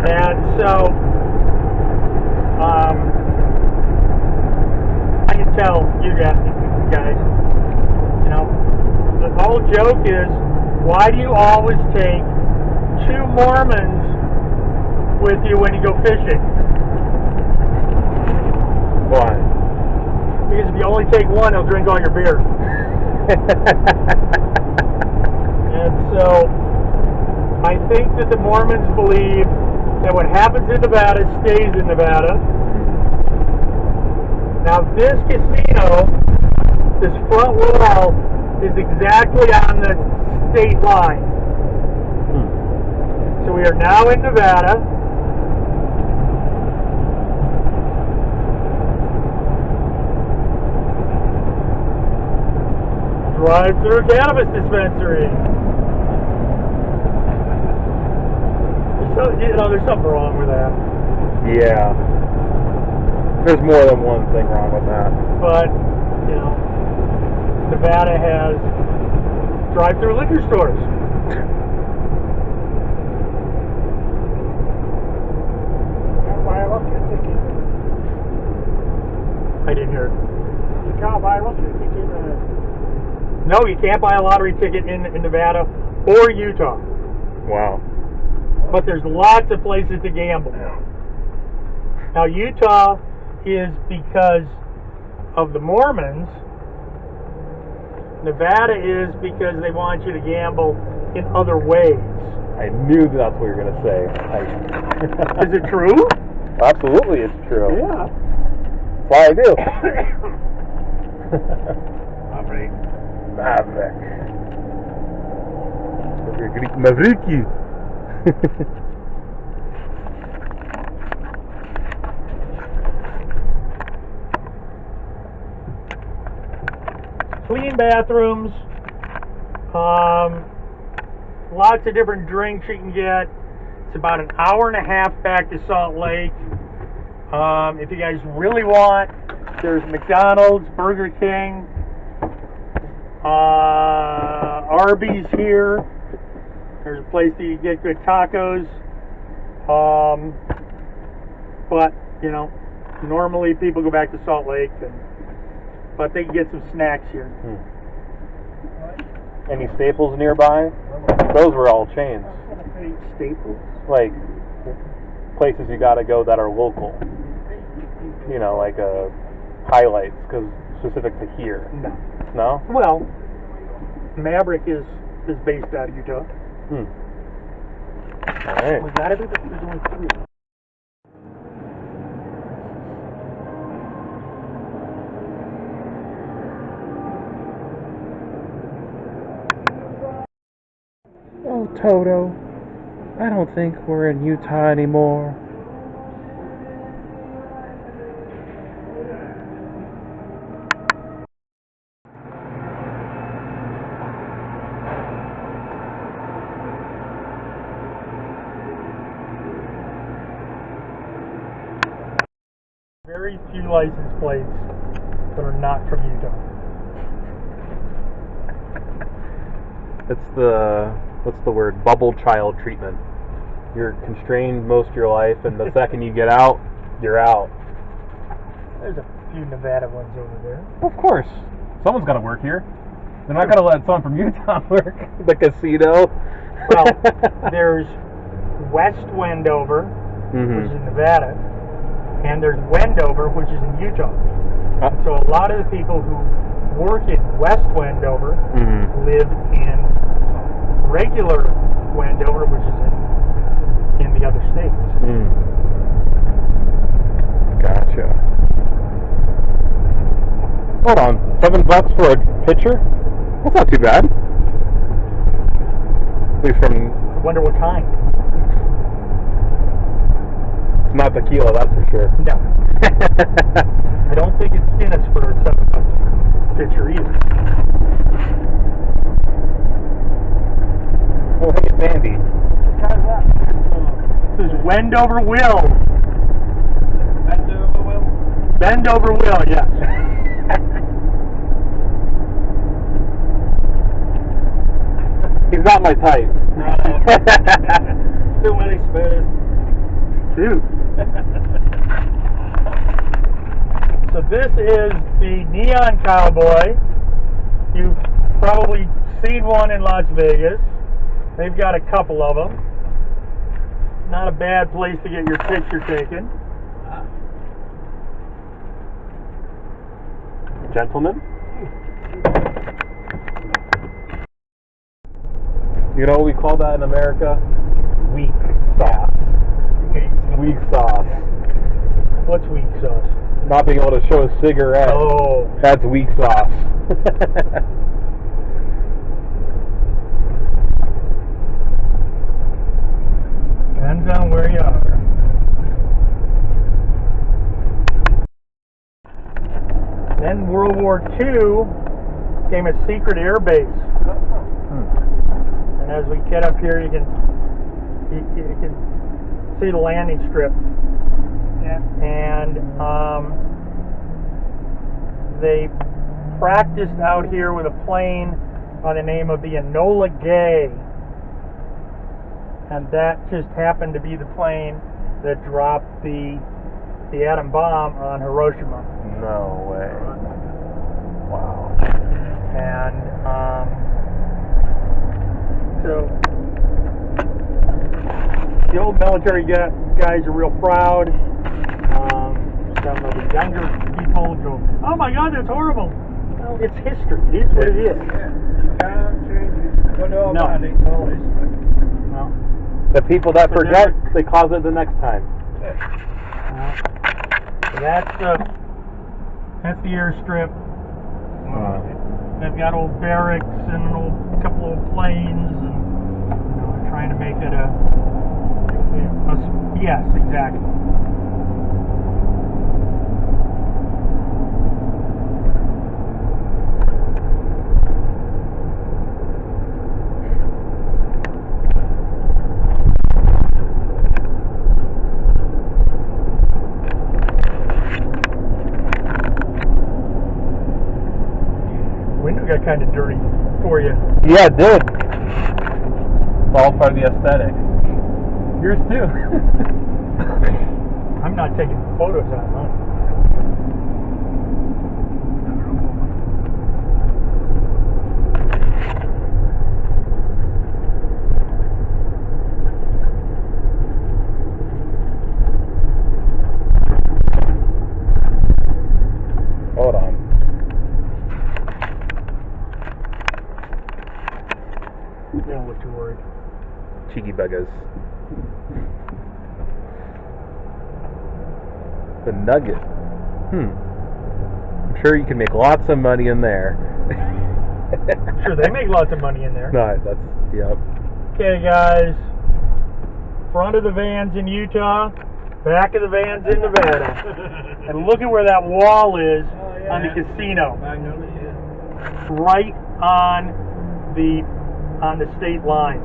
Speaker 9: And so, I can tell you guys, the whole joke is, why do you always take 2 Mormons with you when you go fishing?
Speaker 7: Why?
Speaker 9: Because if you only take one, he'll drink all your beer. And so, I think that the Mormons believe that what happens in Nevada stays in Nevada. Now this casino, this front wall, is exactly on the state line. So we are now in Nevada. Drive-through cannabis dispensary. So, there's something wrong with that.
Speaker 7: Yeah. There's more than one thing wrong with that.
Speaker 9: But, Nevada has drive-through liquor stores.
Speaker 3: Can't buy a lottery ticket.
Speaker 9: I didn't hear it.
Speaker 3: You can't buy a lottery ticket there.
Speaker 9: No, you can't buy a lottery ticket in Nevada or Utah.
Speaker 7: Wow.
Speaker 9: But there's lots of places to gamble. Now, Utah is because of the Mormons. Nevada is because they want you to gamble in other ways.
Speaker 7: I knew that's what you were going to say.
Speaker 9: Is it true?
Speaker 7: Absolutely, it's true.
Speaker 9: Yeah.
Speaker 7: That's why I do.
Speaker 1: Mavriki.
Speaker 9: Clean bathrooms, lots of different drinks you can get. It's about an hour and a half back to Salt Lake. If you guys really want, there's McDonald's, Burger King, Arby's here. There's a place that you get good tacos. But, normally people go back to Salt Lake, but they can get some snacks here.
Speaker 7: Any Staples nearby? Those were all chains.
Speaker 9: Staples?
Speaker 7: Like, places you gotta go that are local. Like highlights, because specific to here.
Speaker 9: No.
Speaker 7: No?
Speaker 9: Well, Maverick is based out of Utah.
Speaker 7: Alright.
Speaker 9: Was that everything? There's only 3.
Speaker 1: Oh, Toto, I don't think we're in Utah anymore.
Speaker 9: Very few license plates that are not from Utah.
Speaker 7: It's what's the word? Bubble child treatment. You're constrained most of your life, and the second you get out, you're out.
Speaker 9: There's a few Nevada ones over there.
Speaker 7: Of course. Someone's got to work here. They're not going to let someone from Utah work. The casino.
Speaker 9: Well, there's West Wendover, which is in Nevada, and there's Wendover, which is in Utah. So a lot of the people who work in West Wendover live in regular Wendover, which is in the other states.
Speaker 7: Gotcha. Hold on, $7 for a pitcher? That's not too bad. At least from...
Speaker 9: I wonder what kind.
Speaker 7: It's not tequila, that's for sure.
Speaker 9: No. I don't think it's Guinness for a $7 pitcher either.
Speaker 7: Oh, hey, it's Andy.
Speaker 9: This is Wendover Will.
Speaker 5: Wendover Will?
Speaker 9: Wendover Will, yes.
Speaker 7: He's not my type.
Speaker 5: Too many Spurs.
Speaker 9: Dude. So this is the Neon Cowboy. You've probably seen one in Las Vegas. They've got a couple of them. Not a bad place to get your picture taken.
Speaker 7: Gentlemen? You know what we call that in America? Weak sauce. Weak sauce.
Speaker 9: What's weak sauce?
Speaker 7: Not being able to show a cigarette.
Speaker 9: Oh.
Speaker 7: That's weak sauce.
Speaker 9: Depends on where you are. Then World War II, became a secret air base. And as we get up here, you can see the landing strip.
Speaker 3: Yeah.
Speaker 9: And they practiced out here with a plane by the name of the Enola Gay. And that just happened to be the plane that dropped the atom bomb on Hiroshima.
Speaker 7: No way. Wow.
Speaker 9: And so the old military guys are real proud. Some of the younger people go, "Oh my God, that's horrible." Well, it's history. It is what it is.
Speaker 3: Yeah. You can't change it. Don't know
Speaker 9: No.
Speaker 3: about it, it's all history.
Speaker 9: Well,
Speaker 7: The people that forget, they cause it the next time.
Speaker 9: so that's the airstrip. They've got old barracks and a couple old planes, and trying to make it a yes, exactly. Window got kind of dirty for you.
Speaker 7: Yeah, it did. It's all part of the aesthetic. Yours too.
Speaker 9: I'm not taking photos on mine.
Speaker 7: Hold on.
Speaker 9: Don't look too worried.
Speaker 7: Cheeky buggers. The nugget. I'm sure you can make lots of money in there.
Speaker 9: Sure, they make lots of money in there.
Speaker 7: No, that's, yep.
Speaker 9: Okay, guys. Front of the van's in Utah, back of the van's in Nevada. And look at where that wall is on the casino. Right on the state line.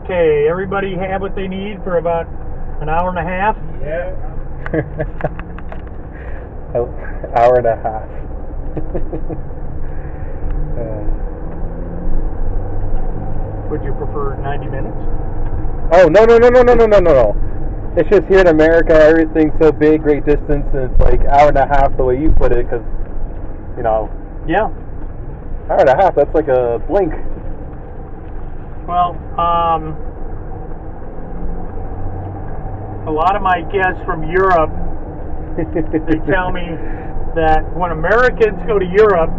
Speaker 9: Okay, everybody have what they need for about an hour and a half?
Speaker 3: Yeah.
Speaker 7: Hour and a half.
Speaker 9: Would you prefer 90 minutes?
Speaker 7: Oh, no. It's just here in America, everything's so big, great distance, and it's like hour and a half the way you put it, because,
Speaker 9: Yeah.
Speaker 7: hour and a half, that's like a blink.
Speaker 9: Well, a lot of my guests from Europe, they tell me that when Americans go to Europe,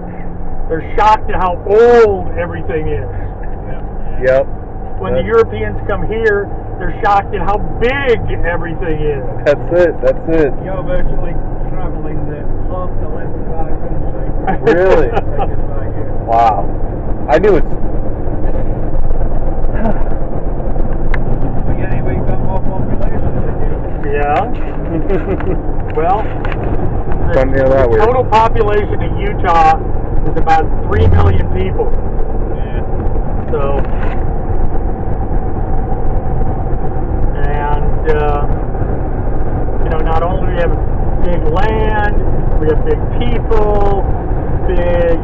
Speaker 9: they're shocked at how old everything is.
Speaker 7: Yep.
Speaker 9: When the Europeans come here, they're shocked at how big everything is.
Speaker 7: That's it.
Speaker 3: You're virtually travelling the half the length of our country.
Speaker 7: Really? Wow. I knew it's...
Speaker 3: But yeah, we've got more population than you.
Speaker 9: Yeah. Well,
Speaker 7: that
Speaker 9: the total population of Utah is about 3 million people.
Speaker 3: Yeah.
Speaker 9: So, and not only do we have big land, we have big people, big,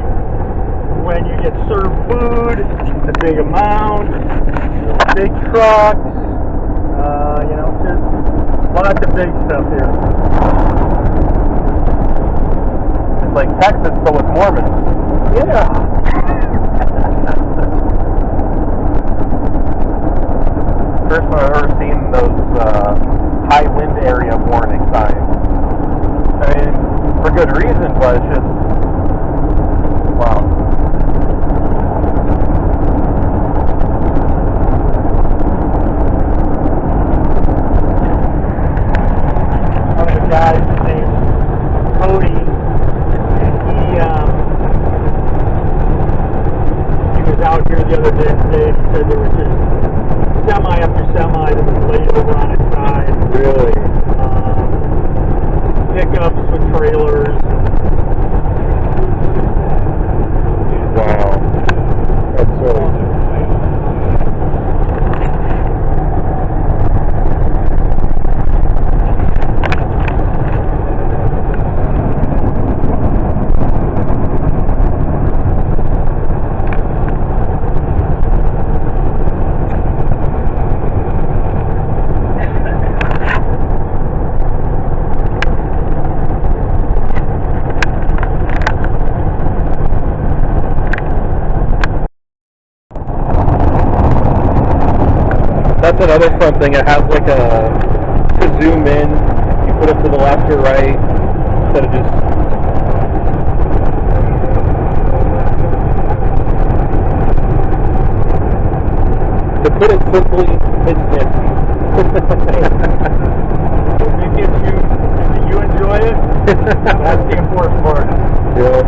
Speaker 9: when you get served food, a big amount, big trucks, just lots of big stuff here.
Speaker 7: It's like Texas, but with Mormons.
Speaker 9: Yeah.
Speaker 7: First time I've ever seen those high wind area warning signs. I mean, for good reason, but it's just, wow.
Speaker 9: One of the guys named Cody, and semi that was laid over on its side.
Speaker 7: Really?
Speaker 9: Pickups with trailers.
Speaker 7: Wow. That's really That's another fun thing. It has like a, to zoom in, you put it to the left or right, instead of just, to put it simply, it's nifty.
Speaker 9: If you enjoy it, that's the important part.
Speaker 7: Yeah.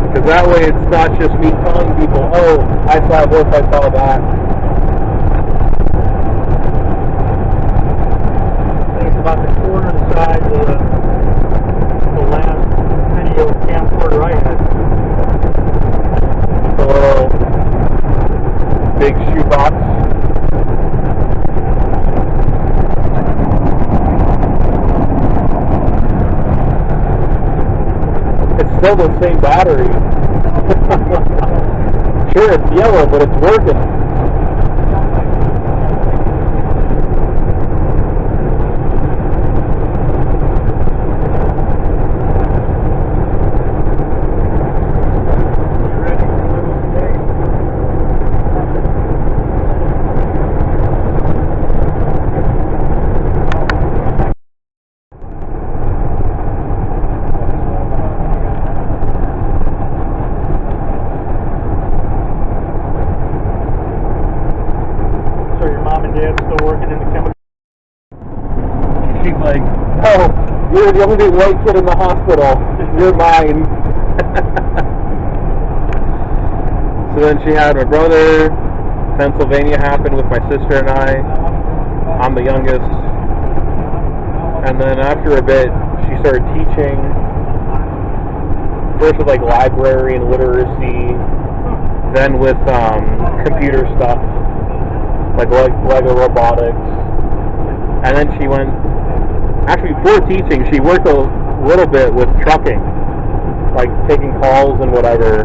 Speaker 7: Because that way it's not just me telling people, oh, I saw this, I saw that.
Speaker 9: About the corner of the side of the last video camcorder I had.
Speaker 7: The little big shoebox. It's still the same battery. Sure, it's yellow, but it's working. She's like, oh, you're the only white kid in the hospital. You're mine. So then she had my brother. Pennsylvania happened with my sister and I. I'm the youngest. And then after a bit, she started teaching. First with like library and literacy. Then with computer stuff. Like Lego robotics. And then she went, actually before teaching, she worked a little bit with trucking, like taking calls and whatever.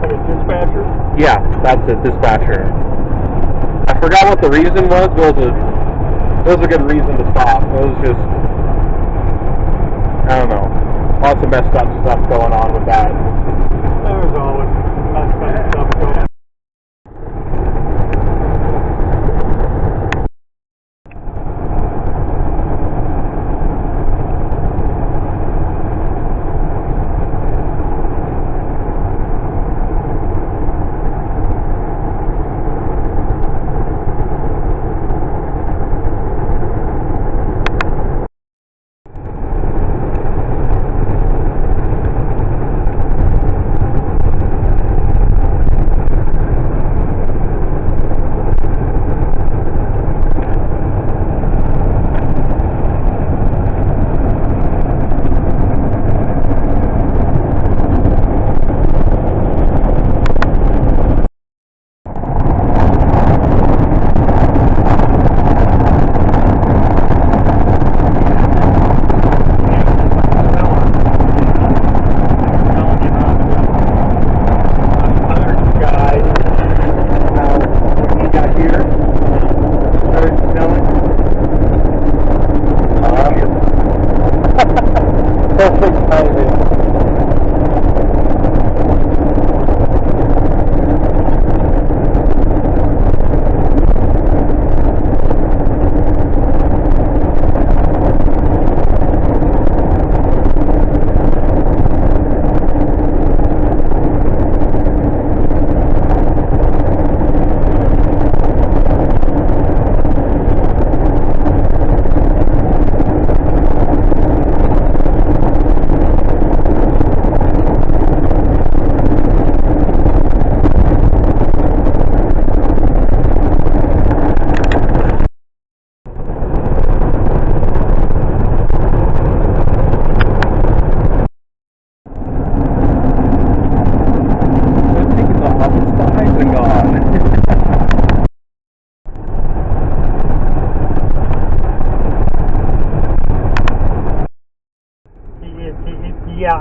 Speaker 9: Like a dispatcher?
Speaker 7: Yeah, that's it, dispatcher. I forgot what the reason was, but it was a good reason to stop. It was just, I don't know, lots of messed up stuff going on with that.
Speaker 9: There's always messed up stuff going on.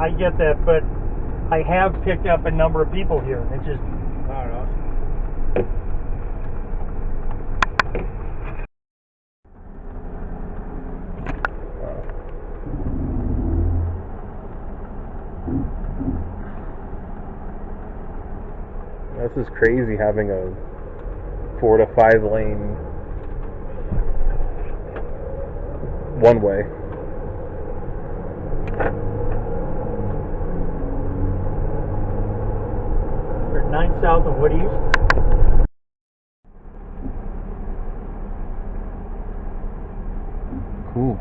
Speaker 9: I get that, but I have picked up a number of people here. It's just,
Speaker 3: I don't know.
Speaker 1: This is crazy having a 4 to 5 lane one way.
Speaker 9: we're 9 south and what east?
Speaker 1: Cool.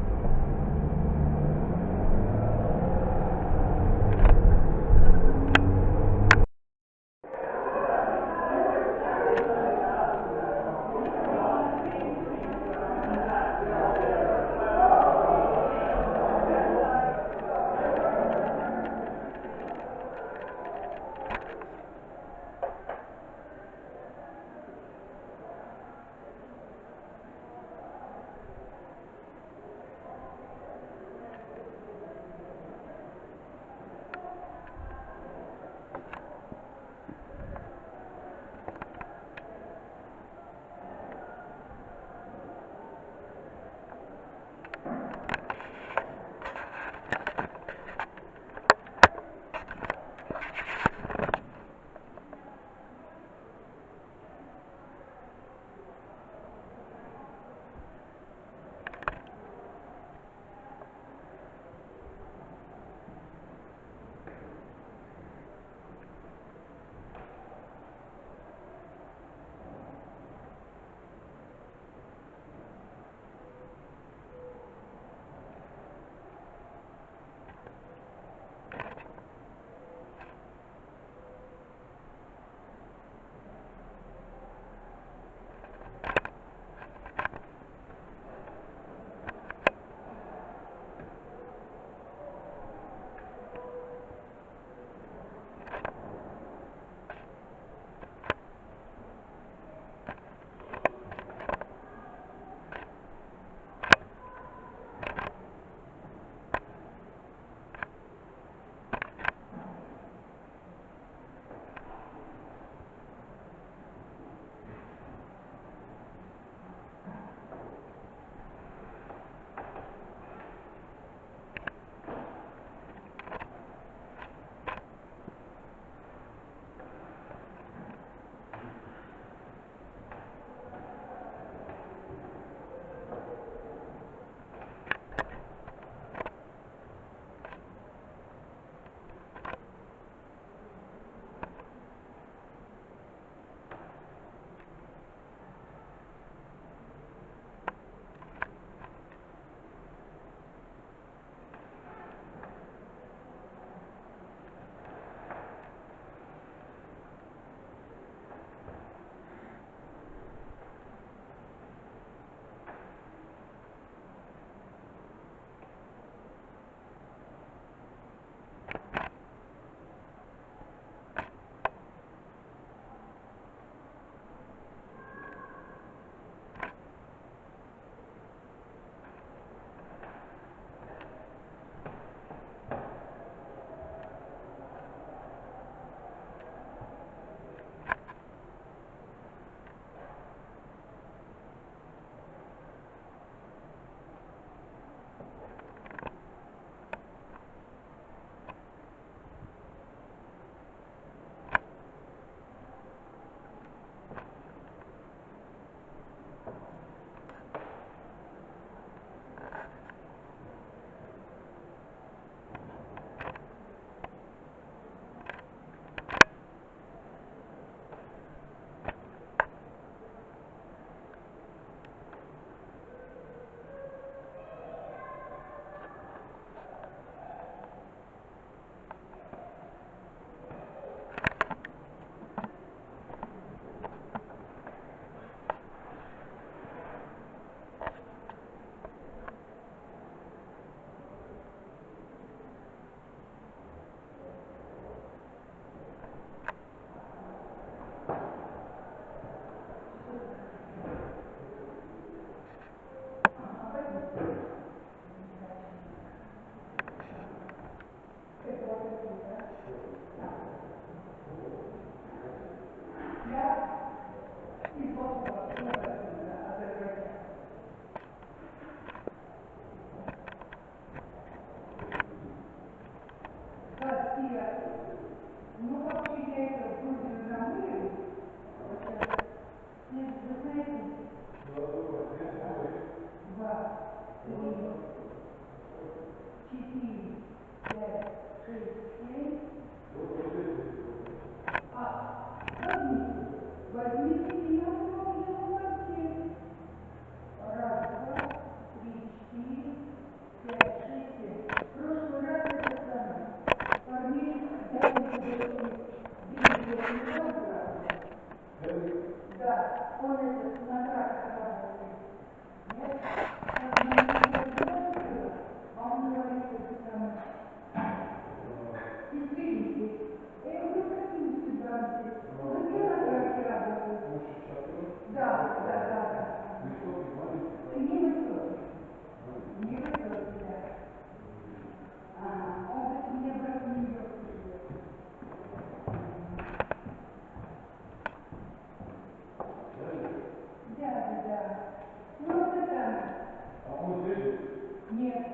Speaker 11: Нет.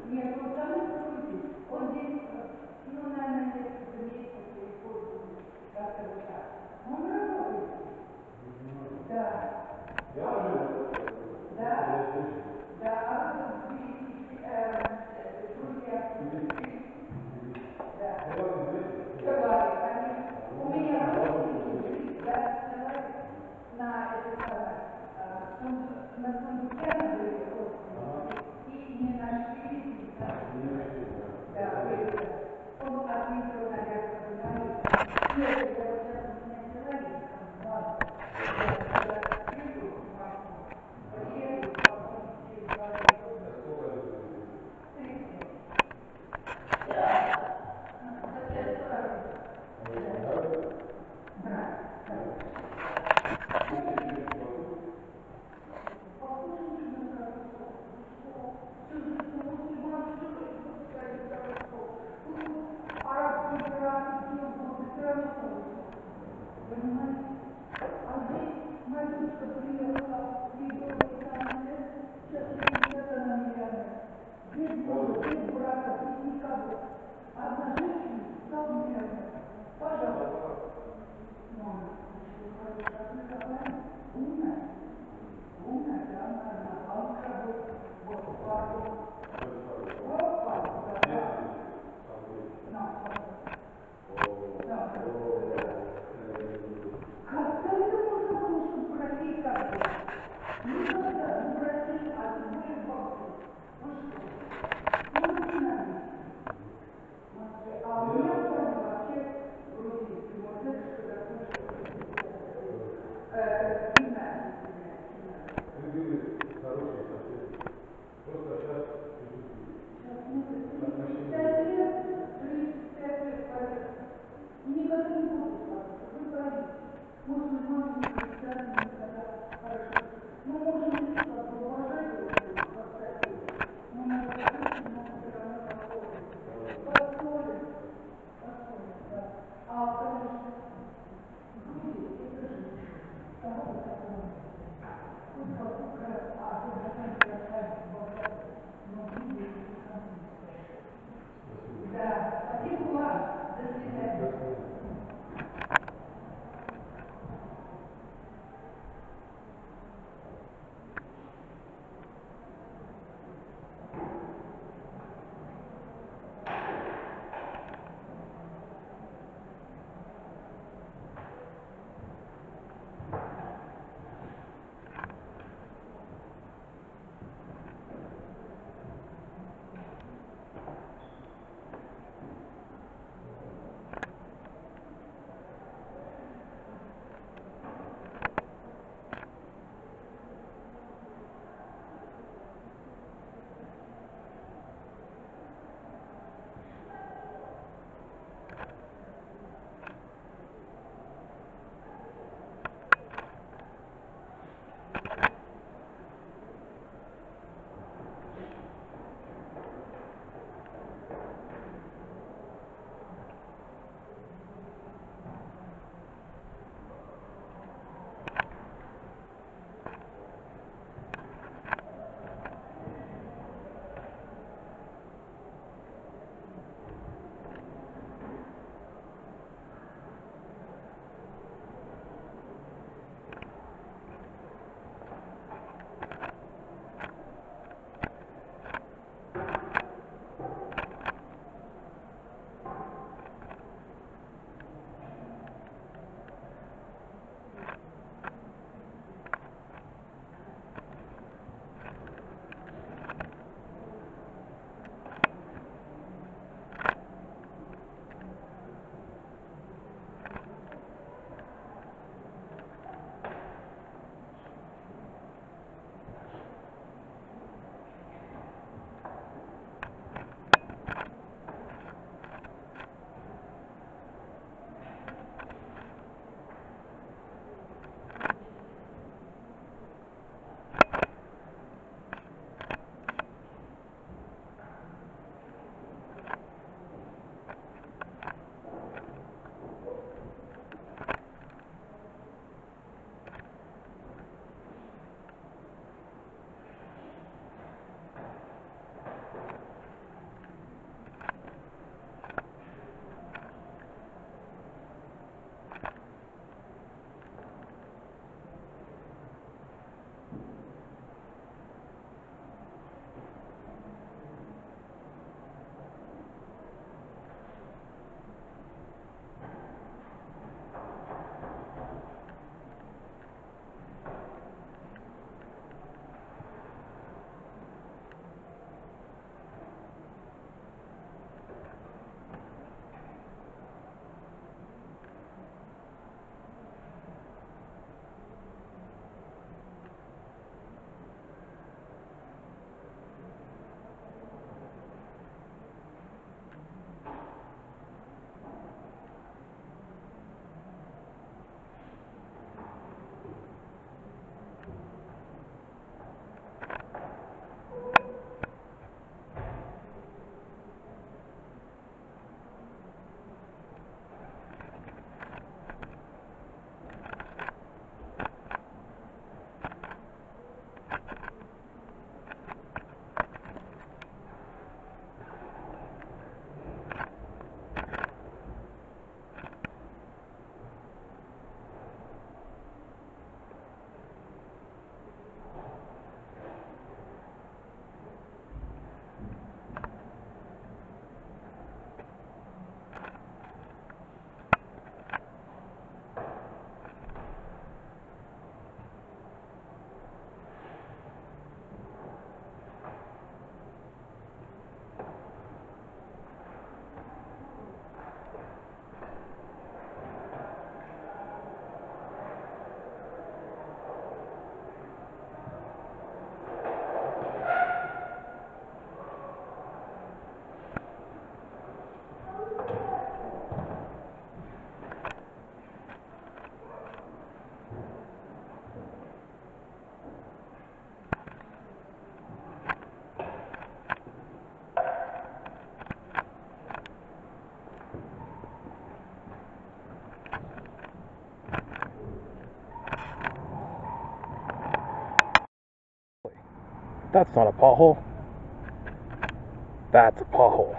Speaker 11: Нет, он сам не крутит. Он здесь, ну, наверное, несколько месяцев использует. Как-то вот так. Он работает. Да. Да. Да, а вот друзья. Да. Goalie, конечно. У меня родственники, да, на это самое, на сундуке были родственники, и не нашли, да, он ответил, наверное, говорит, нет, я вот сейчас у меня человек, ладно, я приеду в Москву, приеду, потом через 2 года. 30. Арабский пират,
Speaker 1: That's not a pothole. That's a pothole.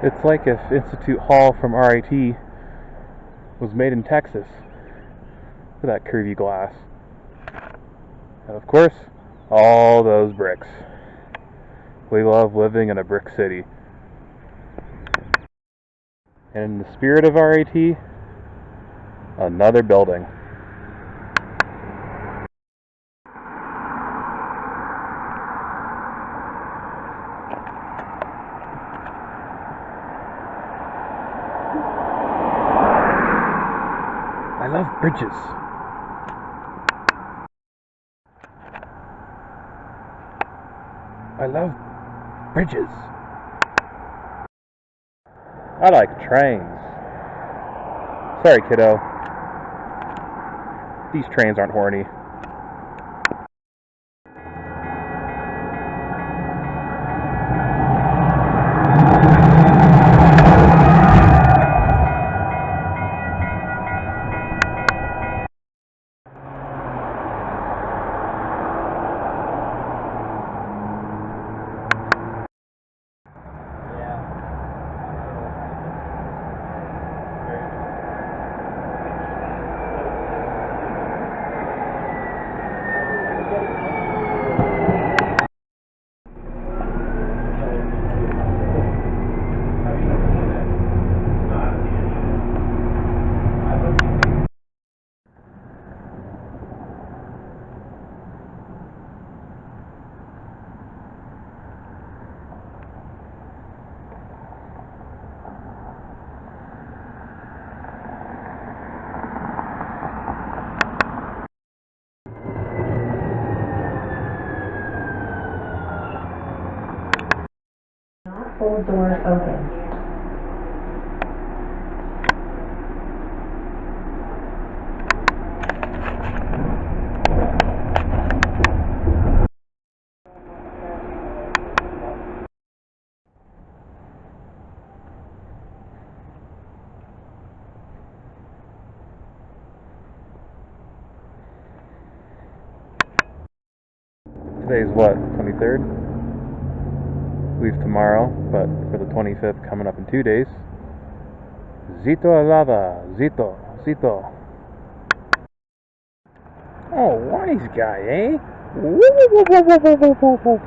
Speaker 1: It's like if Institute Hall from RIT was made in Texas. Look at that curvy glass. And of course, all those bricks. We love living in a brick city. And in the spirit of RIT, another building. I love bridges. I love bridges. I like trains. Sorry, kiddo. These trains aren't horny.
Speaker 2: Full doors open.
Speaker 1: Today's what, 23rd? Leave tomorrow, but for the 25th coming up in 2 days. Zito alada, Zito, Zito. Oh, wise guy, eh? Woo, woo, woo, woo, woo, woo, woo, woo.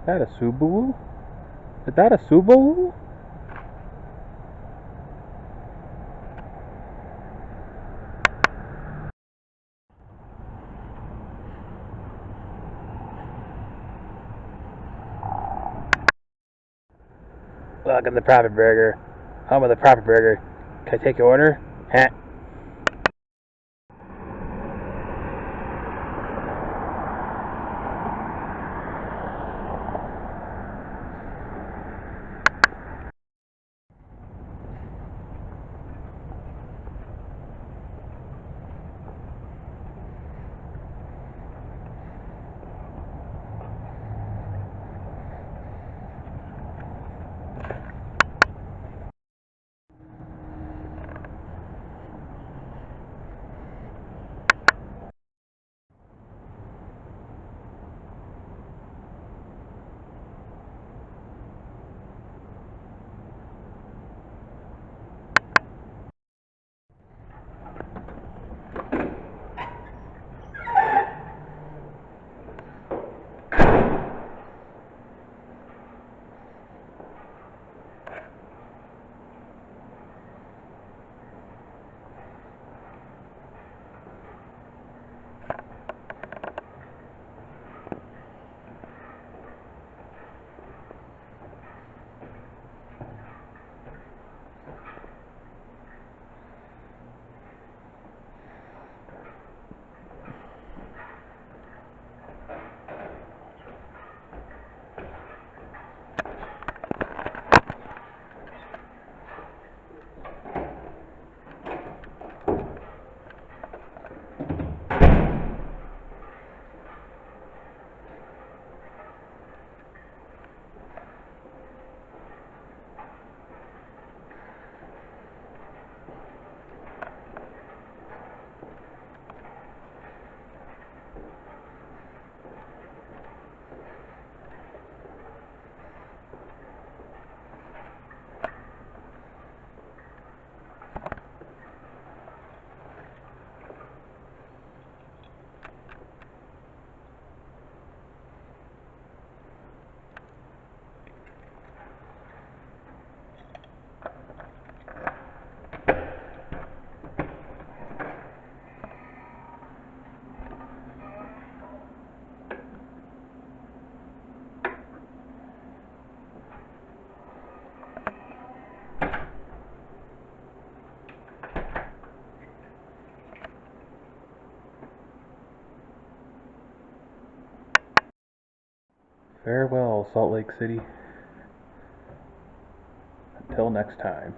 Speaker 1: that a Subaru? Is that a Subaru? Welcome to Profit Burger. Home of the Profit Burger. Can I take your order? Heh. Farewell, Salt Lake City. Until next time.